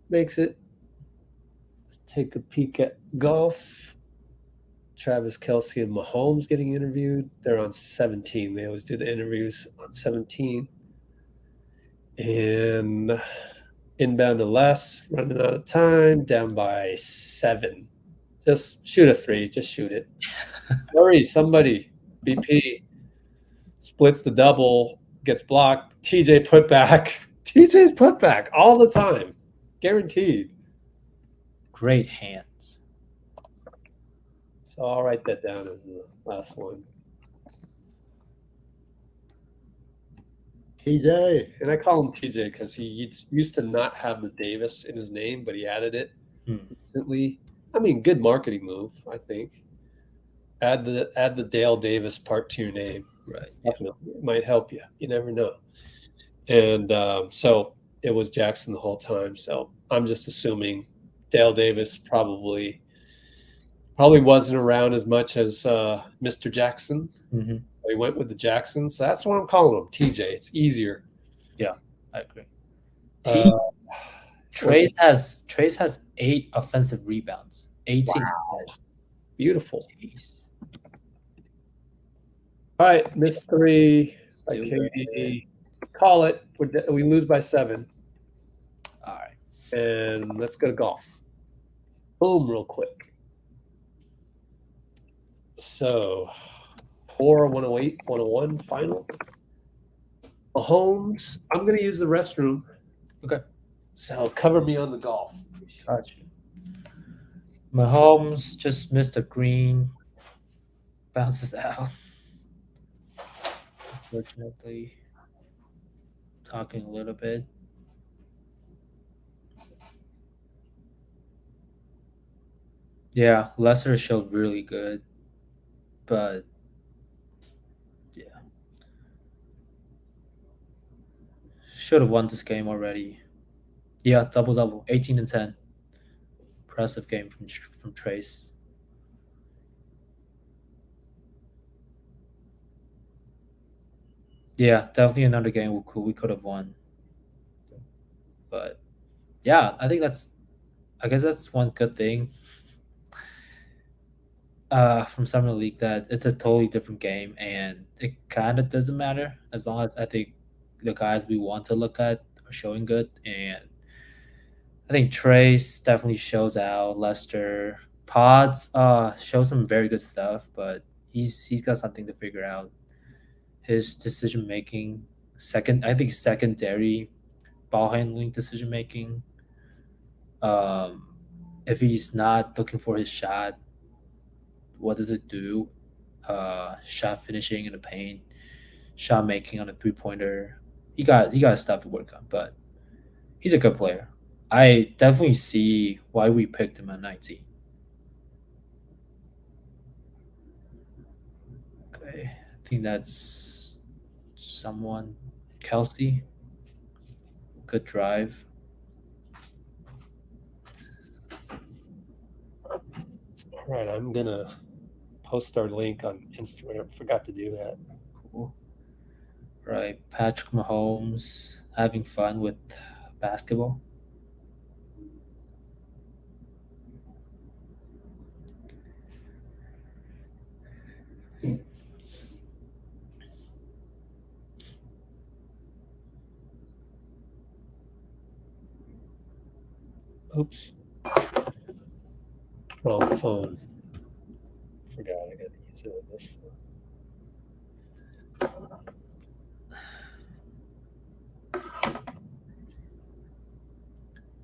Makes it. Let's take a peek at golf. Travis Kelce and Mahomes getting interviewed. They're on 17. They always do the interviews on 17. And inbound to Les, running out of time, down by 7. Just shoot a 3. Just shoot it. Hurry, somebody. BP splits the double, gets blocked. TJ put back. TJ's put back all the time. Guaranteed. Great hands. So I'll write that down as the last one. TJ. And I call him TJ because he used to not have the Davis in his name, but he added it recently. I mean, good marketing move, I think. Add the Dale Davis part to your name. Right. Definitely. It might help you. You never know. And so it was Jackson the whole time. So I'm just assuming Dale Davis probably wasn't around as much as Mr. Jackson. Mm-hmm. So he went with the Jackson. So that's what I'm calling him, TJ. It's easier. Yeah, I agree. Trayce has 8 offensive rebounds. 18. Wow. Beautiful. Jeez. All right, missed 3 by KD. Call it. We lose by 7. All right. And let's go to golf. Boom, real quick. So, poor 108, 101 final. Mahomes, I'm going to use the restroom. Okay. So, cover me on the golf. Gotcha. Mahomes just missed a green. Bounces out. Unfortunately. Talking a little bit. Yeah, Lester showed really good. But yeah. Should have won this game already. Yeah, double. 18 and 10. Impressive game from Trayce. Yeah, definitely another game we could have won. But yeah, I guess that's one good thing from Summer League, that it's a totally different game, and it kind of doesn't matter as long as I think the guys we want to look at are showing good. And I think Trayce definitely shows out. Lester Pods shows some very good stuff, but he's got something to figure out. His decision making, secondary ball handling decision making. If he's not looking for his shot, what does it do? Shot finishing in the paint. shot making on a 3-pointer. He got stuff to work on, but he's a good player. I definitely see why we picked him at 19. Okay, I think that's someone. Kelsey, good drive. All right, I'm gonna post our link on Instagram. Forgot to do that. Cool. Right, Patrick Mahomes having fun with basketball. Oops. Wrong phone. Forgot I got to use it on this phone.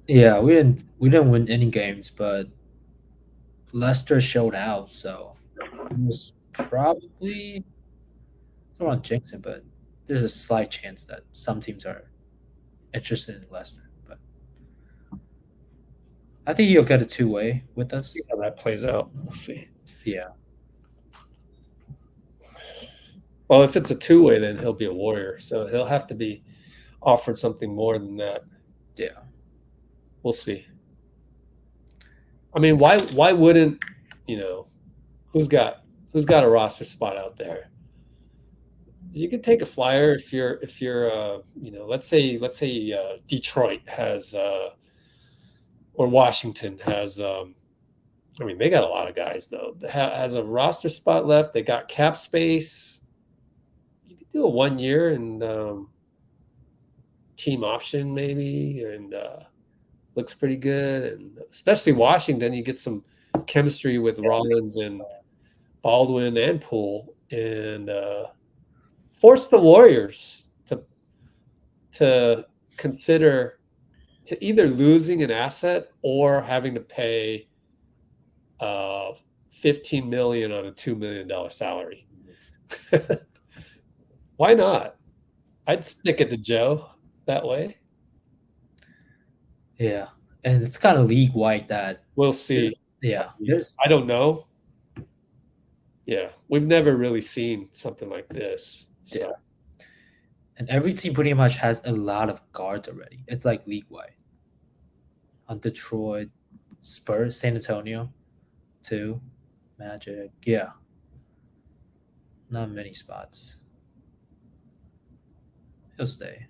Yeah, we didn't win any games, but Leicester showed out, so it was probably I don't want to jinx it, but there's a slight chance that some teams are interested in Leicester. But I think he'll get a 2-way with us. See how that plays out. We'll see. Yeah. Well, if it's a 2-way, then he'll be a Warrior. So he'll have to be offered something more than that. Yeah. We'll see. I mean, why wouldn't, who's got a roster spot out there? You could take a flyer if you're let's say Detroit has or Washington has I mean, they got a lot of guys though. Has a roster spot left. They got cap space. You could do a 1 year and team option maybe, and looks pretty good. And especially Washington, you get some chemistry with Rollins and Baldwin and Poole, and force the Warriors to consider to either losing an asset or having to pay $15 million on a $2 million salary. Why not? I'd stick it to Joe that way. Yeah, and it's kind of league wide that We'll see. yeah. I don't know. Yeah, we've never really seen something like this. So. Yeah. And every team pretty much has a lot of guards already. It's like league wide. On Detroit, Spurs, San Antonio, too, Magic. Yeah. Not many spots. He'll stay.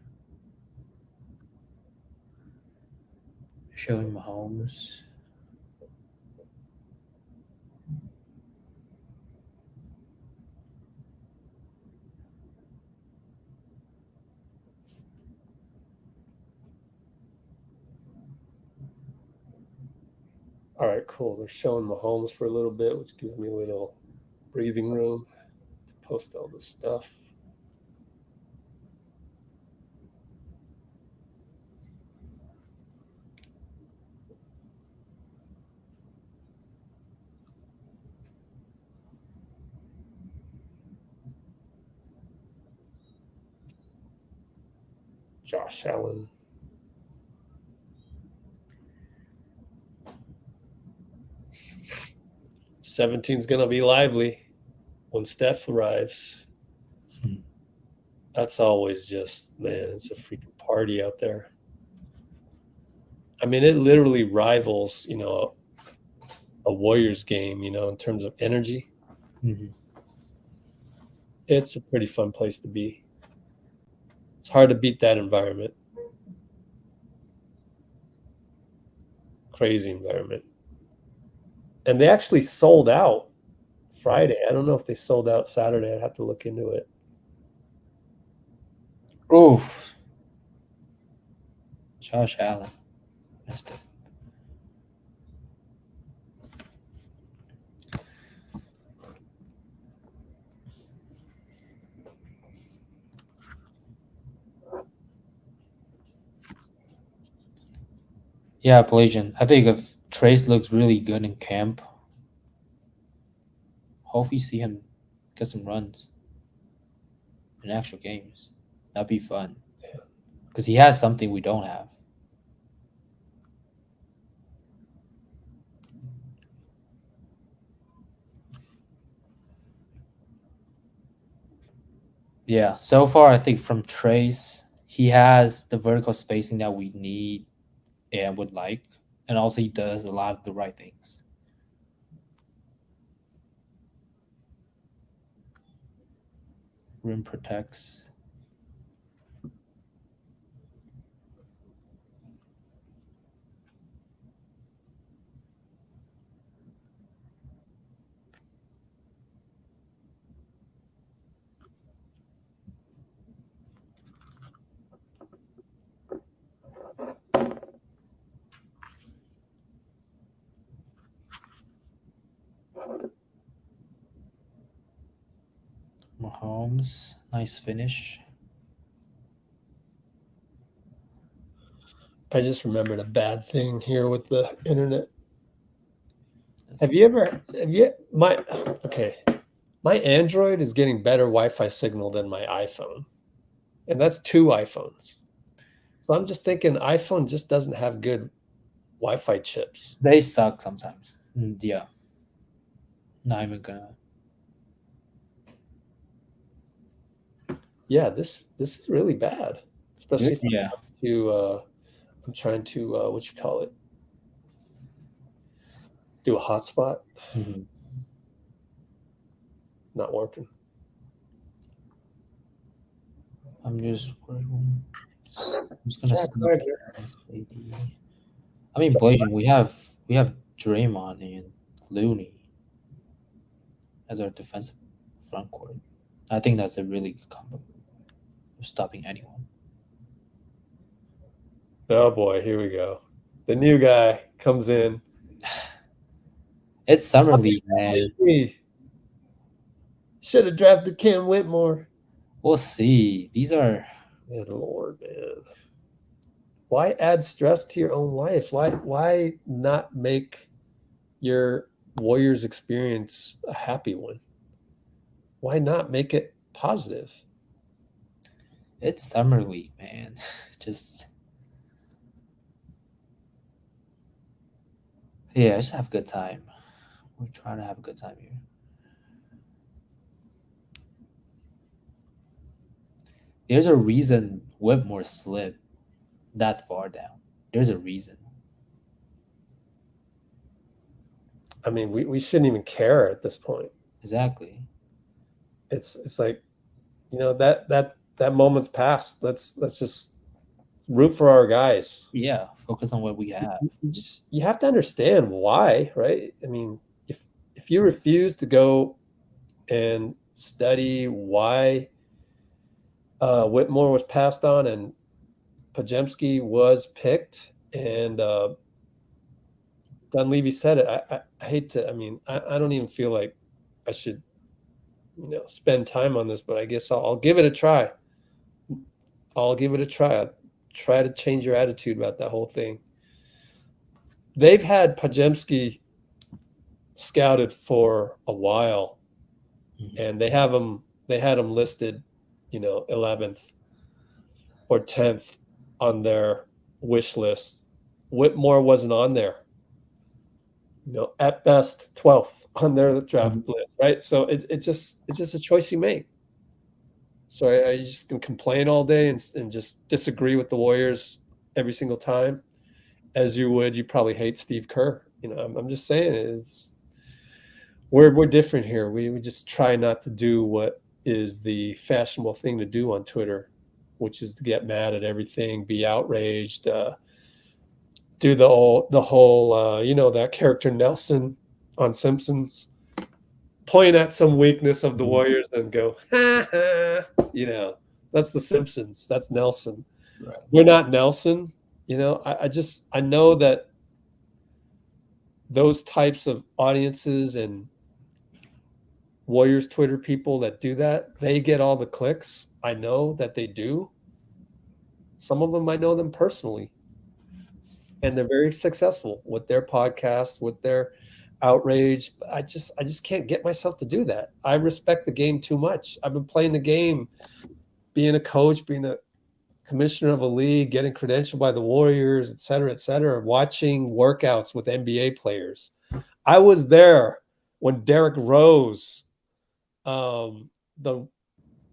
Showing Mahomes. All right, cool. They're showing Mahomes for a little bit, which gives me a little breathing room to post all this stuff. Josh Allen. '17's gonna be lively when Steph arrives. That's always just, man, it's a freaking party out there. I mean, it literally rivals, a Warriors game, in terms of energy. Mm-hmm. It's a pretty fun place to be. It's hard to beat that environment. Crazy environment. And they actually sold out Friday. I don't know if they sold out Saturday. I'd have to look into it. Oof. Josh Allen. Missed it. Yeah, Pelagian. I think if Trayce looks really good in camp, hopefully see him get some runs. in actual games. That'd be fun. Because he has something we don't have. Yeah, so far I think from Trayce, he has the vertical spacing that we need and would like, and also he does a lot of the right things. Rim protects. Mahomes, nice finish. I just remembered a bad thing here with the internet. Have you my Android is getting better Wi-Fi signal than my iPhone. And that's 2 iPhones. So I'm just thinking iPhone just doesn't have good Wi-Fi chips. They suck sometimes. Yeah. Not even gonna. Yeah, this is really bad. Especially if Yeah. I'm trying to what you call it? Do a hotspot. Mhm. Not working. I'm just gonna Yeah, snap it. I mean, Blasian, we have Draymond and Looney as our defensive front court. I think that's a really good combo of stopping anyone. Oh boy, here we go. The new guy comes in. It's summer league, man. Should have drafted Cam Whitmore. We'll see. These are Good Lord, man. Why add stress to your own life? Why not make your Warriors experience a happy one? Why not make it positive? it's summer league, man. Just just have a good time. We're trying to have a good time here. There's a reason Whitmore slipped that far down. There's a reason. I mean, we shouldn't even care at this point. Exactly. It's like, that moment's past. Let's just root for our guys. Yeah, focus on what we have. You have to understand why, right? I mean, if you refuse to go and study why Whitmore was passed on and Pajemski was picked, and Dunleavy said it. I hate to. I mean, I don't even feel like I should, spend time on this, but I guess I'll give it a try. I'll give it a try. I'll try to change your attitude about that whole thing. They've had Pajemski scouted for a while, and they had him listed, 11th or 10th on their wish list. Whitmore wasn't on there. At best 12th on their draft list, right? So it's just a choice you make. So I just can complain all day and just disagree with the Warriors every single time, as you probably hate Steve Kerr. I'm just saying we're different here. We just try not to do what is the fashionable thing to do on Twitter, which is to get mad at everything, be outraged, do the whole that character Nelson on Simpsons, point at some weakness of the Warriors and go, ha, ha. That's the Simpsons. That's Nelson. Right. We're not Nelson. I know that those types of audiences and Warriors Twitter people that do that, they get all the clicks. I know that they do. Some of them, I know them personally. And they're very successful with their podcast, with their outrage. But I just can't get myself to do that. I respect the game too much. I've been playing the game being a coach, being a commissioner of a league, getting credentialed by the Warriors, et cetera, watching workouts with NBA players. I was there when Derrick Rose, the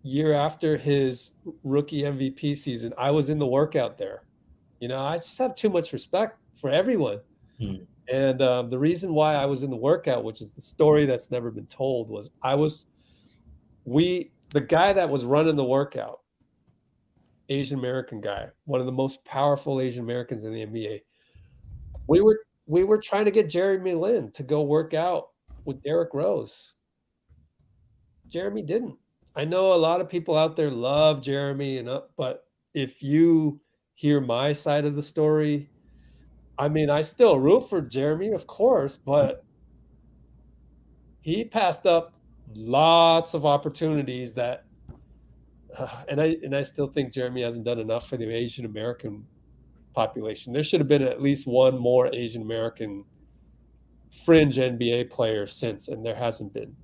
year after his rookie MVP season, I was in the workout there. I just have too much respect for everyone. And the reason why I was in the workout, which is the story that's never been told, was the guy that was running the workout, Asian American guy, one of the most powerful Asian Americans in the NBA. We were trying to get Jeremy Lin to go work out with Derrick Rose. Jeremy didn't. I know a lot of people out there love Jeremy, but if you hear my side of the story, I mean, I still root for Jeremy, of course, but he passed up lots of opportunities that, and I still think Jeremy hasn't done enough for the Asian American population. There should have been at least one more Asian American fringe NBA player since, and there hasn't been.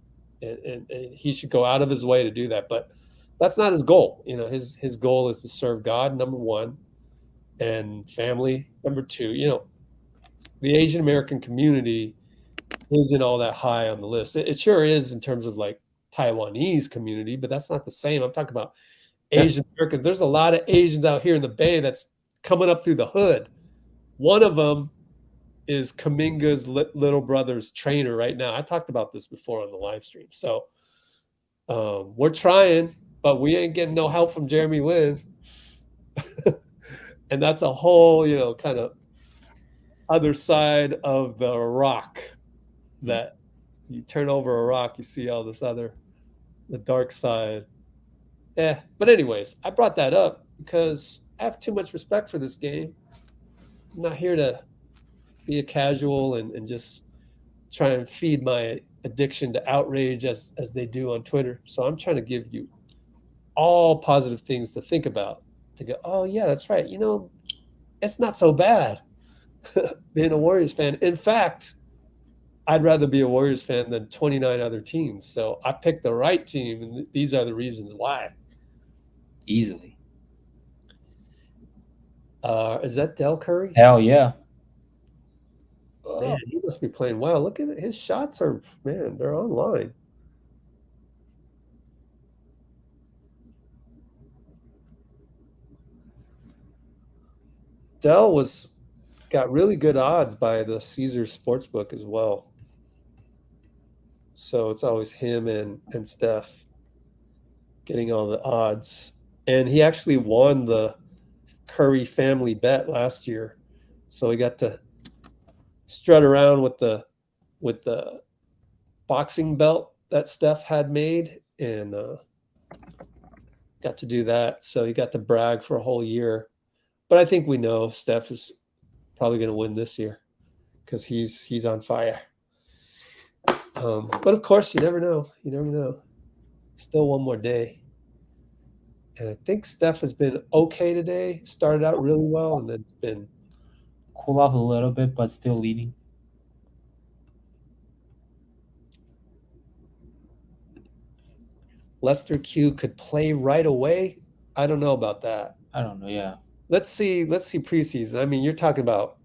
And he should go out of his way to do that, but that's not his goal. His goal is to serve God, number one, and family, number two. The Asian American community isn't all that high on the list. It sure is in terms of like Taiwanese community, but that's not the same. I'm talking about Asian Americans. There's a lot of Asians out here in the Bay that's coming up through the hood. One of them is Kaminga's little brother's trainer right now. I talked about this before on the live stream. So we're trying, but we ain't getting no help from Jeremy Lin. And that's a whole, kind of other side of the rock, that you turn over a rock, you see all this the dark side. But anyways, I brought that up because I have too much respect for this game. I'm not here to be a casual and just try and feed my addiction to outrage as they do on Twitter. So I'm trying to give you all positive things to think about, to go, oh yeah, that's right. It's not so bad being a Warriors fan. In fact, I'd rather be a Warriors fan than 29 other teams. So I picked the right team, and these are the reasons why. Easily. Is that Dell Curry? Hell yeah. Man, he must be playing well. Look at it. His shots are, man, they're online. Dell got really good odds by the Caesars Sportsbook as well. So it's always him and Steph getting all the odds. And he actually won the Curry family bet last year. So he got to strut around with the boxing belt that Steph had made, and got to do that. So he got to brag for a whole year. But I think we know Steph is probably going to win this year because he's on fire. But of course, you never know. You never know. Still one more day. And I think Steph has been okay today. Started out really well and then been cool off a little bit, but still leading. Lester Q could play right away. I don't know about that. I don't know. Yeah. Let's see preseason. I mean, you're talking about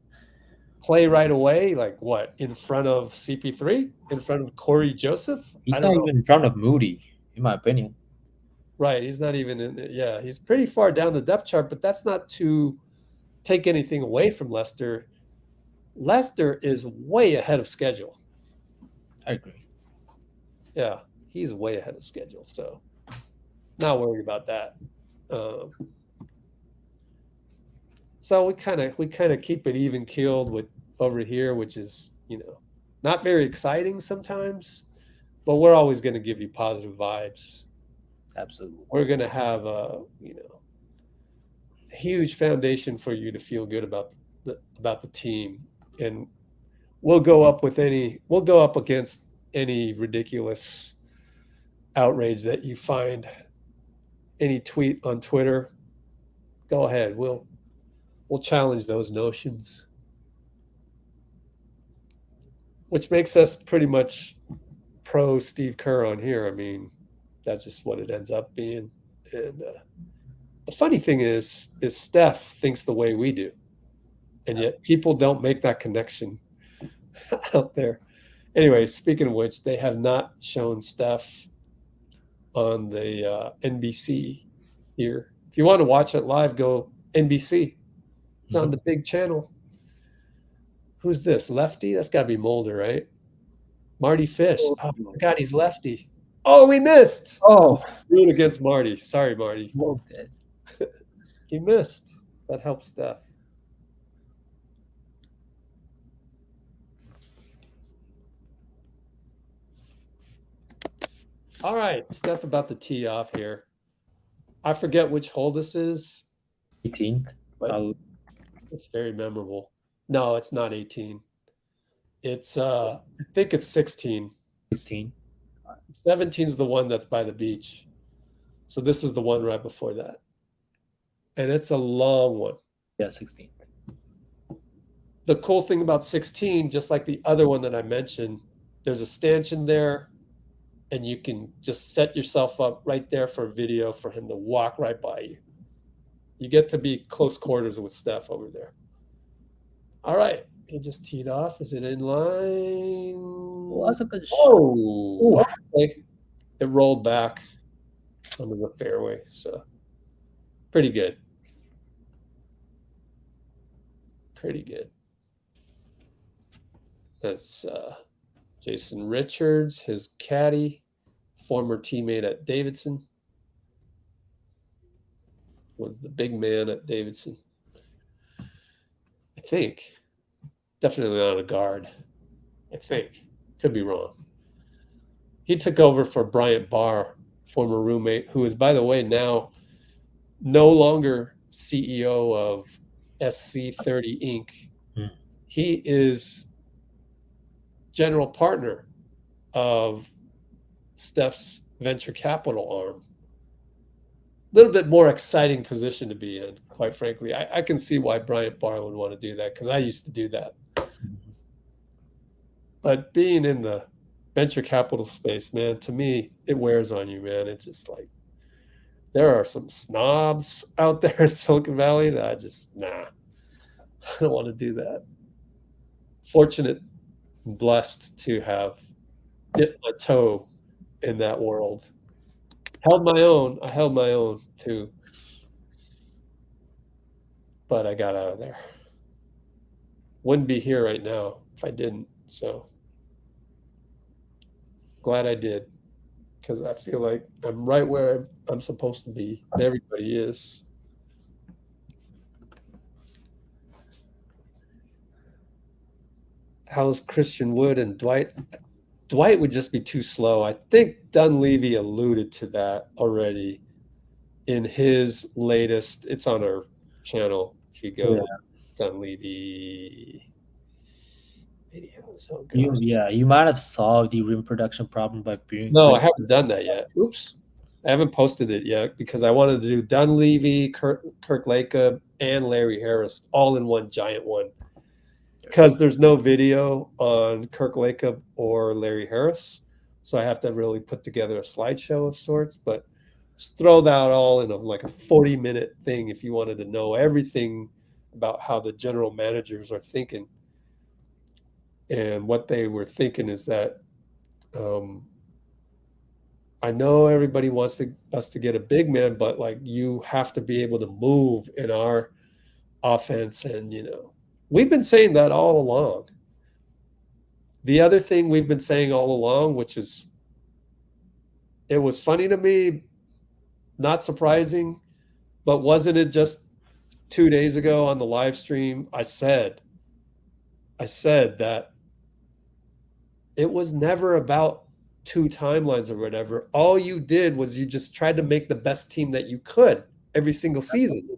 play right away, like what, in front of CP3, in front of Corey Joseph? He's not even in front of Moody, in my opinion. Right, he's not even in it. Yeah, he's pretty far down the depth chart, but that's not to take anything away from Lester. Lester is way ahead of schedule. I agree. Yeah, he's way ahead of schedule, so not worried about that. So we kind of keep it even keeled with over here, which is, not very exciting sometimes, but we're always going to give you positive vibes. Absolutely. We're going to have a huge foundation for you to feel good about the team, and we'll go up against any ridiculous outrage that you find, any tweet on Twitter. Go ahead. We'll challenge those notions, which makes us pretty much pro Steve Kerr on here. I mean, that's just what it ends up being. And the funny thing is Steph thinks the way we do. And yet people don't make that connection out there. Anyway, speaking of which, they have not shown Steph on the NBC here. If you want to watch it live, go NBC. It's on the big channel. Who's this? Lefty? That's got to be Mulder, right? Marty Fish. Oh, my God, he's lefty. Oh, we missed. Oh, root against Marty. Sorry, Marty. it. He missed. That helps Steph. All right, Steph about to tee off here. I forget which hole this is. 18th. But it's very memorable. No, it's not 18. It's I think it's 16. 16. 17 is the one that's by the beach. So this is the one right before that. And it's a long one. Yeah, 16. The cool thing about 16, just like the other one that I mentioned, there's a stanchion there, and you can just set yourself up right there for a video for him to walk right by you. You get to be close quarters with Steph over there. All right. He just teed off. Is it in line? Well, that's a good shot. Oh, okay. It rolled back under the fairway. So pretty good. Pretty good. That's Jason Richards, his caddy, former teammate at Davidson. Was the big man at Davidson. I think. Definitely not a guard. I think. Could be wrong. He took over for Bryant Barr, former roommate, who is, by the way, now no longer CEO of SC30 Inc. He is general partner of Steph's venture capital arm. A little bit more exciting position to be in, quite frankly. I can see why Bryant Barr would want to do that, because I used to do that. But being in the venture capital space, man, to me, it wears on you, man. It's just like, there are some snobs out there in Silicon Valley that I just, I don't want to do that. Fortunate and blessed to have dipped my toe in that world. Held my own. I held my own too. But I got out of there. Wouldn't be here right now if I didn't. So glad I did, because I feel like I'm right where I'm supposed to be. And everybody is. How's Christian Wood and Dwight? Dwight would just be too slow. I think Dunleavy alluded to that already in his latest. It's on our channel. If you go Dunleavy videos. Oh, you might have solved the rim production problem by being. No, I haven't done that yet. Oops. I haven't posted it yet because I wanted to do Dunleavy, Kirk Lacob, and Larry Harris all in one giant one. Because there's no video on Kirk Lacob or Larry Harris. So I have to really put together a slideshow of sorts. But just throw that all in like a 40-minute thing if you wanted to know everything about how the general managers are thinking. And what they were thinking is that I know everybody wants us to get a big man, but like you have to be able to move in our offense. And, we've been saying that all along. The other thing we've been saying all along, which is, it was funny to me, not surprising, but wasn't it just 2 days ago on the live stream? I said that it was never about two timelines or whatever. All you did was you just tried to make the best team that you could every single season.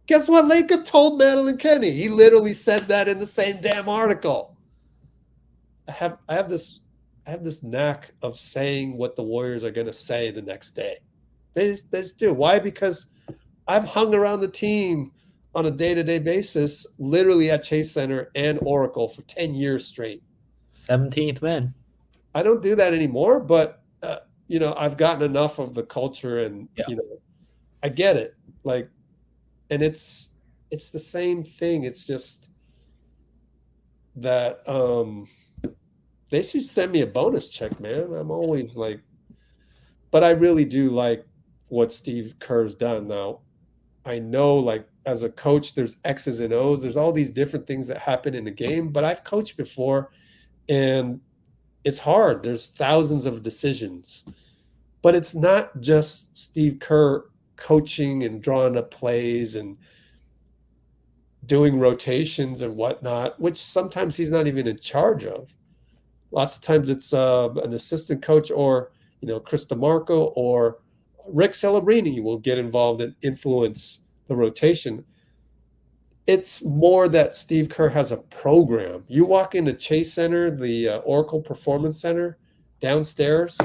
Guess what Lacob told Madeline Kenny? He literally said that in the same damn article. I have this knack of saying what the Warriors are going to say the next day. They just do. Why? Because I've hung around the team on a day-to-day basis, literally at Chase Center and Oracle for 10 years straight. 17th win. I don't do that anymore, but I've gotten enough of the culture, and Yeah. I get it. Like, and it's the same thing. It's just that they should send me a bonus check, man. I'm always like, but I really do like what Steve Kerr's done now. I know, like, as a coach, there's X's and O's. There's all these different things that happen in a game, but I've coached before, and it's hard. There's thousands of decisions, but it's not just Steve Kerr coaching and drawing up plays and doing rotations and whatnot, which sometimes he's not even in charge of. Lots of times it's an assistant coach, or Chris DeMarco or Rick Celebrini will get involved and influence the rotation. It's more that Steve Kerr has a program. You walk into Chase Center, the Oracle Performance Center downstairs,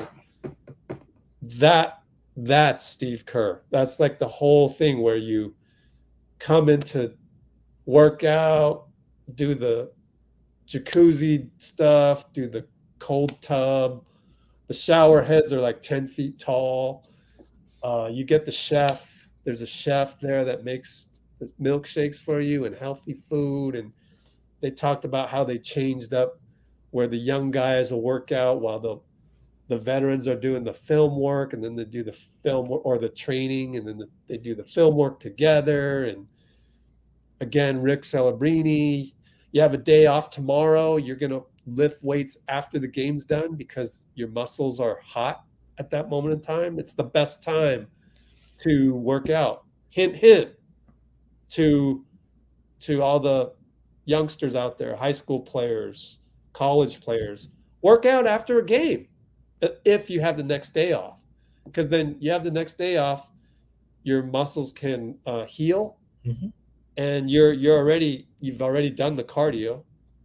that's Steve Kerr. That's like the whole thing where you come into workout, do the jacuzzi stuff, do the cold tub. The shower heads are like 10 feet tall. You get the chef. There's a chef there that makes milkshakes for you and healthy food. And they talked about how they changed up where the young guys will work out while the veterans are doing the film work, and then they do the film or the training, and then they do the film work together. And again, Rick Celebrini, you have a day off tomorrow. You're going to lift weights after the game's done because your muscles are hot at that moment in time. It's the best time to work out. Hint, hint to all the youngsters out there, high school players, college players. Work out after a game if you have the next day off, because then you have the next day off, your muscles can heal. Mm-hmm. And you've already done the cardio.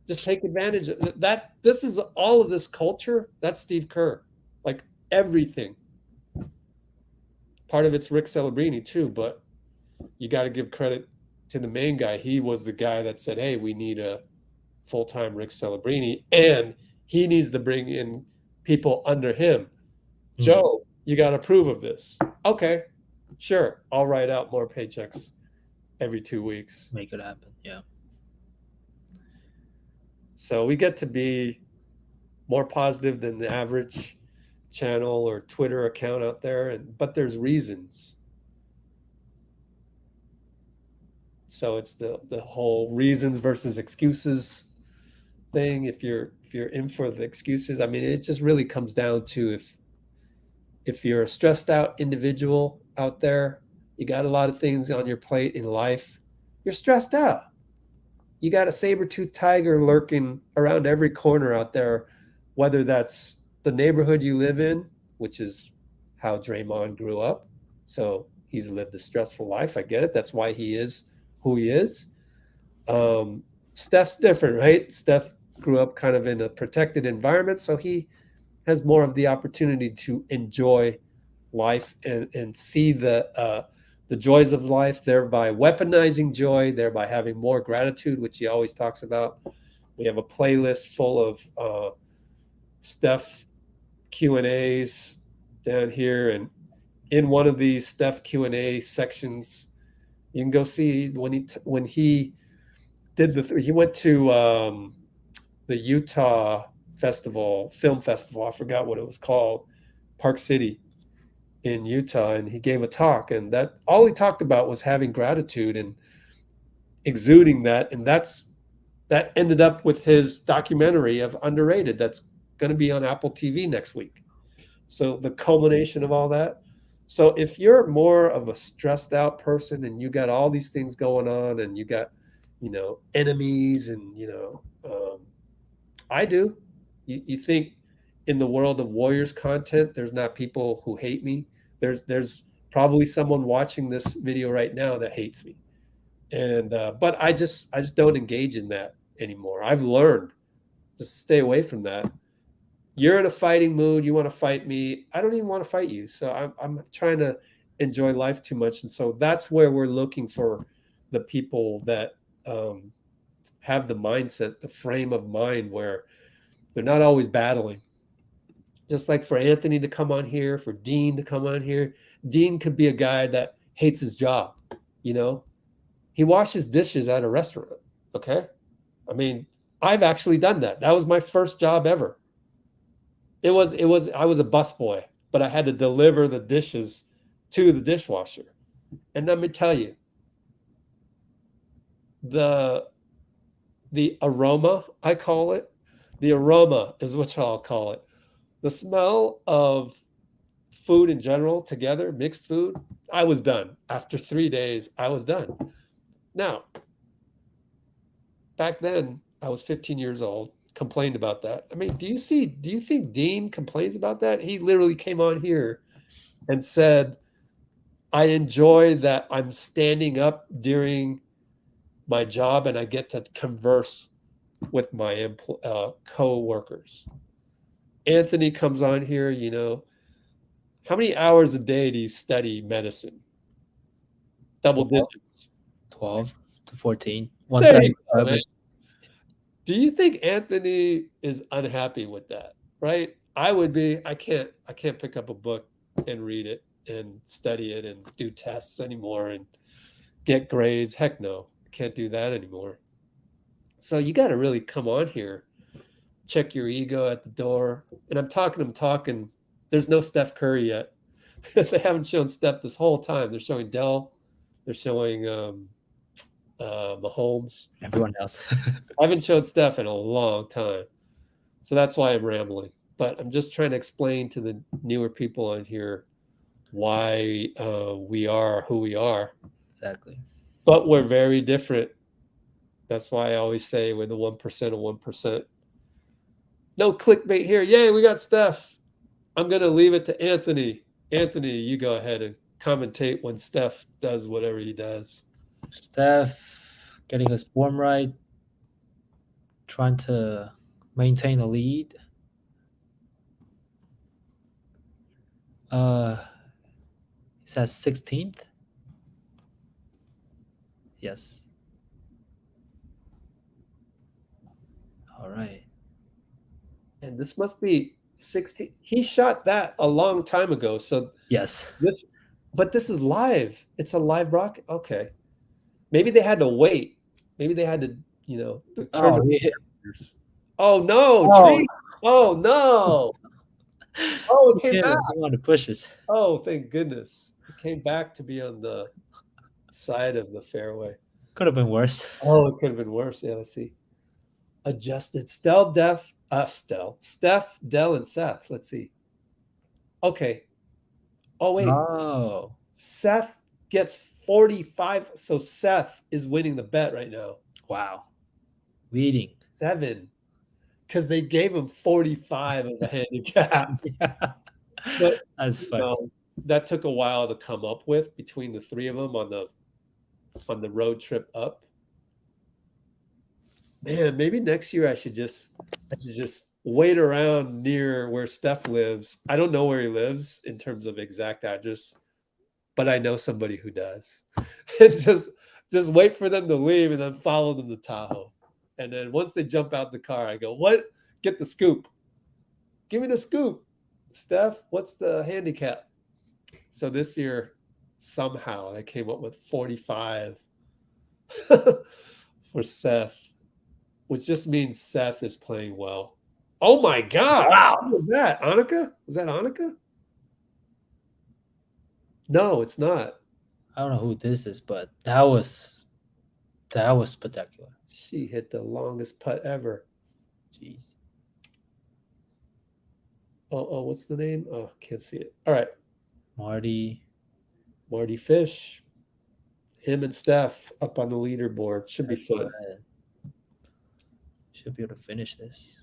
Just take advantage of that. This is all of this culture. That's Steve Kerr. Like, everything. Part of it's Rick Celebrini too, but you got to give credit to the main guy. He was the guy that said, hey, we need a full-time Rick Celebrini, and he needs to bring in people under him. Mm-hmm. Joe, you got to approve of this. Okay, sure. I'll write out more paychecks every 2 weeks. Make it happen. Yeah. So we get to be more positive than the average channel or Twitter account out there, but there's reasons. So it's the whole reasons versus excuses thing. If you're in for the excuses, I mean, it just really comes down to if you're a stressed out individual out there, you got a lot of things on your plate in life, you're stressed out. You got a saber-toothed tiger lurking around every corner out there, whether that's the neighborhood you live in, which is how Draymond grew up. So he's lived a stressful life. I get it. That's why he is who he is. Steph's different, right? Steph grew up kind of in a protected environment, so he has more of the opportunity to enjoy life and see the joys of life, thereby weaponizing joy, thereby having more gratitude, which he always talks about. We have a playlist full of Steph Q&As down here, and in one of these Steph Q&A sections, you can go see when he did he went to the Utah film festival. I forgot what it was called, Park City in Utah, and he gave a talk, and that all he talked about was having gratitude and exuding that, and that ended up with his documentary of Underrated that's going to be on Apple TV next week. So the culmination of all that. So if you're more of a stressed out person and you got all these things going on and you got enemies and I do, you think in the world of Warriors content there's not people who hate me? There's probably someone watching this video right now that hates me, and but I just don't engage in that anymore. I've learned just to stay away from that. You're in a fighting mood, you want to fight me, I don't even want to fight you. So I'm trying to enjoy life too much, and so that's where we're looking for the people that have the mindset, the frame of mind where they're not always battling. Just like for Anthony to come on here, for Dean to come on here. Dean could be a guy that hates his job, you know? He washes dishes at a restaurant, okay? I mean, I've actually done that. That was my first job ever. I was a busboy, but I had to deliver the dishes to the dishwasher. And let me tell you, the aroma, I call it, the aroma is what I'll call it. The smell of food in general together, mixed food, I was done. After 3 days, I was done. Now, back then, I was 15 years old, complained about that. I mean, do you think Dean complains about that? He literally came on here and said, I enjoy that I'm standing up during my job and I get to converse with my co-workers. Anthony comes on here, you know, how many hours a day do you study medicine? Double 12, digits. 12 to 14. One There time. you go, man. Do you think Anthony is unhappy with that? Right? I would be. I can't pick up a book and read it and study it and do tests anymore and get grades. Heck no. I can't do that anymore. So you got to really come on here, check your ego at the door. And I'm talking. There's no Steph Curry yet. They haven't shown Steph this whole time. They're showing Dell. They're showing Mahomes. Everyone else. I haven't showed Steph in a long time. So that's why I'm rambling. But I'm just trying to explain to the newer people on here why we are who we are. Exactly. But we're very different. That's why I always say we're the 1% of 1%. No clickbait here. Yay, we got Steph. I'm going to leave it to Anthony. Anthony, you go ahead and commentate when Steph does whatever he does. Steph getting his form right, trying to maintain a lead. He's at 16th. Yes. All right. And this must be 16. He shot that a long time ago. So yes. But this is live. It's a live broadcast. Okay. Maybe they had to wait. Maybe they had to, you know, the tournament. Oh no, Trayce. Oh no. Oh, it came back. I want to push it. Oh, thank goodness. It came back to be on the side of the fairway. Could have been worse. Oh, it could have been worse. Yeah, let's see. Adjusted. Steph, Dell, and Seth. Let's see. Okay. Oh, wait. Oh. Seth gets 45. So Seth is winning the bet right now. Wow. Leading. 7. Because they gave him 45 of the handicap. Yeah. But that's funny. You know, that took a while to come up with between the three of them on the road trip up. Man, maybe next year I should just wait around near where Steph lives. I don't know where he lives in terms of exact address, but I know somebody who does. And just wait for them to leave and then follow them to Tahoe. And then once they jump out the car, I go, what? Get the scoop. Give me the scoop. Steph, what's the handicap? So this year, somehow, they came up with 45 for Seth, which just means Seth is playing well. Oh, my God. Wow. Who was that? Annika? Was that Annika? No, it's not. I don't know who this is, but that was spectacular. She hit the longest putt ever. Jeez. Oh, what's the name? Oh, can't see it. All right. Marty Fish. Him and Steph up on the leaderboard. Should be fun. Should be able to finish this.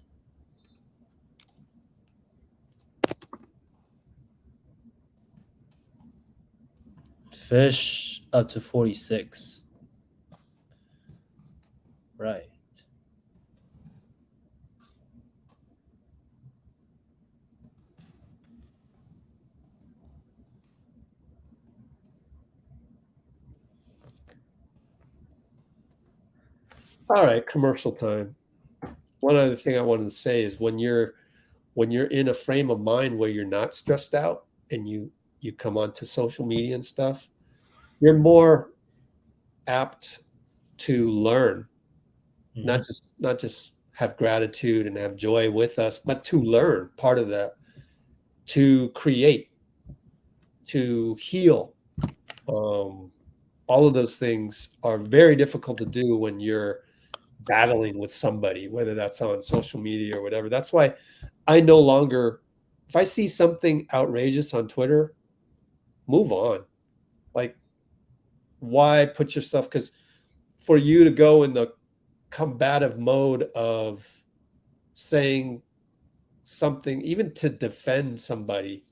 Fish up to 46. Right. All right, commercial time. One other thing I wanted to say is when you're when you're in a frame of mind where you're not stressed out and you come onto social media and stuff, you're more apt to learn, not just have gratitude and have joy with us, but to learn part of that, to create, to heal. All of those things are very difficult to do when you're battling with somebody, whether that's on social media or whatever. That's why I no longer, if I see something outrageous on Twitter, move on. Like, why put yourself, because for you to go in the combative mode of saying something, even to defend somebody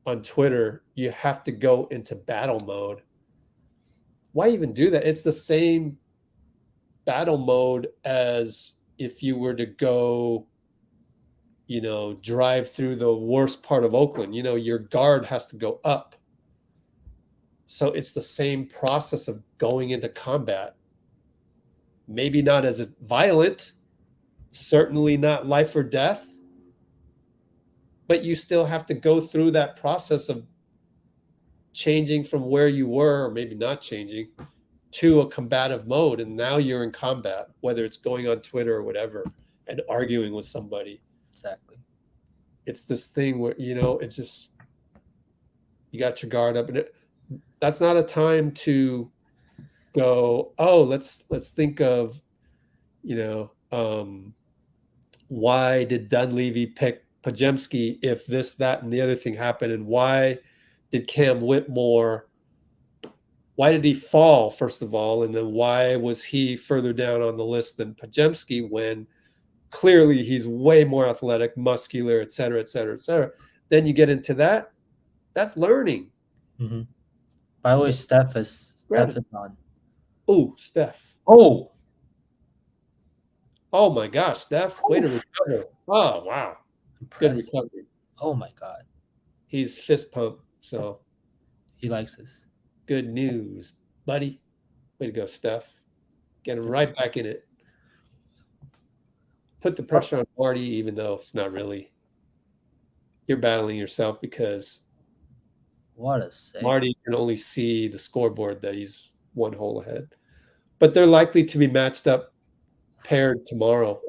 on Twitter, you have to go into battle mode. Why even do that? It's the same battle mode as if you were to go, drive through the worst part of Oakland. Your guard has to go up. So it's the same process of going into combat. Maybe not as violent, certainly not life or death, but you still have to go through that process of changing from where you were, or maybe not changing, to a combative mode. And now you're in combat, whether it's going on Twitter or whatever and arguing with somebody. Exactly. It's this thing where, it's just, you got your guard up, and that's not a time to go, oh, let's think of, why did Dunleavy pick Pajemski if this, that, and the other thing happened? And why did Cam Whitmore, why did he fall, first of all? And then why was he further down on the list than Pajemski when clearly he's way more athletic, muscular, et cetera, et cetera, et cetera? Then you get into that. That's learning. Mm-hmm. By the way, Steph is on. Oh, Steph. Oh my gosh, Steph. Way to recover. Oh, wow. Impressive. Good recovery. Oh, my God. He's fist pump, so. He likes this. Good news, buddy. Way to go, Steph. Get him right back in it. Put the pressure on Marty, even though it's not really. You're battling yourself because what a save. Marty can only see the scoreboard that he's one hole ahead. But they're likely to be matched up, paired tomorrow.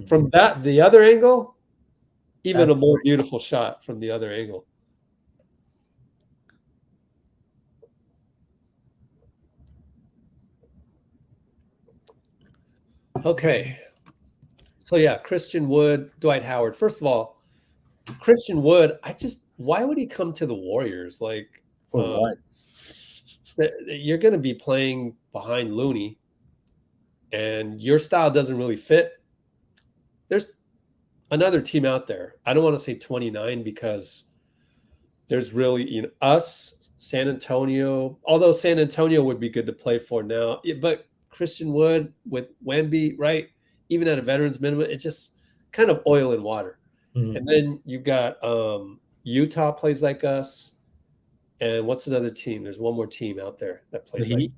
From the other angle, even a more beautiful shot from the other angle. Okay. So yeah, Christian Wood, Dwight Howard. First of all, Christian Wood, why would he come to the Warriors? Like, for what? You're going to be playing behind Looney, and your style doesn't really fit. There's another team out there. I don't want to say 29 because there's really, us, San Antonio, although San Antonio would be good to play for now. But Christian Wood with Wemby, right? Even at a veterans minimum, it's just kind of oil and water. Mm-hmm. And then you've got Utah plays like us. And what's another team? There's one more team out there that plays like.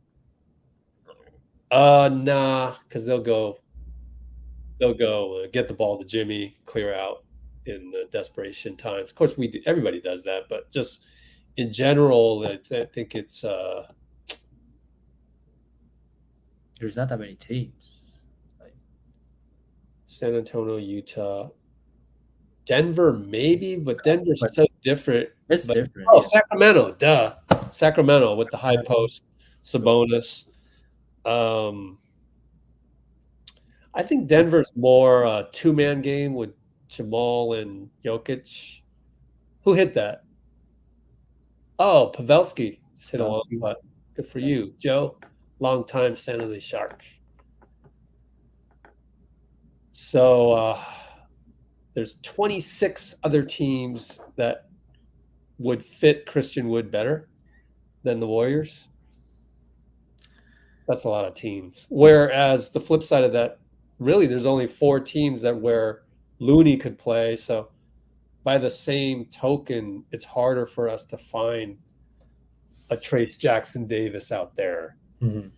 Nah, because they'll go get the ball to Jimmy, clear out in desperation times. Of course, everybody does that, but just in general, I think it's. There's not that many teams. San Antonio, Utah. Denver, maybe, but Denver's so different. It's different. Oh, yeah. Sacramento, duh. Sacramento with the high post, Sabonis. I think Denver's more a two-man game with Jamal and Jokic. Who hit that? Oh, Pavelski just hit a long putt. Good for you, Joe. Long-time San Jose Shark. So there's 26 other teams that would fit Christian Wood better than the Warriors. That's a lot of teams. Whereas the flip side of that, really, there's only 4 teams where Looney could play. So by the same token, it's harder for us to find a Trayce Jackson Davis out there. Mm-hmm.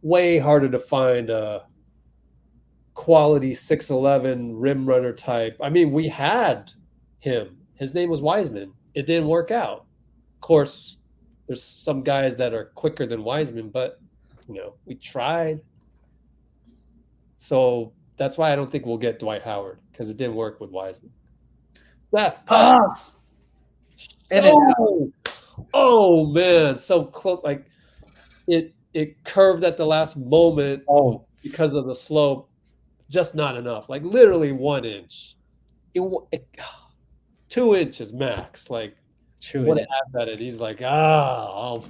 Way harder to find a quality 6'11" rim runner type. I mean, we had him. His name was Wiseman. It didn't work out. Of course, there's some guys that are quicker than Wiseman, but we tried. So that's why I don't think we'll get Dwight Howard, because it didn't work with Wiseman. Steph, pass. Oh man, so close. Like it curved at the last moment because of the slope. Just not enough. Like literally 1 inch. 2 inches max. Like would have had that, and he's like, oh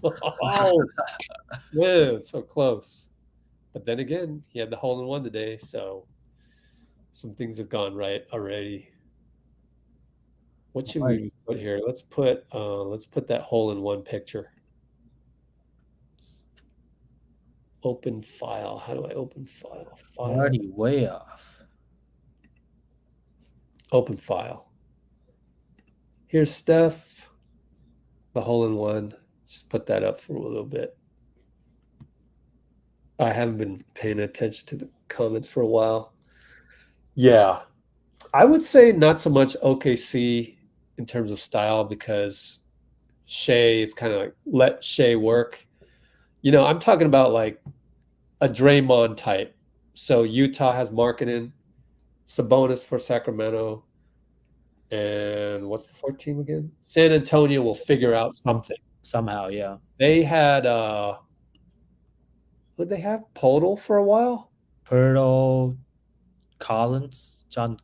man, so close. But then again, he had the hole in one today, so some things have gone right already. What should we put here? Let's put that hole in one picture. Open file. How do I open file? Already way off. Open file. Here's Steph. The hole in one. Just put that up for a little bit. I haven't been paying attention to the comments for a while. Yeah. I would say not so much OKC in terms of style, because Shea is kind of like let Shea work. I'm talking about like a Draymond type. So Utah has Markkanen, Sabonis for Sacramento, and what's the fourth team again? San Antonio will figure out something. Somehow, yeah. They had who'd they have? Podol for a while? Pirtle, Collins, John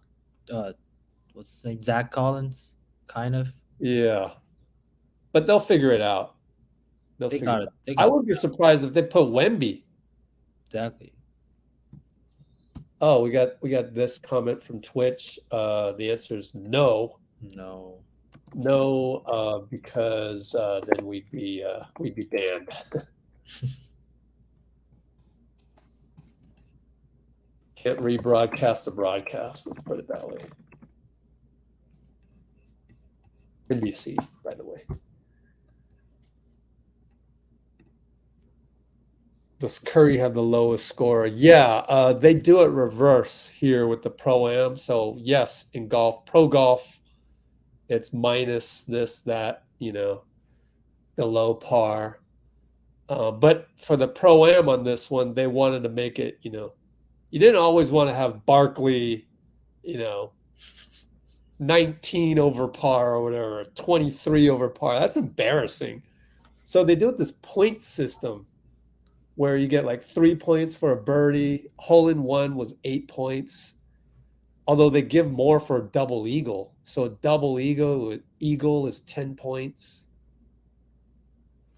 what's his name? Zach Collins, kind of. Yeah. But they'll figure it out. They got it. I wouldn't be surprised if they put Wemby. Exactly. Oh, we got this comment from Twitch. The answer is no. No, because then we'd be banned. Can't rebroadcast the broadcast. Let's put it that way. NBC, by the way. Does Curry have the lowest score? Yeah, they do it reverse here with the Pro-Am. So, yes, in golf, pro golf, it's minus this, that, the low par. But for the Pro-Am on this one, they wanted to make it, you didn't always want to have Barkley, 19 over par or whatever, 23 over par. That's embarrassing. So they do this point system where you get like 3 points for a birdie. Hole in one was 8 points, although they give more for a double eagle. So a double eagle is 10 points,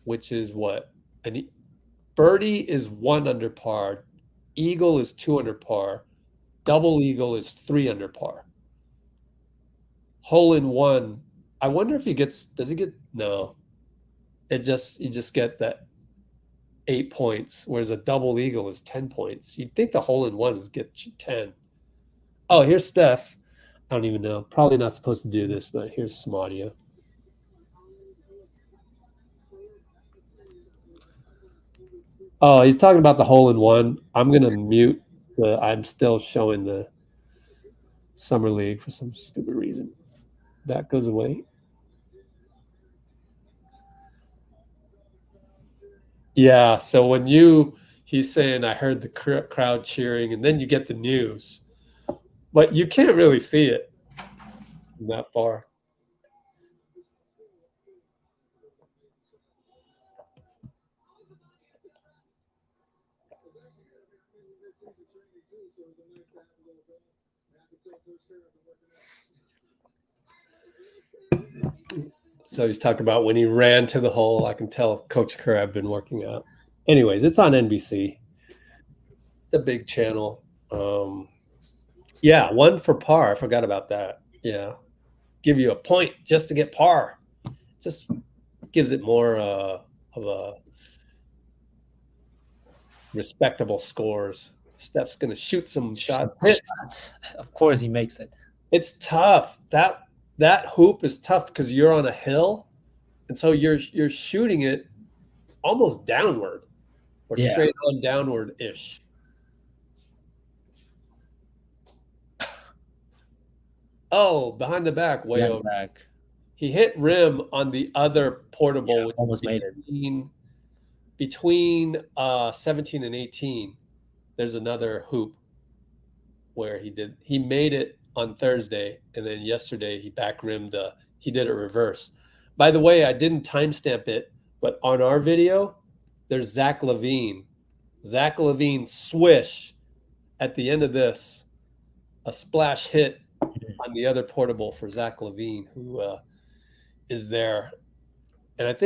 which is what? Birdie is 1 under par. Eagle is 2 under par. Double eagle is 3 under par. Hole in one, I wonder if does he get, no. You just get that 8 points, whereas a double eagle is 10 points. You'd think the hole in one is get you 10. Oh, here's Steph. I don't even know. Probably not supposed to do this, but here's some audio. Oh, he's talking about the hole in one. I'm going to mute I'm still showing the Summer League for some stupid reason. That goes away. Yeah, so when he's saying, I heard the crowd cheering, and then you get the news, but you can't really see it from that far. So he's talking about when he ran to the hole. I can tell Coach Kerr I've been working out. Anyways, it's on NBC. The big channel. Yeah, 1 for par. I forgot about that. Yeah. Give you a point just to get par. Just gives it more of a respectable scores. Steph's going to shoot some shots. Of course he makes it. It's tough. That hoop is tough because you're on a hill, and so you're shooting it almost downward or straight on downward-ish. Oh, behind the back, way Behind over. the back. He hit rim on the other portable, Yeah, which almost is made it. between 17 and 18. There's another hoop where he made it on Thursday, and then yesterday he back rimmed he did it reverse. By the way, I didn't timestamp it, but on our video, there's Zach LaVine. Zach LaVine swish at the end of this, a splash hit on the other portable for Zach LaVine, who is there. And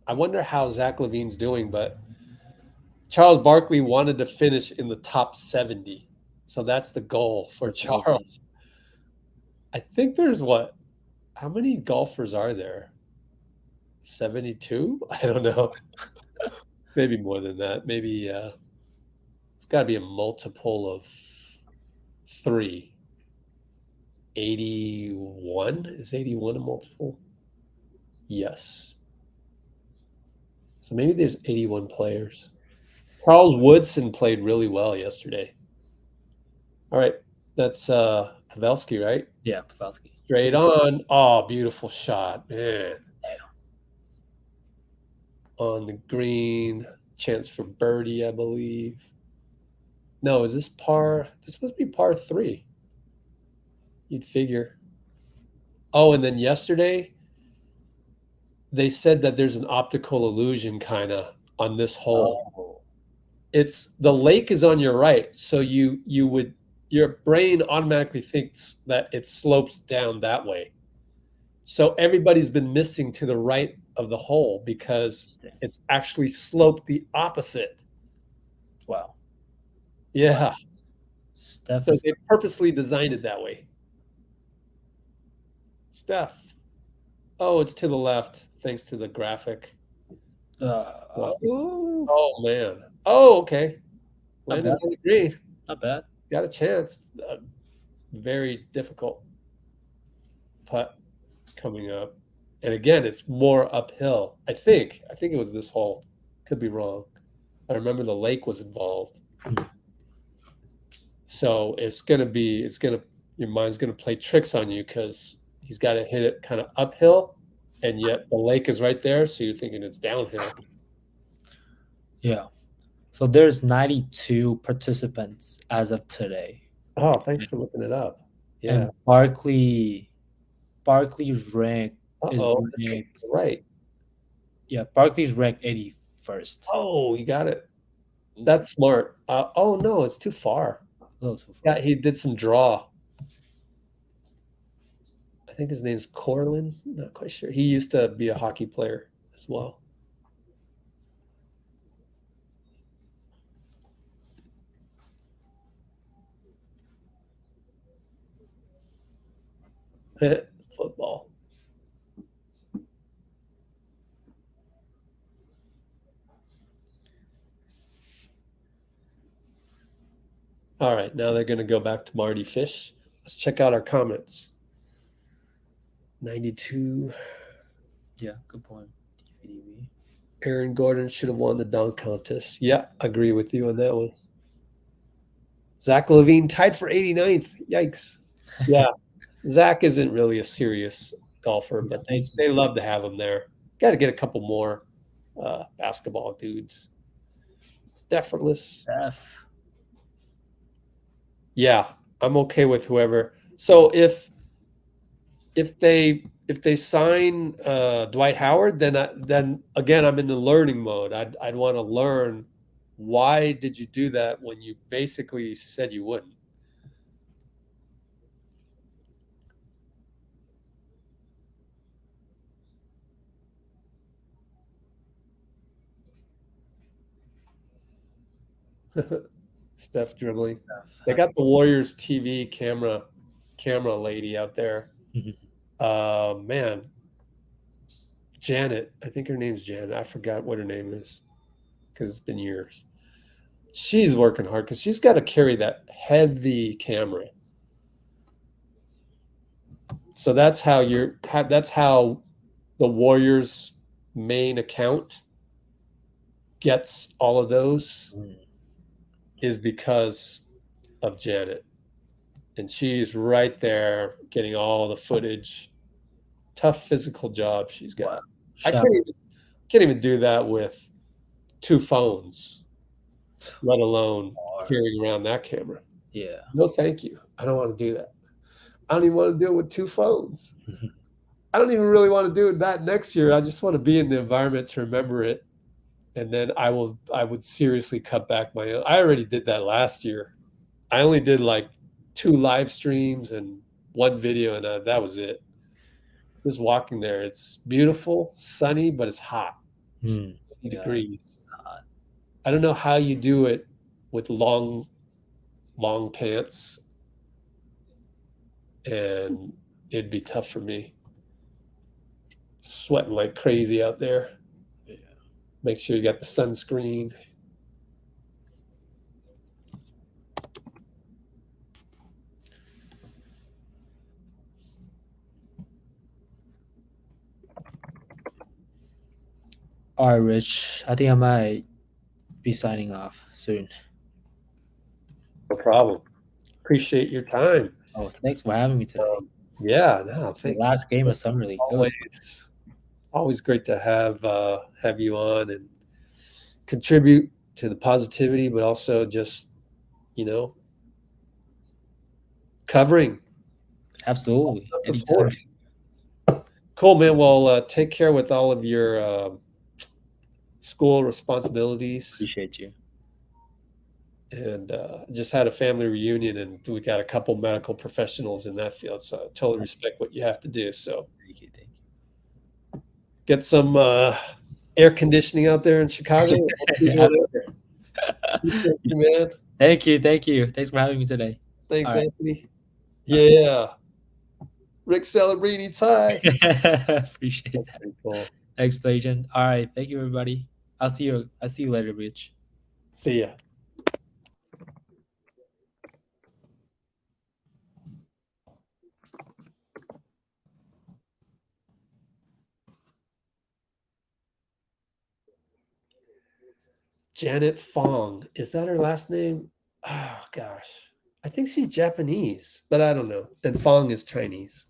I wonder how Zach LaVine's doing, but Charles Barkley wanted to finish in the top 70. So that's the goal for Charles. I think there's how many golfers are there? 72? I don't know. Maybe more than that. Maybe it's got to be a multiple of 3. 81? Is 81 a multiple? Yes. So maybe there's 81 players. Charles Woodson played really well yesterday. All right. That's Pavelski, right? Yeah, Pavelski. Straight on. Oh, beautiful shot, man. On the green, chance for birdie, I believe. No, is this par? This supposed to be par 3. You'd figure. Oh, and then yesterday, they said that there's an optical illusion kind of on this hole. Oh. It's the lake is on your right, so your brain automatically thinks that it slopes down that way. So everybody's been missing to the right of the hole because it's actually sloped the opposite. Wow. Yeah. Steph So they purposely designed it that way. Steph. Oh, it's to the left, thanks to the graphic. Oh, man. Oh, okay. Landed on the green. Not bad. Got a chance. Very difficult putt coming up. And again, it's more uphill. I think it was this hole. Could be wrong. I remember the lake was involved. So your mind's gonna play tricks on you because he's got to hit it kind of uphill, and yet the lake is right there, so you're thinking it's downhill. Yeah. So there's 92 participants as of today. Oh, thanks for looking it up. Yeah. And Barkley's rank is right. Yeah, Barkley's ranked 81st. Oh, you got it. That's smart. Oh no, it's too far. A little too far. Yeah, he did some draw. I think his name's Corlin. Not quite sure. He used to be a hockey player as well. Football. All right, now they're going to go back to Marty Fish. Let's check out our comments. 92. Yeah, good point. TVDB. Aaron Gordon should have won the dunk contest. Yeah, agree with you on that one. Zach LaVine tied for 89th. Yikes. Yeah, Zach isn't really a serious golfer, but they love to have him there. Got to get a couple more basketball dudes. It's effortless. Steph. Yeah, I'm okay with whoever. So if they sign Dwight Howard, then again I'm in the learning mode. I'd want to learn, why did you do that when you basically said you wouldn't? Steph dribbling. They got the Warriors TV camera lady out there. Man, Janet. I think her name's Janet. I forgot what her name is because it's been years. She's working hard because she's got to carry that heavy camera. So that's how the Warriors main account gets all of those, is because of Janet. and she's right there getting all the footage. Tough physical job she's got. Wow. I Shout can't even do that with 2 phones, let alone out. carrying around that camera. Yeah. No, thank you. I don't want to do that. I don't even want to do it with 2 phones. I don't even really want to do that next year. I just want to be in the environment to remember it. And then I would seriously cut back my own. I already did that last year. I only did like 2 live streams and 1 video, and that was it. Just walking there. It's beautiful, sunny, but it's hot. 80 Yeah. degrees. Hot. I don't know how you do it with long pants, and it'd be tough for me. Sweating like crazy out there. Yeah. Make sure you got the sunscreen. All right, Rich. I think I might be signing off soon. No problem. Appreciate your time. Oh, thanks for having me today. Yeah, no, The thank you. last game of summer league. It was Always great to have you on and contribute to the positivity, but also just, covering. absolutely. Up the Anytime. force. Cool, man. Well, take care with all of your school responsibilities. Appreciate you. And just had a family reunion, and we got a couple medical professionals in that field. So I totally respect what you have to do. So Thank you. get some air conditioning out there in Chicago. Appreciate you, man. Thank you. Thanks for having me today. Thanks, All right. Anthony. Yeah. Rick Celebrini tie. Appreciate that. Pretty cool. Thanks, Blajan. All right. Thank you, everybody. I'll see you later, Rich. See ya. Janet Fong. Is that her last name? Oh, gosh. I think she's Japanese, but I don't know. And Fong is Chinese.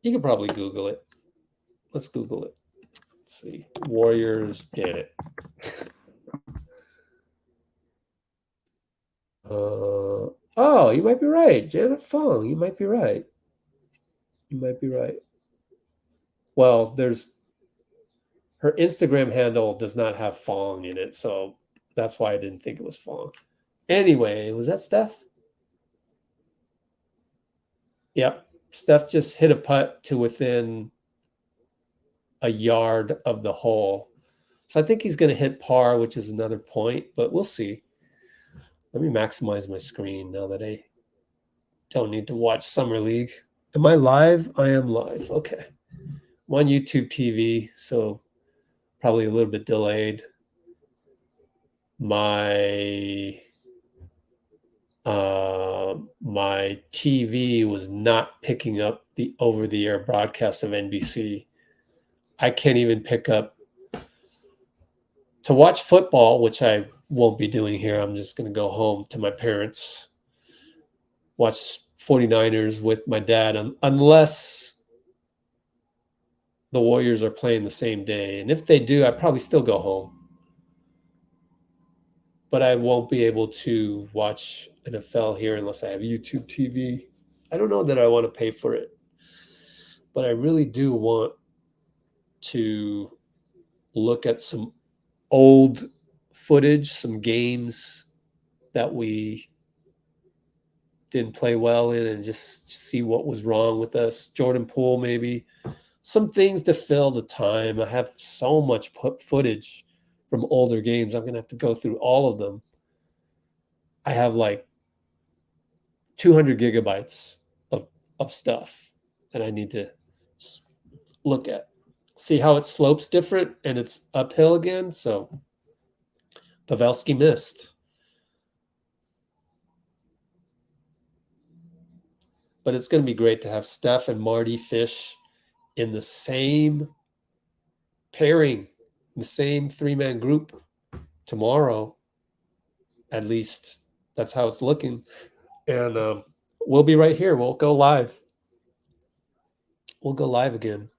You can probably Google it. Let's Google it. Let's see. Warriors Janet. Oh, you might be right. Janet Fong. You might be right. Well, her Instagram handle does not have Fong in it, so that's why I didn't think it was Fong. Anyway, was that Steph? Yep. Steph just hit a putt to within a yard of the hole. So I think he's going to hit par, which is another point, but we'll see. Let me maximize my screen now that I don't need to watch Summer League. Am I live? I am live. Okay. I'm on YouTube TV, so probably a little bit delayed. My TV was not picking up the over-the-air broadcast of NBC. I can't even pick up to watch football, which I won't be doing here. I'm just going to go home to my parents, watch 49ers with my dad, unless the Warriors are playing the same day. And if they do, I probably still go home. But I won't be able to watch NFL here unless I have YouTube TV. I don't know that I want to pay for it, but I really do want to look at some old footage, some games that we didn't play well in, and just see what was wrong with us. Jordan Poole, maybe. Some things to fill the time. I have so much footage from older games. I'm going to have to go through all of them. I have like 200 gigabytes of stuff that I need to look at. See how it slopes different and it's uphill again. So Pavelski missed. But it's going to be great to have Steph and Marty Fish in the same pairing, the same 3-man group tomorrow, at least that's how it's looking. And we'll be right here. We'll go live. We'll go live again.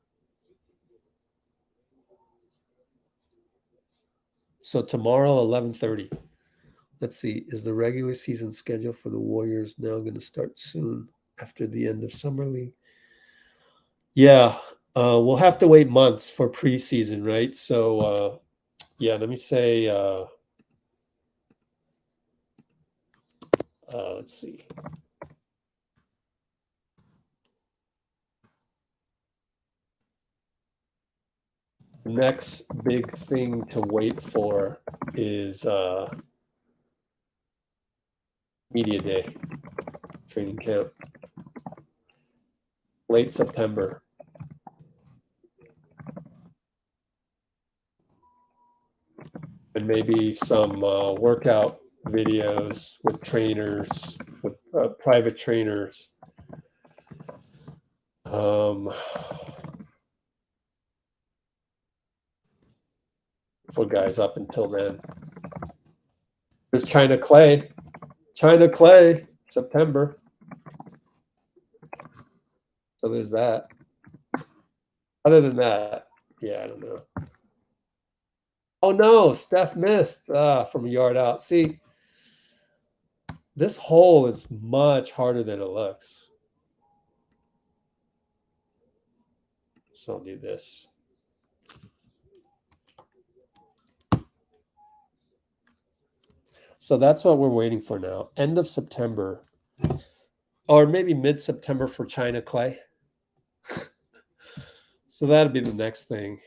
So tomorrow, 11:30. Let's see. Is the regular season schedule for the Warriors now going to start soon after the end of summer league? Yeah, we'll have to wait months for preseason, right? So, yeah, let me say, let's see. The next big thing to wait for is media day, training camp, late September. And maybe some workout videos with trainers, with private trainers. For guys up until then. There's China Clay. China Clay, September. So there's that. Other than that, yeah, I don't know. Oh no, Steph missed from a yard out. See, this hole is much harder than it looks. So I'll do this. So that's what we're waiting for now. End of September. Or maybe mid-September for China Clay. So that'd be the next thing.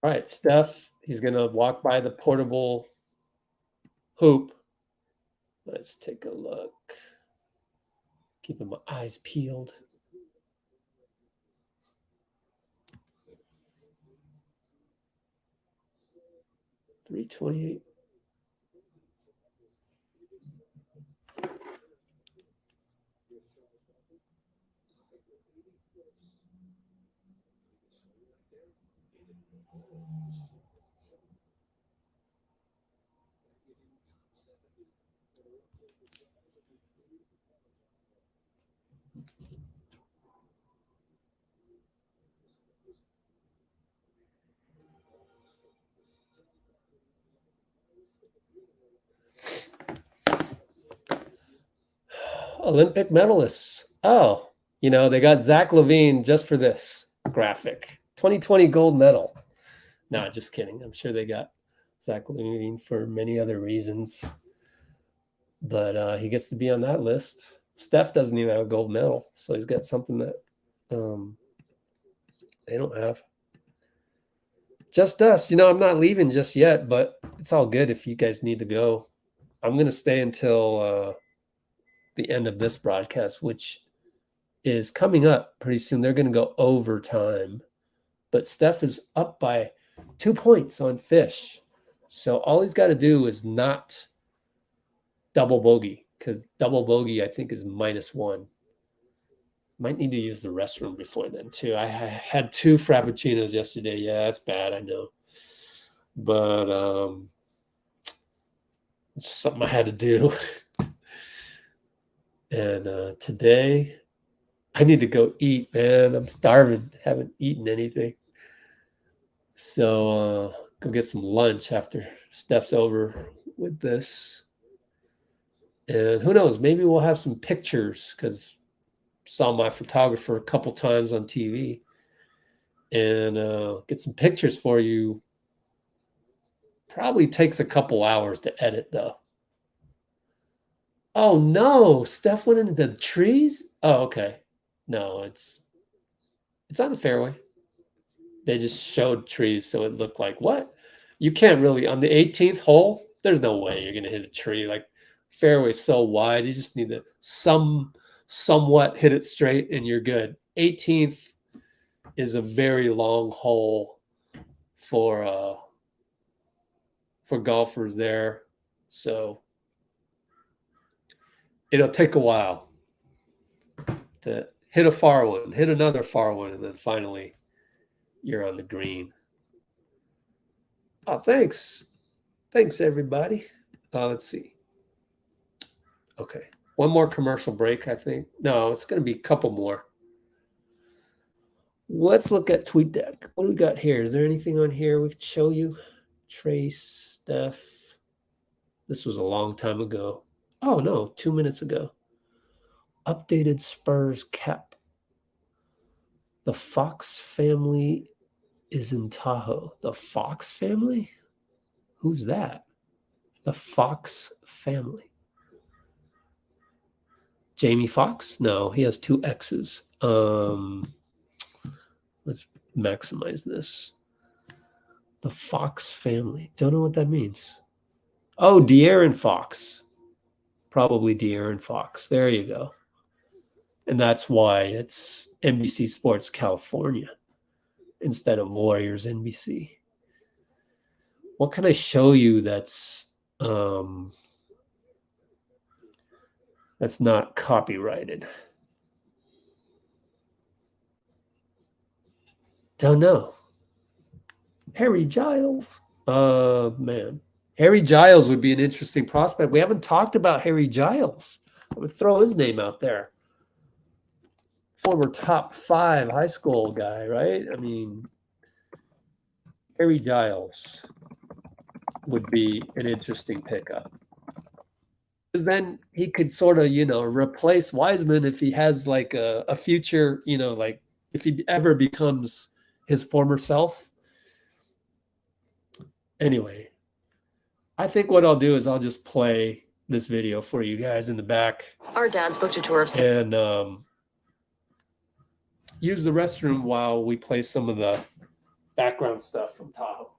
All right, Steph, he's going to walk by the portable hoop. Let's take a look. Keeping my eyes peeled. $328. Olympic medalists. Oh, they got Zach LaVine just for this graphic. 2020 gold medal. No, just kidding. I'm sure they got Zach LaVine for many other reasons. But he gets to be on that list. Steph doesn't even have a gold medal, so he's got something that they don't have. Just us. I'm not leaving just yet, but it's all good if you guys need to go. I'm going to stay until the end of this broadcast, which is coming up pretty soon. They're going to go overtime. But Steph is up by 2 points on Fish. So all he's got to do is not double bogey, because double bogey, I think, is -1. Might need to use the restroom before then, too. I had 2 Frappuccinos yesterday. Yeah, that's bad, I know. But it's something I had to do. And today, I need to go eat, man. I'm starving. Haven't eaten anything. So go get some lunch after Steph's over with this. And who knows, maybe we'll have some pictures, because saw my photographer a couple times on TV, and get some pictures for you. Probably takes a couple hours to edit, though. Oh no, Steph went into the trees? Oh, okay. No, it's on the fairway. They just showed trees, so it looked like, what? You can't really, on the 18th hole, there's no way you're going to hit a tree. Like, fairway's so wide, you just need to somewhat hit it straight, and you're good. 18th is a very long hole for golfers there, so it'll take a while. to hit a far one, hit another far one, and then finally you're on the green. Oh, thanks. Thanks, everybody. Let's see. Okay. One more commercial break, I think. No, it's going to be a couple more. Let's look at TweetDeck. What do we got here? Is there anything on here we could show you? Trayce, Steph. This was a long time ago. Oh, no, 2 minutes ago. Updated Spurs cap. The Fox family is in Tahoe. The Fox family? Who's that? The Fox family. Jamie Foxx? No, he has 2 X's. Let's maximize this. The Fox family. Don't know what that means. Oh, De'Aaron Fox. Probably De'Aaron Fox. There you go. And that's why it's NBC Sports California instead of Warriors NBC. What can I show you that's not copyrighted? Don't know. Harry Giles. Man. Harry Giles would be an interesting prospect. We haven't talked about Harry Giles. I would throw his name out there. Former top 5 high school guy, right? I mean, Harry Giles would be an interesting pickup. Because then he could sort of, replace Wiseman if he has like a future, like if he ever becomes his former self. Anyway, I think what I'll do is I'll just play this video for you guys in the back. Our dad's booked a tour of and use the restroom while we play some of the background stuff from Tahoe.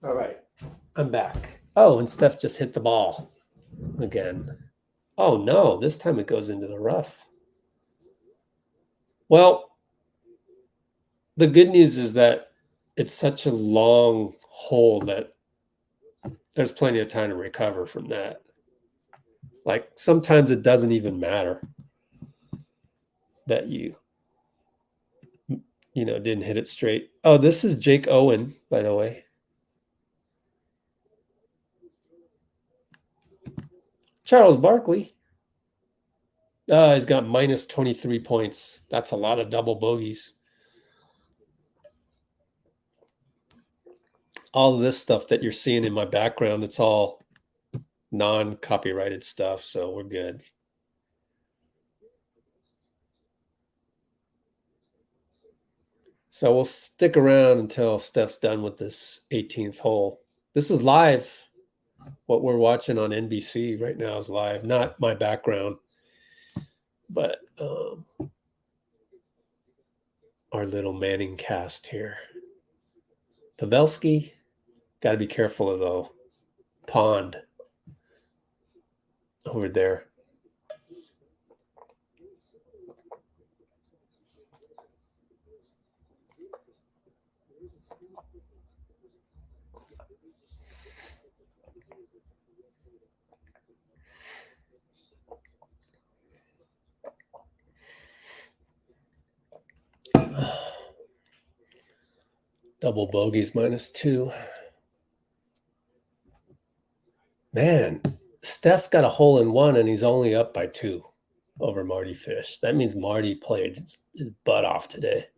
All right, I'm back. Oh, and Steph just hit the ball again. Oh no, this time it goes into the rough. Well, the good news is that it's such a long hole that there's plenty of time to recover from that. Like sometimes it doesn't even matter that you didn't hit it straight. Oh, this is Jake Owen, by the way. Charles Barkley. He's got minus 23 points. That's a lot of double bogeys. All of this stuff that you're seeing in my background, it's all non-copyrighted stuff, so we're good. So we'll stick around until Steph's done with this 18th hole. This is live. What we're watching on NBC right now is live, not my background, but our little Manning cast here. Pavelski, got to be careful of the pond over there. Double bogeys -2. Man, Steph got a hole in one and he's only up by 2 over Marty Fish. That means Marty played his butt off today.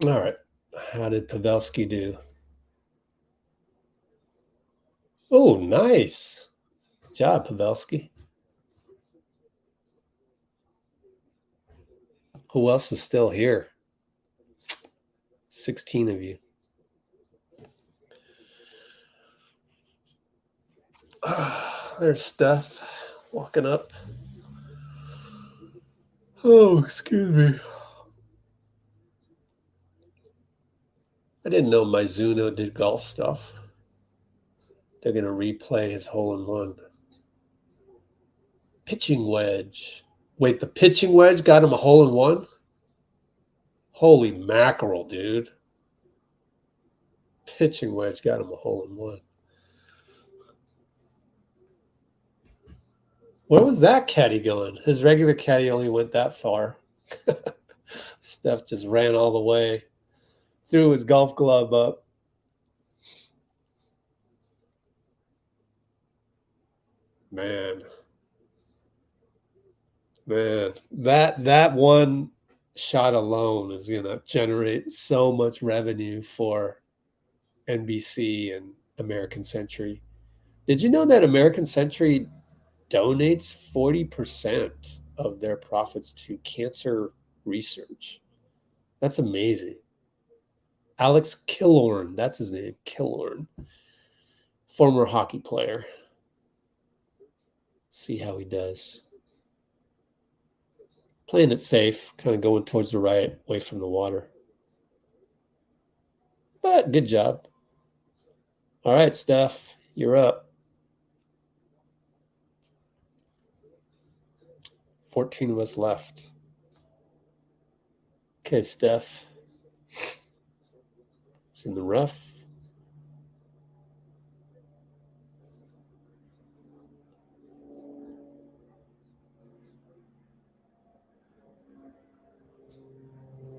All right. How did Pavelski do? Oh, nice. Good job, Pavelski. Who else is still here? 16 of you. There's Steph walking up. Oh, excuse me. I didn't know Mizuno did golf stuff. They're going to replay his hole-in-one. Pitching wedge. Wait, the pitching wedge got him a hole-in-one? Holy mackerel, dude. Pitching wedge got him a hole-in-one. Where was that caddy going? His regular caddy only went that far. Steph just ran all the way. Threw his golf glove up. Man, that one shot alone is going to generate so much revenue for NBC and American Century. Did you know that American Century donates 40% of their profits to cancer research? That's amazing. Alex Killorn, that's his name, Killorn, former hockey player. Let's see how he does. Playing it safe, kind of going towards the right, away from the water. But good job. All right, Steph, you're up. 14 of us left. Okay, Steph. It's in the rough.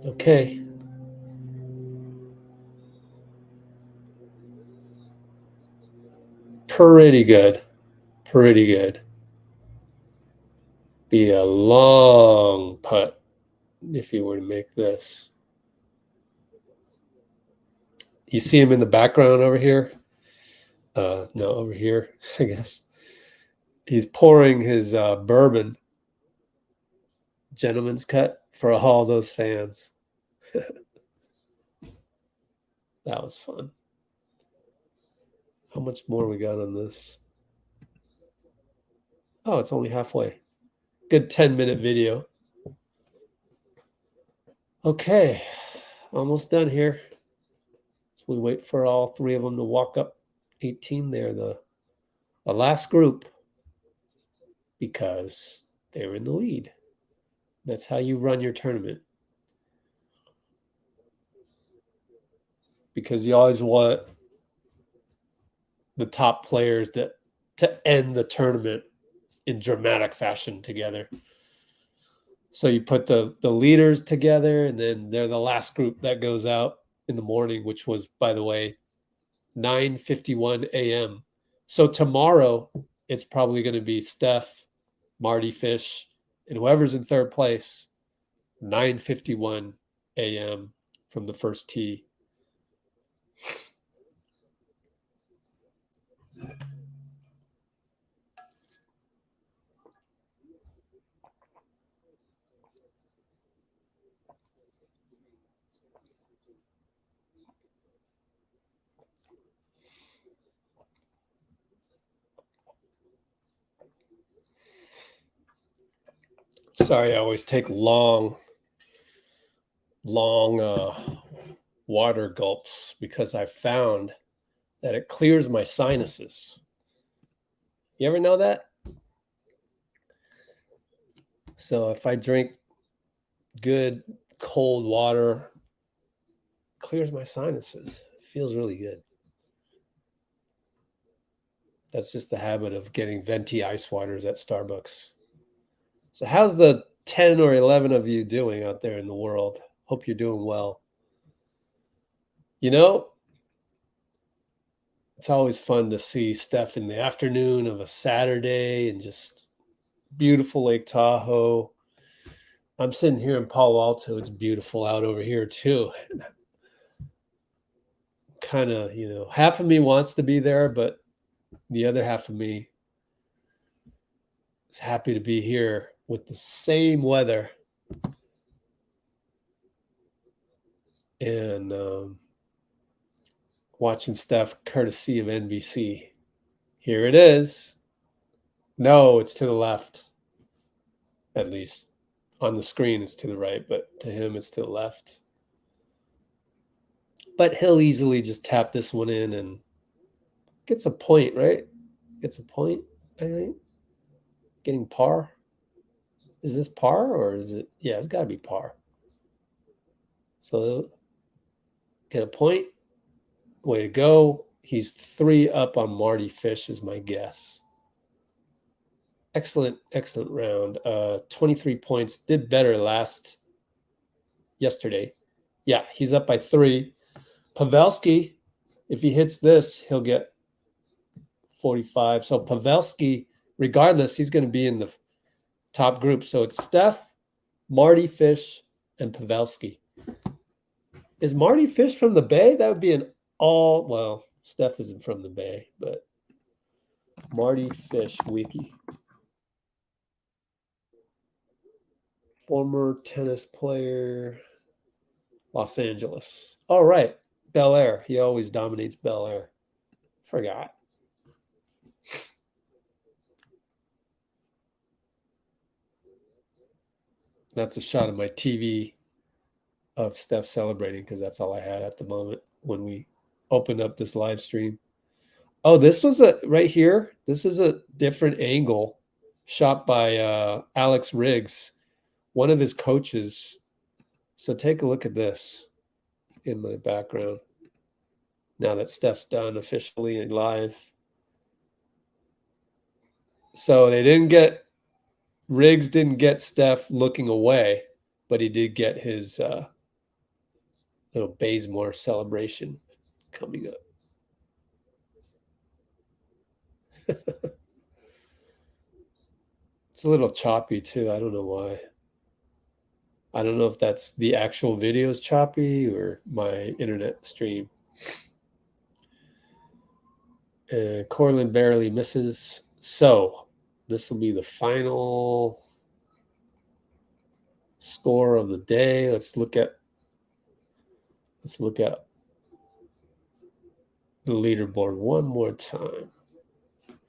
Okay. Pretty good. Pretty good. Be a long putt if you were to make this. You see him in the background over here? No, over here, I guess. He's pouring his bourbon, gentleman's cut, for all those fans. That was fun. How much more we got on this? Oh, it's only halfway. Good 10-minute video. Okay, almost done here. So we wait for all three of them to walk up 18 there, the last group, because they're in the lead. That's how you run your tournament. Because you always want the top players to end the tournament in dramatic fashion together. So you put the leaders together, and then they're the last group that goes out in the morning, which was, by the way, 9:51 a.m. So tomorrow, it's probably going to be Steph, Marty Fish, and whoever's in third place, 9:51 a.m. from the first tee. Sorry, I always take long water gulps because I found that it clears my sinuses. You ever know that? So if I drink good cold water clears my sinuses. It feels really good. That's just the habit of getting venti ice waters at Starbucks. So how's the 10 or 11 of you doing out there in the world? Hope you're doing well. You know, it's always fun to see Steph in the afternoon of a Saturday and just beautiful Lake Tahoe. I'm sitting here in Palo Alto. It's beautiful out over here too. Kind of, half of me wants to be there, but the other half of me is happy to be here with the same weather. And watching Steph courtesy of NBC. Here it is. No, it's to the left. At least on the screen it's to the right, but to him it's to the left. But he'll easily just tap this one in and gets a point, right? Gets a point, I think. Getting par. Is this par or is it? Yeah, it's got to be par. So get a point. Way to go. He's 3 up on Marty Fish is my guess. Excellent round. 23 points. Did better yesterday. Yeah, he's up by 3. Pavelski, if he hits this, he'll get 45. So Pavelski, regardless, he's going to be in the top group. So it's Steph, Marty Fish, and Pavelski. Is Marty Fish from the Bay? That would be well, Steph isn't from the Bay, but Marty Fish wiki. Former tennis player, Los Angeles. All right. Bel Air. He always dominates Bel Air. Forgot. That's a shot of my TV of Steph celebrating because that's all I had at the moment when we opened up this live stream. Oh, this was right here. This is a different angle shot by Alex Riggs, one of his coaches. So take a look at this in my background. Now that Steph's done officially and live. So Riggs didn't get Steph looking away, but he did get his little Bazemore celebration coming up. It's a little choppy too. I don't know why. I don't know if that's the actual video is choppy or my internet stream. Corlin barely misses. So this will be the final score of the day. Let's look at the leaderboard one more time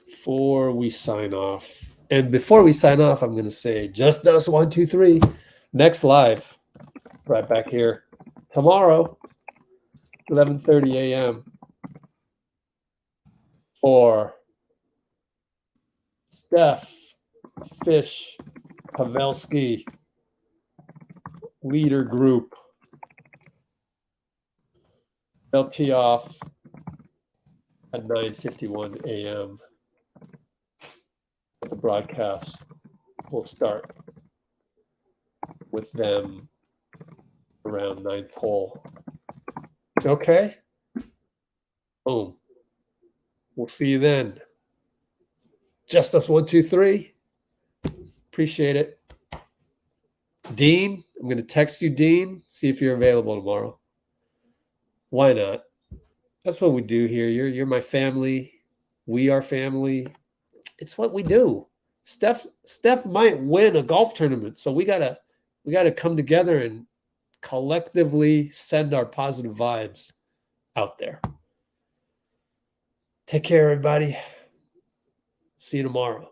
before we sign off. And before we sign off, I'm going to say just us 1, 2, 3. Next live, right back here tomorrow, 11:30 a.m. for Steph, Fish, Pavelski, leader group. They'll tee off at 9:51 a.m. The broadcast will start with them around 9th hole. Okay? Boom. We'll see you then. Just us 1, 2, 3. Appreciate it. Dean, I'm going to text you, Dean. See if you're available tomorrow. Why not? That's what we do here. You're my family. We are family. It's what we do. Steph might win a golf tournament, so we gotta come together and collectively send our positive vibes out there. Take care, everybody. See you tomorrow.